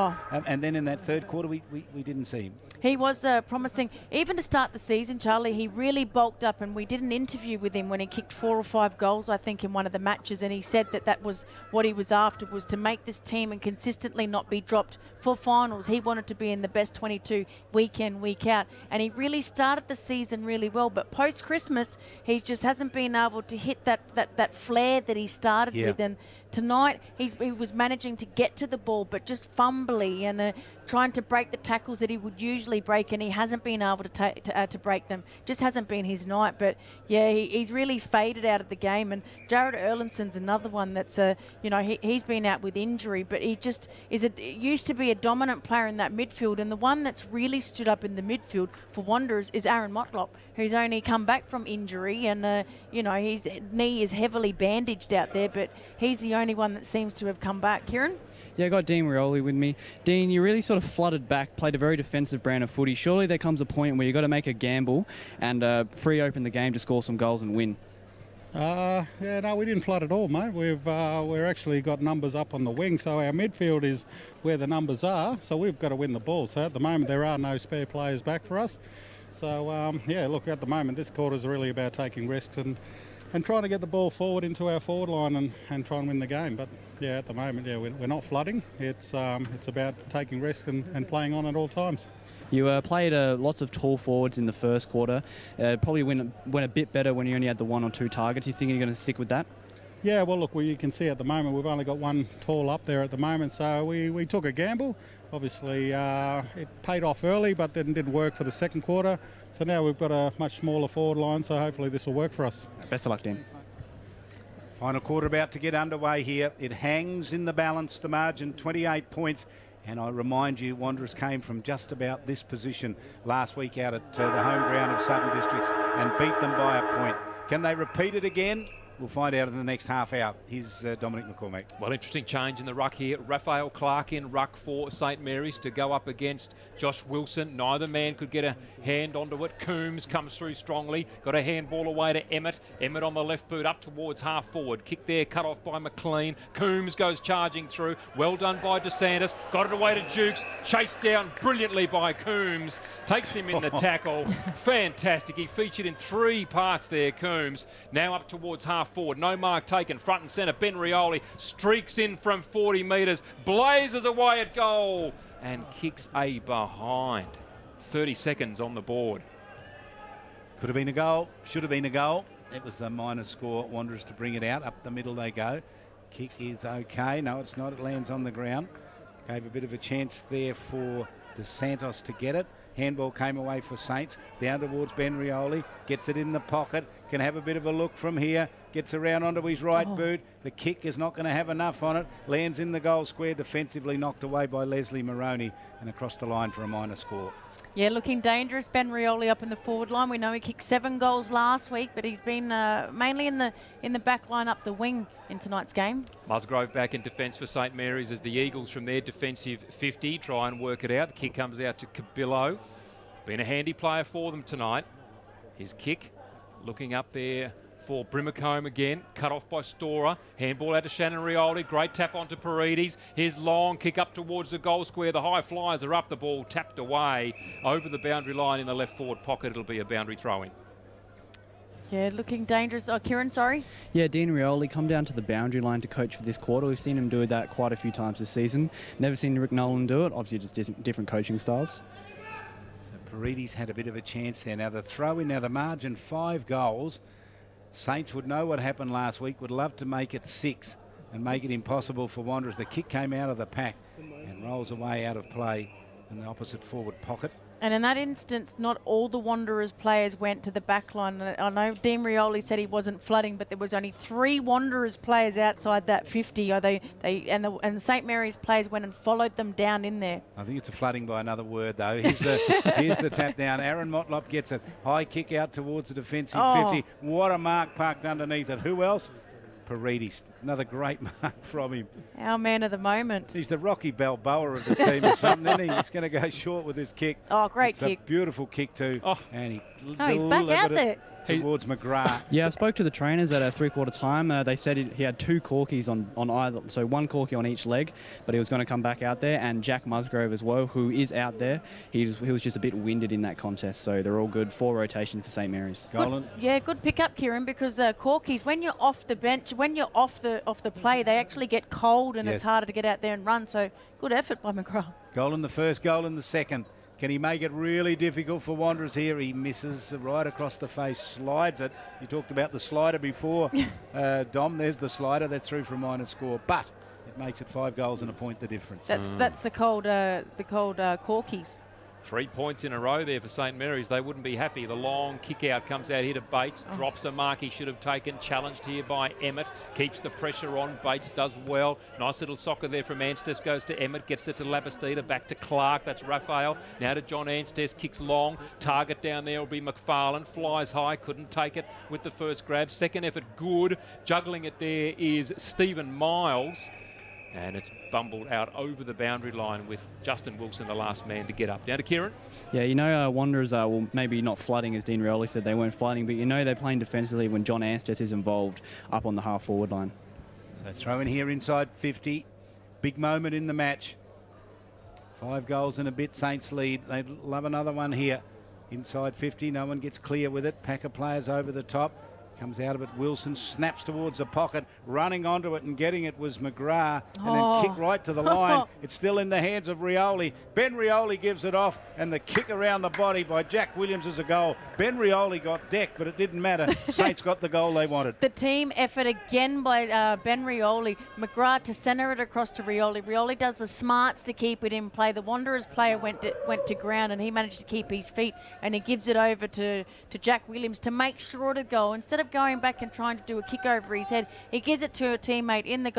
and then in that third quarter we didn't see him. He was promising. Even to start the season, Charlie, he really bulked up, and we did an interview with him when he kicked 4 or 5 goals, I think, in one of the matches, and he said that was what he was after, was to make this team and consistently not be dropped for finals. He wanted to be in the best 22 week in, week out, and he really started the season really well, but post-Christmas, he just hasn't been able to hit that flair that he started with, and tonight he was managing to get to the ball, but just fumbly and trying to break the tackles that he would usually break, and he hasn't been able to break them. Just hasn't been his night. But yeah, he's really faded out of the game. And Jared Erlinson's another one that's he's been out with injury, but he just used to be a dominant player in that midfield. And the one that's really stood up in the midfield for Wanderers is Aaron Motlop, who's only come back from injury, and his knee is heavily bandaged out there, but he's the only one that seems to have come back. Kieran? Yeah, I got Dean Rioli with me. Dean, you really sort of flooded back, played a very defensive brand of footy. Surely there comes a point where you've got to make a gamble and free open the game to score some goals and win. No, we didn't flood at all, mate. We're actually got numbers up on the wing, so our midfield is where the numbers are, so we've got to win the ball. So at the moment there are no spare players back for us. So, look, at the moment this quarter is really about taking risks and trying to get the ball forward into our forward line and try and win the game. But yeah, at the moment, we're not flooding. It's about taking risks and playing on at all times. You played lots of tall forwards in the first quarter. Probably went a bit better when you only had the 1 or 2 targets. You think you're going to stick with that? Yeah, well, look, you can see at the moment we've only got 1 tall up there at the moment, so we took a gamble. Obviously, it paid off early, but then didn't work for the second quarter. So now we've got a much smaller forward line, so hopefully this will work for us. Best of luck, Dan. Final quarter about to get underway here. It hangs in the balance, the margin, 28 points. And I remind you, Wanderers came from just about this position last week out at the home ground of Southern Districts and beat them by a point. Can they repeat it again? We'll find out in the next half hour. Here's Dominic McCormack. Well, interesting change in the ruck here. Raphael Clark in ruck for St Mary's to go up against Josh Wilson. Neither man could get a hand onto it. Coombs comes through strongly. Got a handball away to Emmett. Emmett on the left boot up towards half forward. Kick there, cut off by McLean. Coombs goes charging through. Well done by DeSantis. Got it away to Jukes. Chased down brilliantly by Coombs. Takes him in the tackle. Fantastic. He featured in 3 parts there, Coombs. Now up towards half forward, no mark taken, front and centre. Ben Rioli streaks in from 40 metres, blazes away at goal and kicks a behind. 30 seconds on the board. Could have been a goal, should have been a goal. It was a minor score. Wanderers to bring it out. Up the middle they go. Kick is okay. No, it's not. It lands on the ground. Gave a bit of a chance there for DeSantos to get it. Handball came away for Saints. Down towards Ben Rioli. Gets it in the pocket. Can have a bit of a look from here. Gets around onto his right boot. The kick is not going to have enough on it. Lands in the goal square. Defensively knocked away by Leslie Moroney and across the line for a minor score. Yeah, looking dangerous. Ben Rioli up in the forward line. We know he kicked 7 goals last week, but he's been mainly in the back line up the wing in tonight's game. Musgrove back in defence for St Mary's as the Eagles from their defensive 50 try and work it out. The kick comes out to Cabillo. Been a handy player for them tonight. His kick looking up there for Brimacombe again. Cut off by Storer. Handball out to Shannon Rioli. Great tap onto Paredes. His long kick up towards the goal square. The high flyers are up. The ball tapped away over the boundary line in the left forward pocket. It'll be a boundary throw-in. Yeah, looking dangerous. Oh, Kieran, sorry? Yeah, Dean Rioli come down to the boundary line to coach for this quarter. We've seen him do that quite a few times this season. Never seen Rick Nolan do it. Obviously just different coaching styles. So Paredes had a bit of a chance there. Now the throw-in, now the margin 5 goals. Saints would know what happened last week, would love to make it 6 and make it impossible for Wanderers. The kick came out of the pack and rolls away out of play. in the opposite forward pocket. And in that instance, not all the Wanderers players went to the back line. I know Dean Rioli said he wasn't flooding, but there was only 3 Wanderers players outside that 50. And the St Mary's players went and followed them down in there. I think it's a flooding by another word, though. Here's the tap down. Aaron Motlop gets a high kick out towards the defensive 50. What a mark parked underneath it. Who else? Paredes. Another great mark from him. Our man of the moment. He's the Rocky Balboa of the team or something, isn't he? He's going to go short with his kick. Oh, great kick. It's a beautiful kick too. Oh. And he's back out there. Towards McGrath. Yeah, I spoke to the trainers at a three-quarter time. They said he had 2 corkies on either, so 1 corky on each leg, but he was going to come back out there. And Jack Musgrove as well, who is out there, he was just a bit winded in that contest, so they're all good. 4 rotations for St Mary's. Good pick up, Kieran, because corkies, when you're off the bench, when you're off the play, they actually get cold and it's harder to get out there and run. So good effort by McGrath. Goal in the first, goal in the second. Can he make it really difficult for Wanderers here? He misses right across the face, slides it. You talked about the slider before, Dom. There's the slider. That's through for a minor score, but it makes it 5 goals and a point the difference. That's the cold corkies. 3 points in a row there for St Mary's. They wouldn't be happy. The long kick out comes out here to Bates. Drops a mark he should have taken. Challenged here by Emmett. Keeps the pressure on. Bates does well. Nice little soccer there from Anstess. Goes to Emmett. Gets it to Labastida. Back to Clark. That's Raphael. Now to John Anstess. Kicks long. Target down there will be McFarlane. Flies high. Couldn't take it with the first grab. Second effort good. Juggling it there is Stephen Miles. And it's bumbled out over the boundary line with Justin Wilson, the last man to get up. Down to Kieran. Yeah, Wanderers are maybe not flooding, as Dean Rioli said. They weren't flooding, but they're playing defensively when John Anstess is involved up on the half-forward line. So throw in here inside 50. Big moment in the match. 5 goals and a bit, Saints lead. They'd love another one here. Inside 50, no one gets clear with it. Pack of players over the top. Comes out of it, Wilson snaps towards the pocket, running onto it and getting it was McGrath, and then kick right to the line. It's still in the hands of Rioli. Ben Rioli gives it off, and the kick around the body by Jack Williams is a goal. Ben Rioli got decked, but it didn't matter. Saints got the goal they wanted. The team effort again by Ben Rioli. McGrath to centre it across to Rioli. Rioli does the smarts to keep it in play. The Wanderers player went to ground, and he managed to keep his feet, and he gives it over to Jack Williams to make sure to go. Instead of going back and trying to do a kick over his head, he gives it to a teammate in the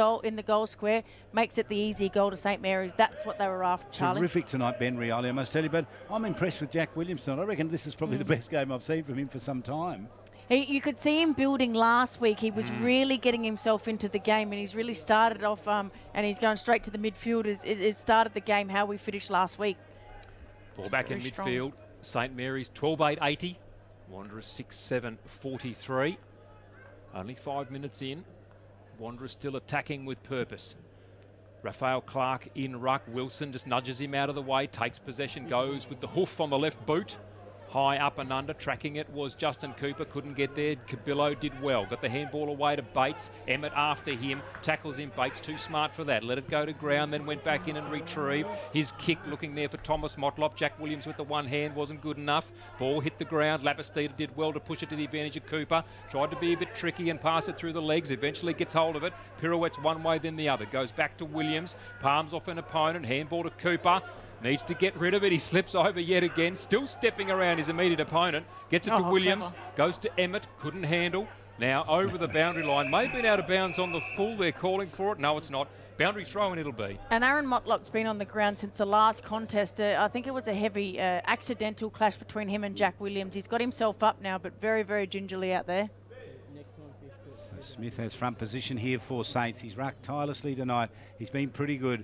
goal square, makes it the easy goal to St Mary's. That's what they were after, Charlie. Terrific tonight, Ben Rioli, I must tell you, but I'm impressed with Jack Williams tonight. I reckon this is probably the best game I've seen from him for some time. You could see him building last week. He was really getting himself into the game, and he's really started off, and he's going straight to the midfield. It started the game how we finished last week. Ball back in midfield. St Mary's 12-8-80. Wanderers 6-7-43. Only 5 minutes in. Wanderers still attacking with purpose. Raphael Clark in ruck. Wilson just nudges him out of the way, takes possession, goes with the hoof on the left boot. High up and under, tracking it was Justin Cooper, couldn't get there. Cabillo did well, got the handball away to Bates. Emmett after him, tackles him. Bates too smart for that, let it go to ground, then went back in and retrieved. His kick looking there for Thomas Motlop. Jack Williams with the one hand wasn't good enough. Ball hit the ground. Labastida did well to push it to the advantage of Cooper. Tried to be a bit tricky and pass it through the legs. Eventually gets hold of it. Pirouettes one way then the other. Goes back to Williams. Palms off an opponent. Handball to Cooper. Needs to get rid of it. He slips over yet again. Still stepping around his immediate opponent. Gets it to Williams. Clever. Goes to Emmett. Couldn't handle. Now over the boundary line. May have been out of bounds on the full. They're calling for it. No, it's not. Boundary throw-in it'll be. And Aaron Motlop's been on the ground since the last contest. I think it was a heavy accidental clash between him and Jack Williams. He's got himself up now, but very, very gingerly out there. So Smith has front position here for Saints. He's rucked tirelessly tonight. He's been pretty good.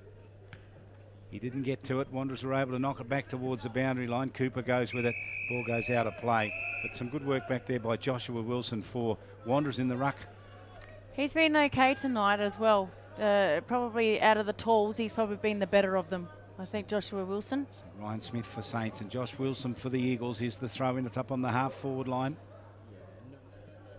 He didn't get to it. Wanderers were able to knock it back towards the boundary line. Cooper goes with it. Ball goes out of play. But some good work back there by Joshua Wilson for Wanderers in the ruck. He's been okay tonight as well. Probably out of the talls, he's probably been the better of them. I think Joshua Wilson. So Ryan Smith for Saints and Josh Wilson for the Eagles. Here's the throw-in. It's up on the half-forward line.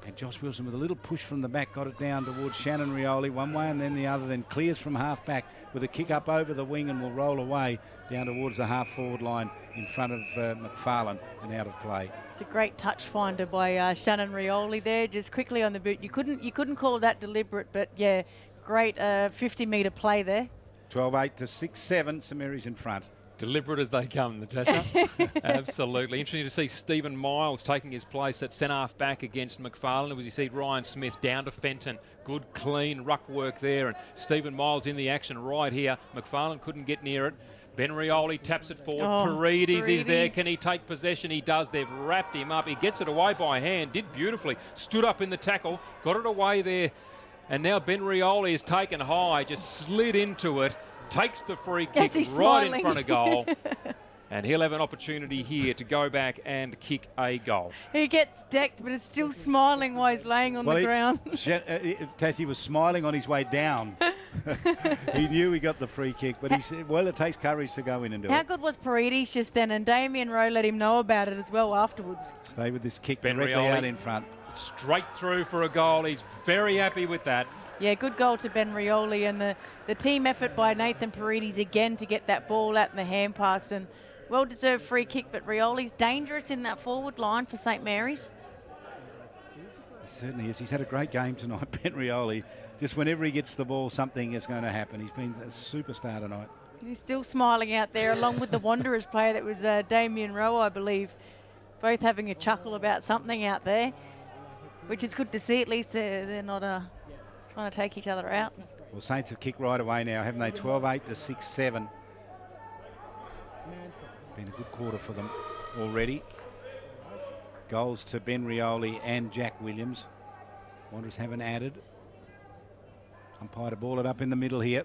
And Josh Wilson with a little push from the back got it down towards Shannon Rioli one way and then the other, then clears from half-back with a kick up over the wing and will roll away down towards the half-forward line in front of McFarlane and out of play. It's a great touch finder by Shannon Rioli there, just quickly on the boot. You couldn't call that deliberate, but yeah, great 50-metre play there. 12-8 to 6-7, St Mary's in front. Deliberate as they come, Natasha. Absolutely. Interesting to see Stephen Miles taking his place at centre-half back against McFarlane. As you see Ryan Smith down to Fenton. Good, clean ruck work there. And Stephen Miles in the action right here. McFarlane couldn't get near it. Ben Rioli taps it forward. Paredes is there. Can he take possession? He does. They've wrapped him up. He gets it away by hand. Did beautifully. Stood up in the tackle. Got it away there. And now Ben Rioli is taken high. Just slid into it. Takes the free kick right in front of goal. And he'll have an opportunity here to go back and kick a goal. He gets decked, but is still smiling while he's laying on the ground. Tassie was smiling on his way down. He knew he got the free kick, but he said, well, it takes courage to go in and do it. How good was Paredes just then? And Damien Rowe let him know about it as well afterwards. Stay with this kick Ben directly Rioli out in front. Straight through for a goal. He's very happy with that. Yeah, good goal to Ben Rioli, and the team effort by Nathan Paredes again to get that ball out in the hand pass, and well-deserved free kick, but Rioli's dangerous in that forward line for St Mary's. He certainly is. He's had a great game tonight, Ben Rioli. Just whenever he gets the ball, something is going to happen. He's been a superstar tonight. He's still smiling out there, along with the Wanderers player that was Damien Rowe, I believe, both having a chuckle about something out there, which is good to see. At least they're not trying to take each other out. Well, Saints have kicked right away now, haven't they? 12-8 to 6-7. Been a good quarter for them already. Goals to Ben Rioli and Jack Williams. Wanderers haven't added. Umpire to ball it up in the middle here.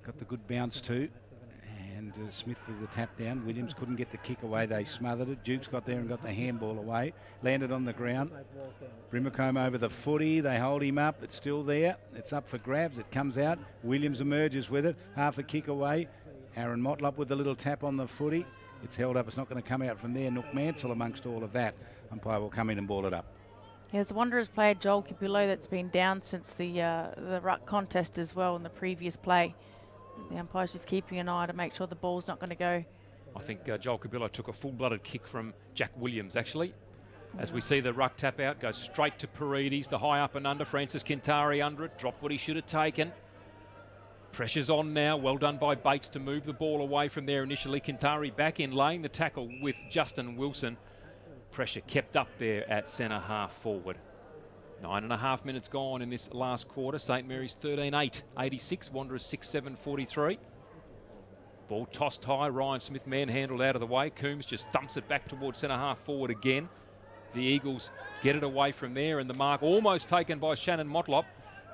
Got the good bounce too. And Smith with the tap down. Williams couldn't get the kick away. They smothered it. Dukes got there and got the handball away. Landed on the ground. Brimacombe over the footy. They hold him up. It's still there. It's up for grabs. It comes out. Williams emerges with it. Half a kick away. Aaron Motlop with the little tap on the footy. It's held up. It's not going to come out from there. Nook Mansell amongst all of that. Umpire will come in and ball it up. Yeah, it's Wanderers player Joel Capillo that's been down since the ruck contest as well in the previous play. The umpire's just keeping an eye to make sure the ball's not going to go. I think Joel Cabillo took a full-blooded kick from Jack Williams, actually. As we see the ruck tap out, goes straight to Paredes, the high up and under. Francis Quintari under it, dropped what he should have taken. Pressure's on now, well done by Bates to move the ball away from there initially. Quintari back in, laying the tackle with Justin Wilson. Pressure kept up there at centre half forward. 9.5 minutes gone in this last quarter. St Mary's 13-8, 86. Wanderers 6-7, 43. Ball tossed high. Ryan Smith manhandled out of the way. Coombs just thumps it back towards centre half forward again. The Eagles get it away from there, and the mark almost taken by Shannon Motlop.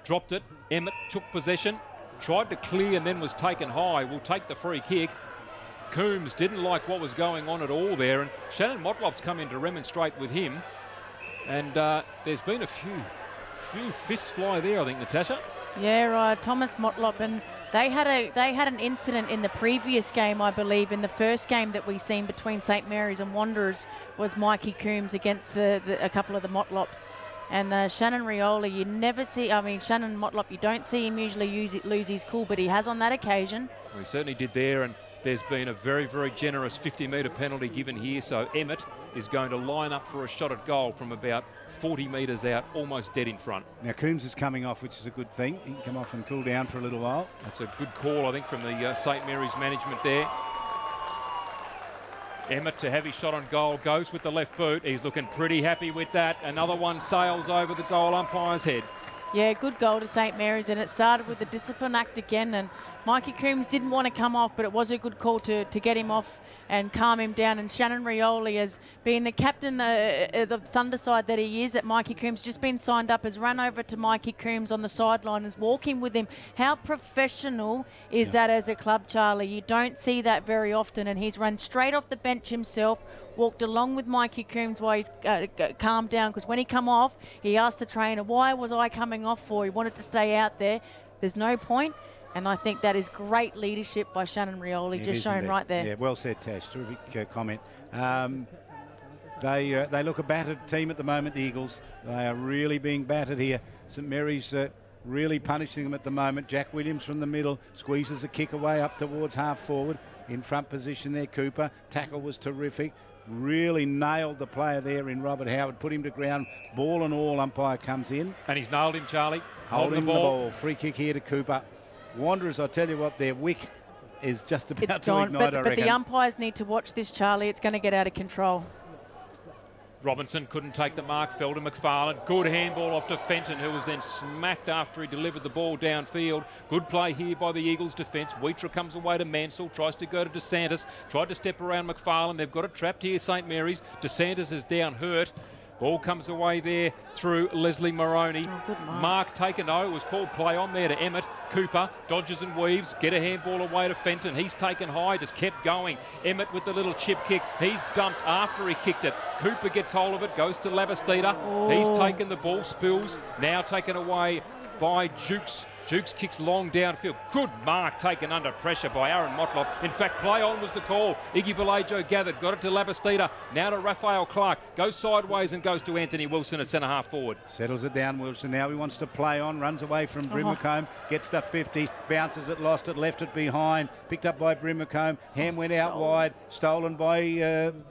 Dropped it. Emmett took possession. Tried to clear and then was taken high. Will take the free kick. Coombs didn't like what was going on at all there, and Shannon Motlop's come in to remonstrate with him. And there's been a few fists fly there, I think, Natasha. Yeah, right. Thomas Motlop, and they had an incident in the previous game, I believe, in the first game that we seen between St Mary's and Wanderers was Mikey Coombs against a couple of the Motlops. And Shannon Rioli, you never see, Shannon Motlop, you don't see him usually lose his cool, but he has on that occasion. Well, he certainly did there, and there's been a very, very generous 50-metre penalty given here, so Emmett is going to line up for a shot at goal from about 40 metres out, almost dead in front. Now Coombs is coming off, which is a good thing. He can come off and cool down for a little while. That's a good call, I think, from the St Mary's management there. Emmett to have his shot on goal, goes with the left boot. He's looking pretty happy with that. Another one sails over the goal umpire's head. Yeah, good goal to St Mary's, and it started with the discipline act again, and Mikey Coombs didn't want to come off, but it was a good call to get him off and calm him down. And Shannon Rioli, as being the captain, the Thunderside that he is, at Mikey Coombs, just been signed up, has run over to Mikey Coombs on the sideline, is walking with him. How professional is that as a club, Charlie? You don't see that very often, and he's run straight off the bench himself, walked along with Mikey Coombs while he's calmed down, because when he come off, he asked the trainer, why was I coming off for? He wanted to stay out there. There's no point. And I think that is great leadership by Shannon Rioli, just shown right there. Yeah, well said, Tash. Terrific comment. They look a battered team at the moment, the Eagles. They are really being battered here. St Mary's really punishing them at the moment. Jack Williams from the middle squeezes a kick away up towards half forward. In front position there, Cooper. Tackle was terrific. Really nailed the player there in Robert Howard. Put him to ground. Ball and all, umpire comes in. And he's nailed him, Charlie. Holding the ball. Free kick here to Cooper. Wanderers, I tell you what, their wick is just about It's to gone. ignite, I But reckon. the umpires need to watch this, Charlie. It's going to get out of control. Robinson couldn't take the mark, fell to McFarlane. Good handball off to Fenton, who was then smacked after he delivered the ball downfield. Good play here by the Eagles defence. Wheater comes away to Mansell, tries to go to DeSantis, tried to step around McFarlane. They've got it trapped here, St Mary's. DeSantis is down hurt. Ball comes away there through Leslie Moroney. Oh, good mark. Mark taken. No, it was called play on there to Emmett. Cooper dodges and weaves. Get a handball away to Fenton. He's taken high, just kept going. Emmett with the little chip kick. He's dumped after he kicked it. Cooper gets hold of it, goes to Labastida. Oh. He's taken the ball, spills. Now taken away by Jukes. Jukes kicks long downfield. Good mark taken under pressure by Aaron Motlop. In fact, play on was the call. Iggy Vallejo gathered, got it to Labastida. Now to Raphael Clark. Goes sideways and goes to Anthony Wilson at centre half forward. Settles it down, Wilson. Now he wants to play on, runs away from Brimacombe, gets to 50, bounces it, lost it, left it behind, picked up by Brimacombe. Ham went out wide, stolen by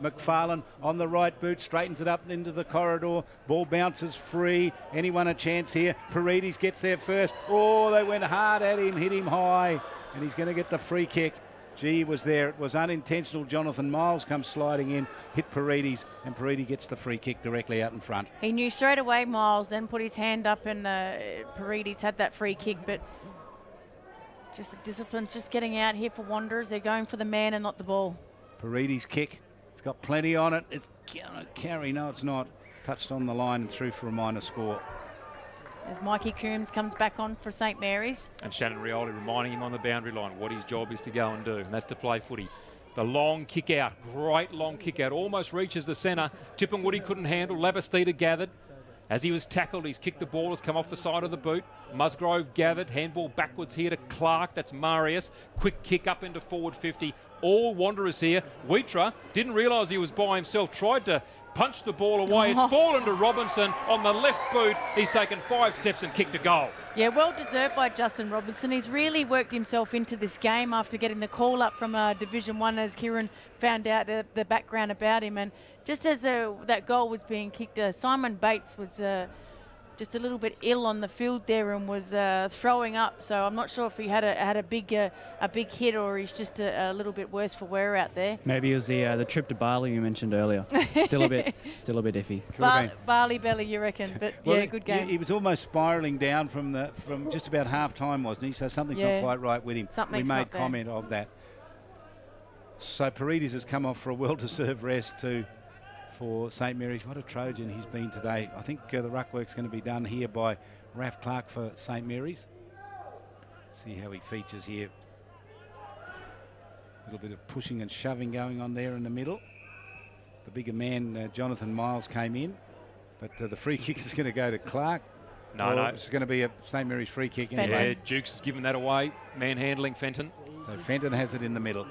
McFarlane on the right boot, straightens it up into the corridor. Ball bounces free. Anyone a chance here? Paredes gets there first. Oh, they went hard at him, hit him high, and he's going to get the free kick. Gee, was there. It was unintentional. Jonathan Miles comes sliding in, hit Paredes, and Paredes gets the free kick directly out in front. He knew straight away, Miles, then put his hand up, and Paredes had that free kick, but just the discipline's just getting out here for Wanderers. They're going for the man and not the ball. Paredes kick. It's got plenty on it. It's going to carry. No, it's not. Touched on the line and through for a minor score. As Mikey Coombs comes back on for St Mary's. And Shannon Rioli reminding him on the boundary line what his job is to go and do, and that's to play footy. The long kick out, great long kick out, almost reaches the centre. Tippenwoody couldn't handle, Labastida gathered. As he was tackled, he's kicked the ball, has come off the side of the boot. Musgrove gathered, handball backwards here to Clark, that's Marius. Quick kick up into forward 50. All Wanderers here. Wheater didn't realise he was by himself, tried to punch the ball away. It's fallen to Robinson on the left boot. He's taken 5 steps and kicked a goal. Yeah, well deserved by Justin Robinson. He's really worked himself into this game after getting the call up from Division 1, as Kieran found out the background about him. And just as that goal was being kicked, Simon Bates was just a little bit ill on the field there and was throwing up. So I'm not sure if he had a big hit, or he's just a little bit worse for wear out there. Maybe it was the trip to Bali you mentioned earlier. Still a bit iffy. Barley belly, you reckon? But Well, yeah, good game. He was almost spiralling down from just about half time, wasn't he? So something's not quite right with him. Something's we made not there. comment of that. So Paredes has come off for a well-deserved rest too. For St Mary's. What a Trojan he's been today. I think the ruck work's going to be done here by Raph Clark for St Mary's. See how he features here. A little bit of pushing and shoving going on there in the middle. The bigger man, Jonathan Miles, came in, but the free kick is going to go to Clark. No. It's going to be a St Mary's free kick anyway. Yeah, Jukes has given that away. Manhandling Fenton. So Fenton has it in the middle.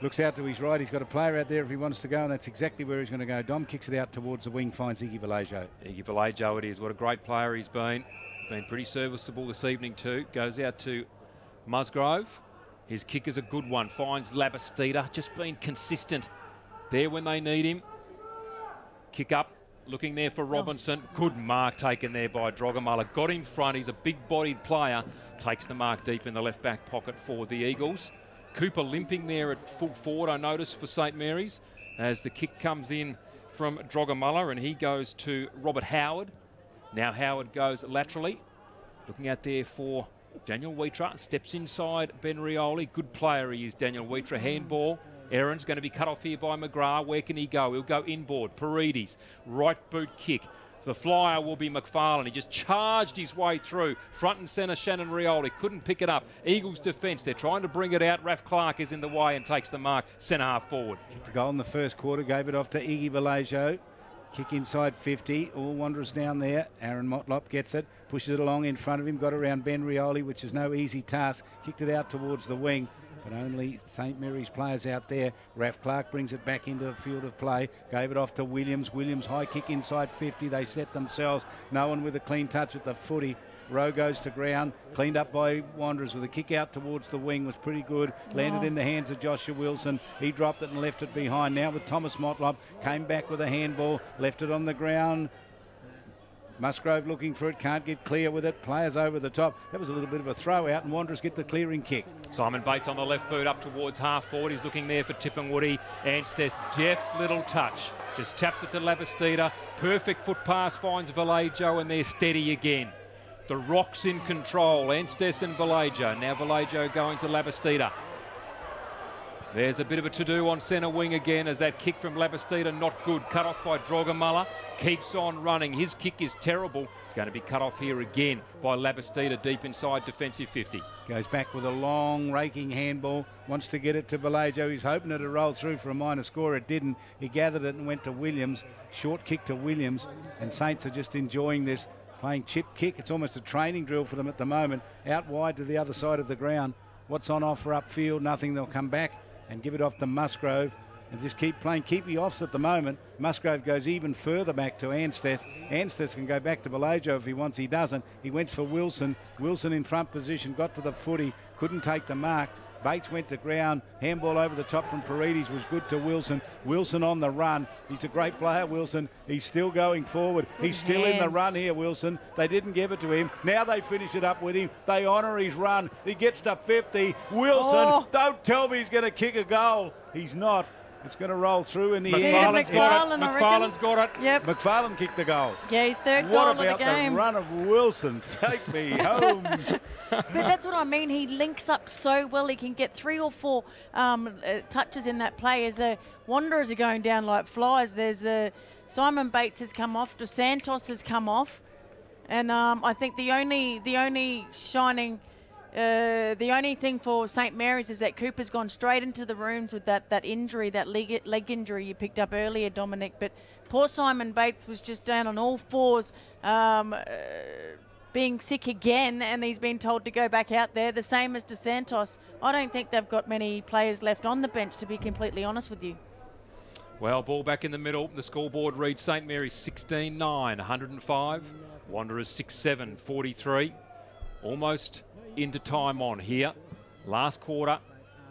Looks out to his right. He's got a player out there if he wants to go, and that's exactly where he's going to go. Dom kicks it out towards the wing, finds Iggy Vallejo. Iggy Vallejo it is. What a great player he's been. Been pretty serviceable this evening too. Goes out to Musgrove. His kick is a good one. Finds Labastida. Just been consistent there when they need him. Kick up. Looking there for Robinson. Good mark taken there by Drogamala. Got in front. He's a big-bodied player. Takes the mark deep in the left back pocket for the Eagles. Cooper limping there at full forward, I noticed, for St Mary's, as the kick comes in from Drogamala, and he goes to Robert Howard. Now Howard goes laterally. Looking out there for Daniel Wheater. Steps inside Ben Rioli. Good player he is, Daniel Wheater. Handball. Aaron's going to be cut off here by McGrath. Where can he go? He'll go inboard. Paredes. Right boot kick. The flyer will be McFarlane. He just charged his way through. Front and centre, Shannon Rioli. Couldn't pick it up. Eagles defence. They're trying to bring it out. Raph Clark is in the way and takes the mark. Centre half forward. Kicked a goal in the first quarter. Gave it off to Iggy Vallejo. Kick inside 50. All Wanderers down there. Aaron Motlop gets it. Pushes it along in front of him. Got around Ben Rioli, which is no easy task. Kicked it out towards the wing. But only St Mary's players out there. Raph Clark brings it back into the field of play. Gave it off to Williams. Williams high kick inside 50. They set themselves. No one with a clean touch at the footy. Rowe goes to ground. Cleaned up by Wanderers with a kick out towards the wing. Was pretty good. Landed in the hands of Joshua Wilson. He dropped it and left it behind. Now with Thomas Motlop. Came back with a handball. Left it on the ground. Musgrove looking for it, can't get clear with it. Players over the top. That was a little bit of a throw out, and Wanderers get the clearing kick. Simon Bates on the left boot up towards half forward. He's looking there for Tippingwoody. Anstess, deft little touch. Just tapped it to Labastida. Perfect foot pass finds Vallejo, and they're steady again. The Rock's in control. Anstess and Vallejo. Now Vallejo going to Labastida. There's a bit of a to-do on centre wing again as that kick from Labastida, not good. Cut off by Drogamullah. Keeps on running. His kick is terrible. It's going to be cut off here again by Labastida deep inside defensive 50. Goes back with a long raking handball. Wants to get it to Vallejo. He's hoping it to roll through for a minor score. It didn't. He gathered it and went to Williams. Short kick to Williams. And Saints are just enjoying this. Playing chip kick. It's almost a training drill for them at the moment. Out wide to the other side of the ground. What's on offer upfield? Nothing. They'll come back and give it off to Musgrove and just keep playing keepy offs at the moment. Musgrove goes even further back to Anstess. Anstess can go back to Vallejo if he wants. He doesn't. He went for Wilson. Wilson in front position, got to the footy, couldn't take the mark. Bates went to ground. Handball over the top from Paredes was good to Wilson. Wilson on the run. He's a great player, Wilson. He's still going forward. He's still in the run here, Wilson. They didn't give it to him. Now they finish it up with him. They honour his run. He gets to 50. Wilson, don't tell me he's going to kick a goal. He's not. It's going to roll through in the air. McFarlane's got it. Yep. McFarlane kicked the goal. Yeah, his third goal of the game. What about the run of Wilson? Take me home. But that's what I mean. He links up so well. He can get 3 or 4 touches in that play. As the Wanderers are going down like flies. There's Simon Bates has come off. Dos Santos has come off. And I think the only shining... the only thing for St Mary's is that Cooper's gone straight into the rooms with that injury, that leg injury you picked up earlier, Dominic. But poor Simon Bates was just down on all fours, being sick again, and he's been told to go back out there, the same as Dos Santos. I don't think they've got many players left on the bench, to be completely honest with you. Well, ball back in the middle. The scoreboard reads St Mary's 16-9, 105. Wanderers 6-7, 43. Almost into time on here. Last quarter,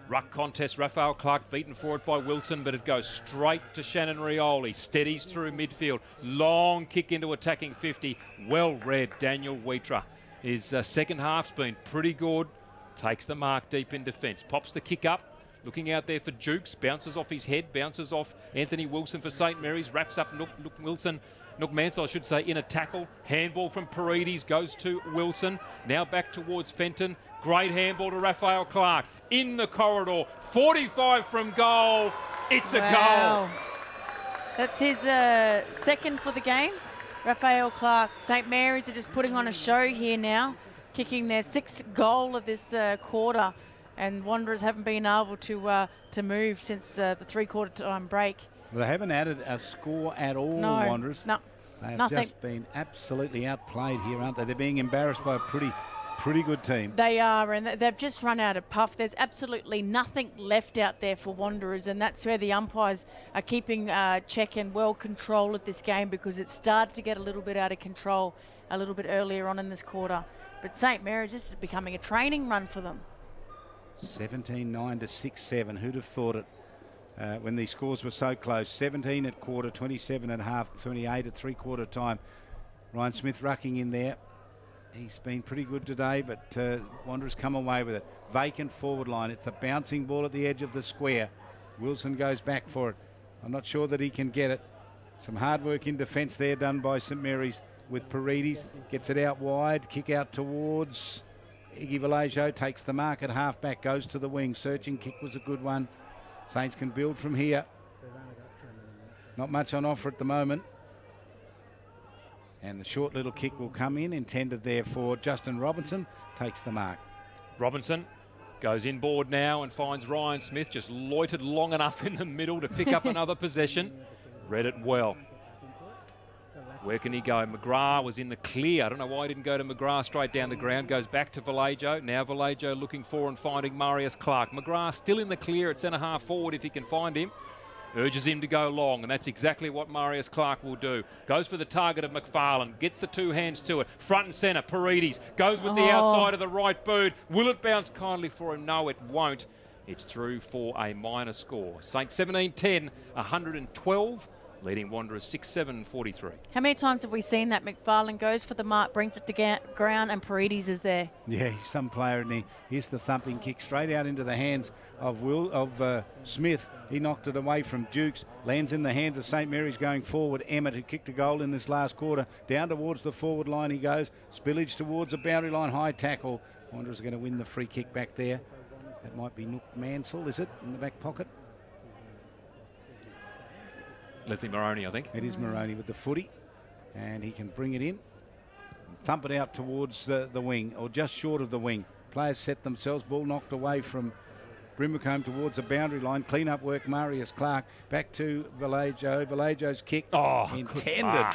ruck contest. Raphael Clark beaten for it by Wilson, but it goes straight to Shannon Rioli. Steadies through midfield. Long kick into attacking 50. Well read, Daniel Wheatra. His second half's been pretty good. Takes the mark deep in defence. Pops the kick up. Looking out there for Jukes. Bounces off his head. Bounces off Anthony Wilson for St Mary's. Wraps up Nook Mansell, I should say, in a tackle. Handball from Paredes goes to Wilson. Now back towards Fenton. Great handball to Raphael Clark. In the corridor. 45 from goal. It's a goal. That's his second for the game. Raphael Clark. St Mary's are just putting on a show here now, kicking their 6th goal of this quarter. And Wanderers haven't been able to move since the 3/4 time break. Well, they haven't added a score at all, Wanderers. No, They've nothing. just been absolutely outplayed here, aren't they? They're being embarrassed by a pretty good team. They are, and they've just run out of puff. There's absolutely nothing left out there for Wanderers, and that's where the umpires are keeping check and well control of this game, because it started to get a little bit out of control a little bit earlier on in this quarter. But St Mary's, this is becoming a training run for them. 17-9 to 6-7. Who'd have thought it? When these scores were so close. 17 at quarter, 27 at half, 28 at 3/4 time. Ryan Smith rucking in there. He's been pretty good today, but Wanderers come away with it. Vacant forward line. It's a bouncing ball at the edge of the square. Wilson goes back for it. I'm not sure that he can get it. Some hard work in defence there done by St Mary's with Paredes. Gets it out wide. Kick out towards Iggy Vallejo. Takes the mark at half back. Goes to the wing. Searching kick was a good one. Saints can build from here. Not much on offer at the moment. And the short little kick will come in, intended there for Justin Robinson. Takes the mark. Robinson goes inboard now and finds Ryan Smith. Just loitered long enough in the middle to pick up another possession. Read it well. Where can he go? McGrath was in the clear. I don't know why he didn't go to McGrath straight down the ground. Goes back to Vallejo. Now Vallejo looking for and finding Marius Clark. McGrath still in the clear at centre half forward if he can find him. Urges him to go long, and that's exactly what Marius Clark will do. Goes for the target of McFarlane. Gets the 2 hands to it. Front and centre, Paredes. Goes with the outside of the right boot. Will it bounce kindly for him? No, it won't. It's through for a minor score. Saints 17-10, 112. leading Wanderers 6-7-43. How many times have we seen that? McFarlane goes for the mark, brings it to ground, and Paredes is there. Yeah, he's some player, and here's the thumping kick straight out into the hands of Smith. He knocked it away from Dukes, lands in the hands of St Mary's going forward. Emmett, who kicked a goal in this last quarter, down towards the forward line he goes. Spillage towards the boundary line, high tackle. Wanderers are going to win the free kick back there. That might be Nook Mansell, is it, in the back pocket? Leslie Moroney, I think. It is Moroney with the footy, and he can bring it in, thump it out towards the wing, or just short of the wing. Players set themselves, ball knocked away from Brimacombe towards the boundary line. Clean up work, Marius Clark. Back to Vallejo. Vallejo's kick intended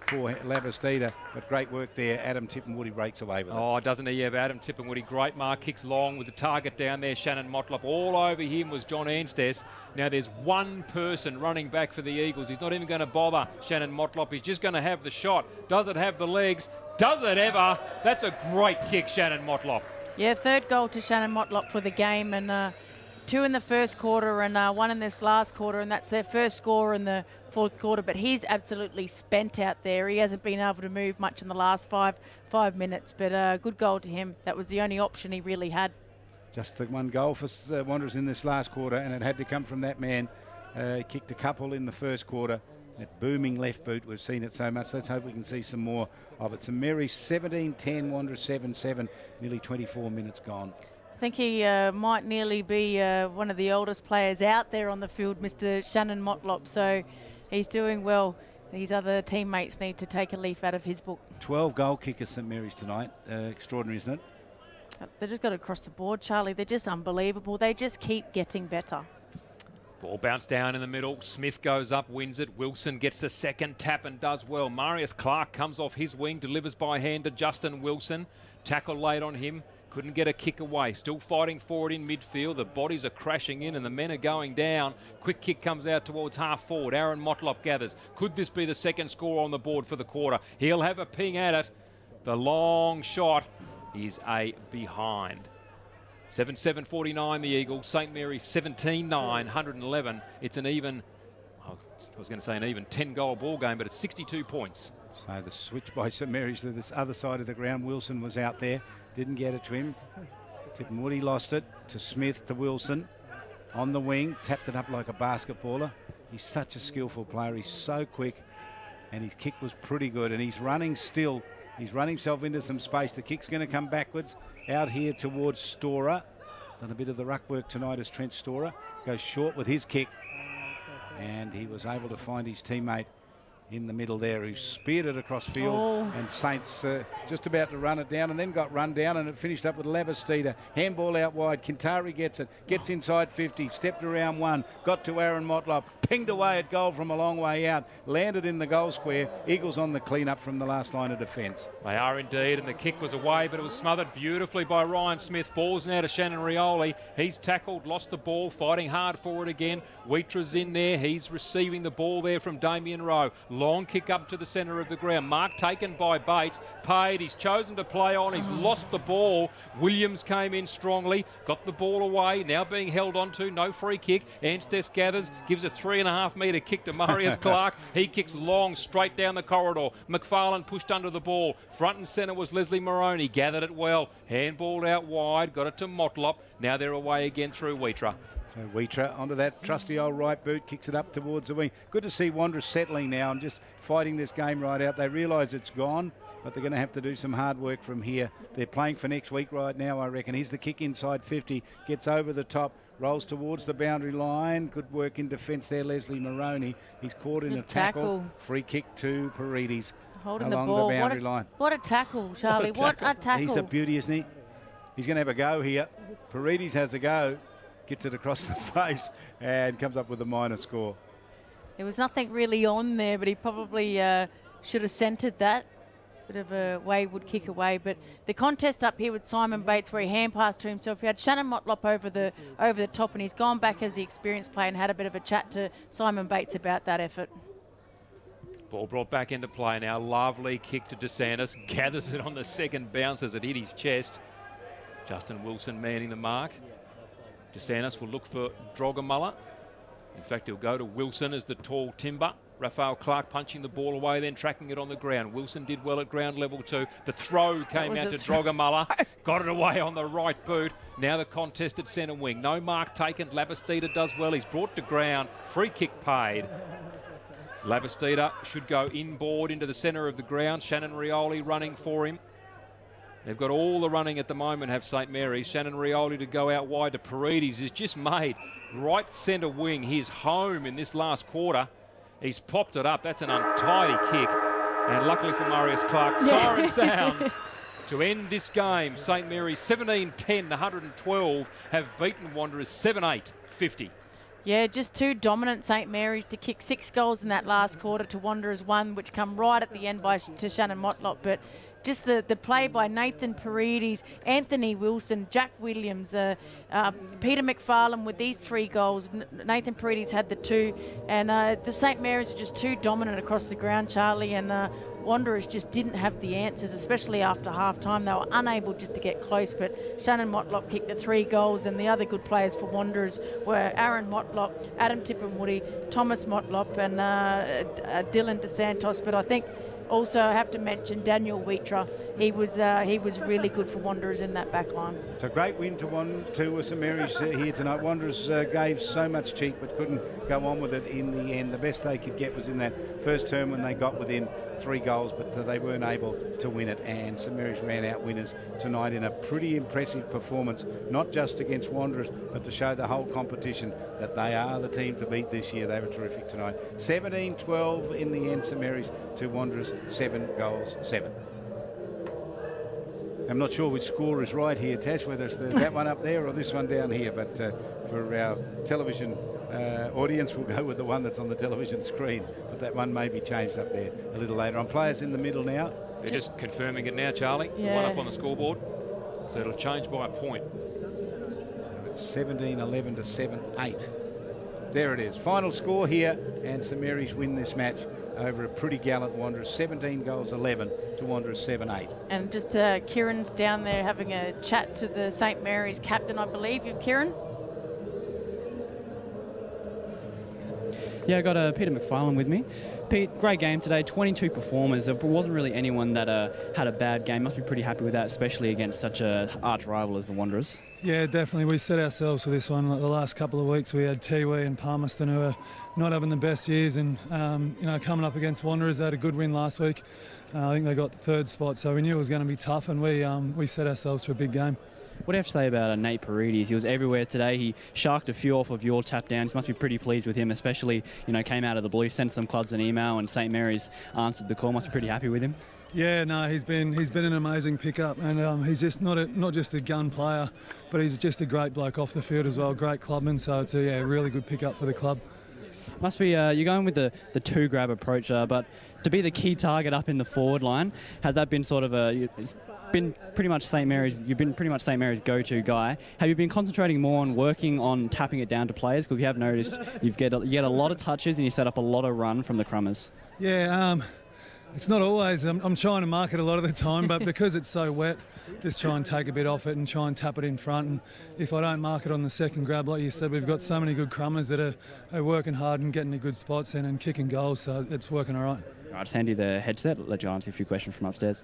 for Labastida, but great work there. Adam Tippenwoody breaks away with it. Oh, doesn't he have Adam Tippenwoody? Great mark, kicks long with the target down there. Shannon Motlop. All over him was John Anstess. Now there's one person running back for the Eagles. He's not even going to bother Shannon Motlop. He's just going to have the shot. Does it have the legs? Does it ever? That's a great kick, Shannon Motlop. Yeah, third goal to Shannon Motlop for the game, and 2 in the first quarter and 1 in this last quarter, and that's their first score in the fourth quarter. But he's absolutely spent out there. He hasn't been able to move much in the last five minutes, but good goal to him. That was the only option he really had. Just the one goal for Wanderers in this last quarter, and it had to come from that man. He kicked a couple in the first quarter. That booming left boot, we've seen it so much. Let's hope we can see some more of it. St Mary's 17-10, Wanderers 7-7, nearly 24 minutes gone. I think he might nearly be one of the oldest players out there on the field, Mr. Shannon Motlop, so he's doing well. These other teammates need to take a leaf out of his book. 12 goal kickers, St Mary's tonight. Extraordinary, isn't it? They just got across the board, Charlie. They're just unbelievable. They just keep getting better. Ball bounced down in the middle. Smith goes up, wins it. Wilson gets the second tap and does well. Marius Clark comes off his wing, delivers by hand to Justin Wilson. Tackle late on him. Couldn't get a kick away. Still fighting forward in midfield. The bodies are crashing in and the men are going down. Quick kick comes out towards half forward. Aaron Motlop gathers. Could this be the second score on the board for the quarter? He'll have a ping at it. The long shot is a behind. 7-7-49 the Eagles. St Mary's 17-9, 111. It's an even, I was going to say an even 10-goal ball game, but it's 62 points. So the switch by St Mary's to this other side of the ground. Wilson was out there. Didn't get it to him. Tippenwoody lost it to Smith, to Wilson. On the wing, tapped it up like a basketballer. He's such a skillful player. He's so quick, and his kick was pretty good, and he's running still. He's run himself into some space. The kick's going to come backwards out here towards Storer. Done a bit of the ruck work tonight as Trent Storer. Goes short with his kick, and he was able to find his teammate in the middle there, who speared it across field, and Saints just about to run it down, and then got run down, and it finished up with Labastida. Handball out wide. Kintari gets it, gets inside 50, stepped around one, got to Aaron Motlop, pinged away at goal from a long way out, landed in the goal square. Eagles on the clean-up from the last line of defence. They are indeed, and the kick was away, but it was smothered beautifully by Ryan Smith. Falls now to Shannon Rioli. He's tackled, lost the ball, fighting hard for it again. Wheatra's in there. He's receiving the ball there from Damien Rowe. Long kick up to the centre of the ground. Mark taken by Bates. Paid. He's chosen to play on. He's lost the ball. Williams came in strongly. Got the ball away. Now being held onto. No free kick. Anstess gathers. Gives a 3.5 metre kick to Marius Clark. He kicks long straight down the corridor. McFarlane pushed under the ball. Front and centre was Leslie Moroney. Gathered it well. Handballed out wide. Got it to Motlop. Now they're away again through Wheatra. So Wheatra onto that trusty old right boot, kicks it up towards the wing. Good to see Wanderers settling now and just fighting this game right out. They realise it's gone, but they're going to have to do some hard work from here. They're playing for next week right now, I reckon. Here's the kick inside 50, gets over the top, rolls towards the boundary line. Good work in defence there, Leslie Moroney. He's caught in a tackle. Free kick to Paredes holding along the ball. The boundary line. What a tackle, Charlie. What a tackle. He's a beauty, isn't he? He's going to have a go here. Paredes has a go. Gets it across the face and comes up with a minor score. There was nothing really on there, but he probably should have centred that. Bit of a wayward kick away. But the contest up here with Simon Bates, where he hand passed to himself, he had Shannon Motlop over the top, and he's gone back as the experienced player and had a bit of a chat to Simon Bates about that effort. Ball brought back into play now. Lovely kick to DeSantis. Gathers it on the second bounce as it hit his chest. Justin Wilson manning the mark. DeSantis will look for Drogamulla. In fact, he'll go to Wilson as the tall timber. Raphael Clark punching the ball away, then tracking it on the ground. Wilson did well at ground level too. The throw came out to Drogamullah. Got it away on the right boot. Now the contest at centre wing. No mark taken. Labastida does well. He's brought to ground. Free kick paid. Labastida should go inboard into the centre of the ground. Shannon Rioli running for him. They've got all the running at the moment, have St Mary's. Shannon Rioli to go out wide to Paredes, who's just made right centre wing his home in this last quarter. He's popped it up. That's an untidy kick. And luckily for Marius Clark, siren sounds to end this game. St Mary's 17-10, 112 have beaten Wanderers 7-8-50. Yeah, just too dominant St Mary's to kick 6 goals in that last quarter to Wanderers 1, which come right at the end to Shannon Motlop. But just the play by Nathan Paredes, Anthony Wilson, Jack Williams, Peter McFarlane with these 3 goals. Nathan Paredes had the 2. And the St Mary's are just too dominant across the ground, Charlie. And Wanderers just didn't have the answers, especially after half-time. They were unable just to get close. But Shannon Motlop kicked the 3 goals. And the other good players for Wanderers were Aaron Motlop, Adam Tipperwoody, Thomas Motlop, and Dylan DeSantos. But I think also I have to mention Daniel Wheatra. He was really good for Wanderers in that back line. It's a great win to St Mary's here tonight. Wanderers gave so much cheek but couldn't go on with it in the end. The best they could get was in that first term when they got within 3 goals, but they weren't able to win it. And St Mary's ran out winners tonight in a pretty impressive performance, not just against Wanderers, but to show the whole competition that they are the team to beat this year. They were terrific tonight. 17-12 in the end, St Mary's to Wanderers, 7-7. I'm not sure which score is right here, Tash, whether it's that one up there or this one down here, but for our television audience, we'll go with the one that's on the television screen, but that one may be changed up there a little later on. Players in the middle now. They're just confirming it now, Charlie. Yeah. The one up on the scoreboard. So it'll change by a point. So it's 17-11 to 7-8. There it is. Final score here, and St Mary's win this match over a pretty gallant Wanderers, 17 goals 11 to Wanderers 7-8. And just Kieran's down there having a chat to the St Mary's captain, I believe. You, Kieran? Yeah, I got Peter McFarlane with me. Pete, great game today, 22 performers. There wasn't really anyone that had a bad game. Must be pretty happy with that, especially against such an arch rival as the Wanderers. Yeah, definitely. We set ourselves for this one. Like the last couple of weeks, we had Tiwi and Palmerston who are not having the best years, and coming up against Wanderers, they had a good win last week. I think they got the 3rd spot, so we knew it was going to be tough, and we set ourselves for a big game. What do you have to say about Nate Paredes? He was everywhere today. He sharked a few off of your tap downs. Must be pretty pleased with him, especially, came out of the blue, sent some clubs an email, and St Mary's answered the call. Must be pretty happy with him. Yeah, no, he's been an amazing pickup, and he's just not just a gun player, but he's just a great bloke off the field as well, great clubman. So it's a really good pickup for the club. Must be you're going with the 2-grab approach, but to be the key target up in the forward line, has that been sort of it's been pretty much St Mary's? You've been pretty much St Mary's go-to guy. Have you been concentrating more on working on tapping it down to players? Because we have noticed you get a lot of touches and you set up a lot of run from the crummers. Yeah. It's not always. I'm trying to mark it a lot of the time, but because it's so wet, just try and take a bit off it and try and tap it in front. And if I don't mark it on the second grab, like you said, we've got so many good crummers that are working hard and getting the good spots in and kicking goals, so it's working all right. All right, just hand you the headset. Let you answer a few questions from upstairs.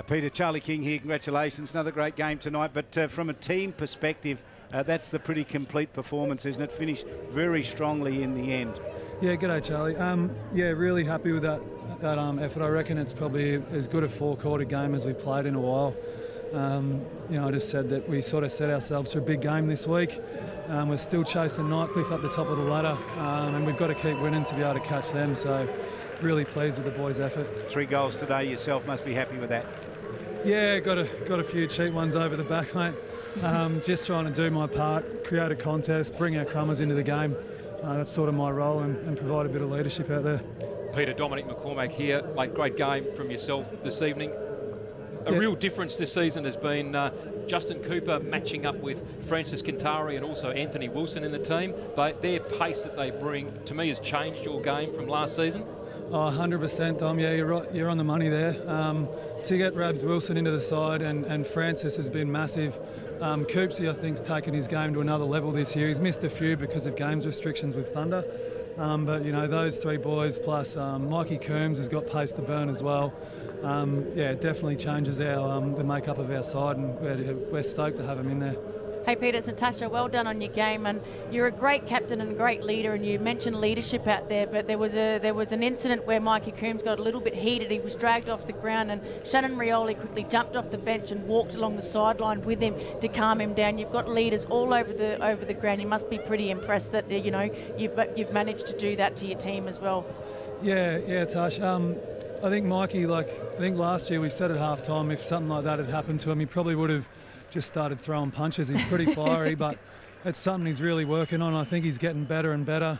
Peter, Charlie King here. Congratulations. Another great game tonight, but from a team perspective, that's the pretty complete performance, isn't it? Finished very strongly in the end. Yeah, g'day, Charlie. Really happy with that effort. I reckon it's probably as good a 4-quarter game as we played in a while. I just said that we sort of set ourselves for a big game this week. We're still chasing Nightcliff up the top of the ladder, and we've got to keep winning to be able to catch them. So really pleased with the boys' effort. 3 goals today yourself, must be happy with that. Yeah, got a few cheap ones over the back, mate. Just trying to do my part, create a contest, bring our crummers into the game. That's sort of my role, and provide a bit of leadership out there. Peter, Dominic McCormack here. Mate, great game from yourself this evening. A real difference this season has been Justin Cooper matching up with Francis Kintari and also Anthony Wilson in the team. Their pace that they bring, to me, has changed your game from last season. Oh, 100%, Dom. Yeah, you're right. You're on the money there. To get Rabs Wilson into the side and Francis has been massive. Coopsy, I think, has taken his game to another level this year. He's missed a few because of games restrictions with Thunder. But, you know, those three boys plus Mikey Coombs has got pace to burn as well. Yeah, it definitely changes the makeup of our side, and we're stoked to have him in there. Hey Peter, it's Natasha, well done on your game, and you're a great captain and a great leader, and you mentioned leadership out there, but there was an incident where Mikey Coombs got a little bit heated. He was dragged off the ground, and Shannon Rioli quickly jumped off the bench and walked along the sideline with him to calm him down. You've got leaders all over the ground. You must be pretty impressed that you've managed to do that to your team as well. Yeah, Tash. I think Mikey, I think last year we said at half-time if something like that had happened to him, he probably would have just started throwing punches. He's pretty fiery, but it's something he's really working on. I think he's getting better and better.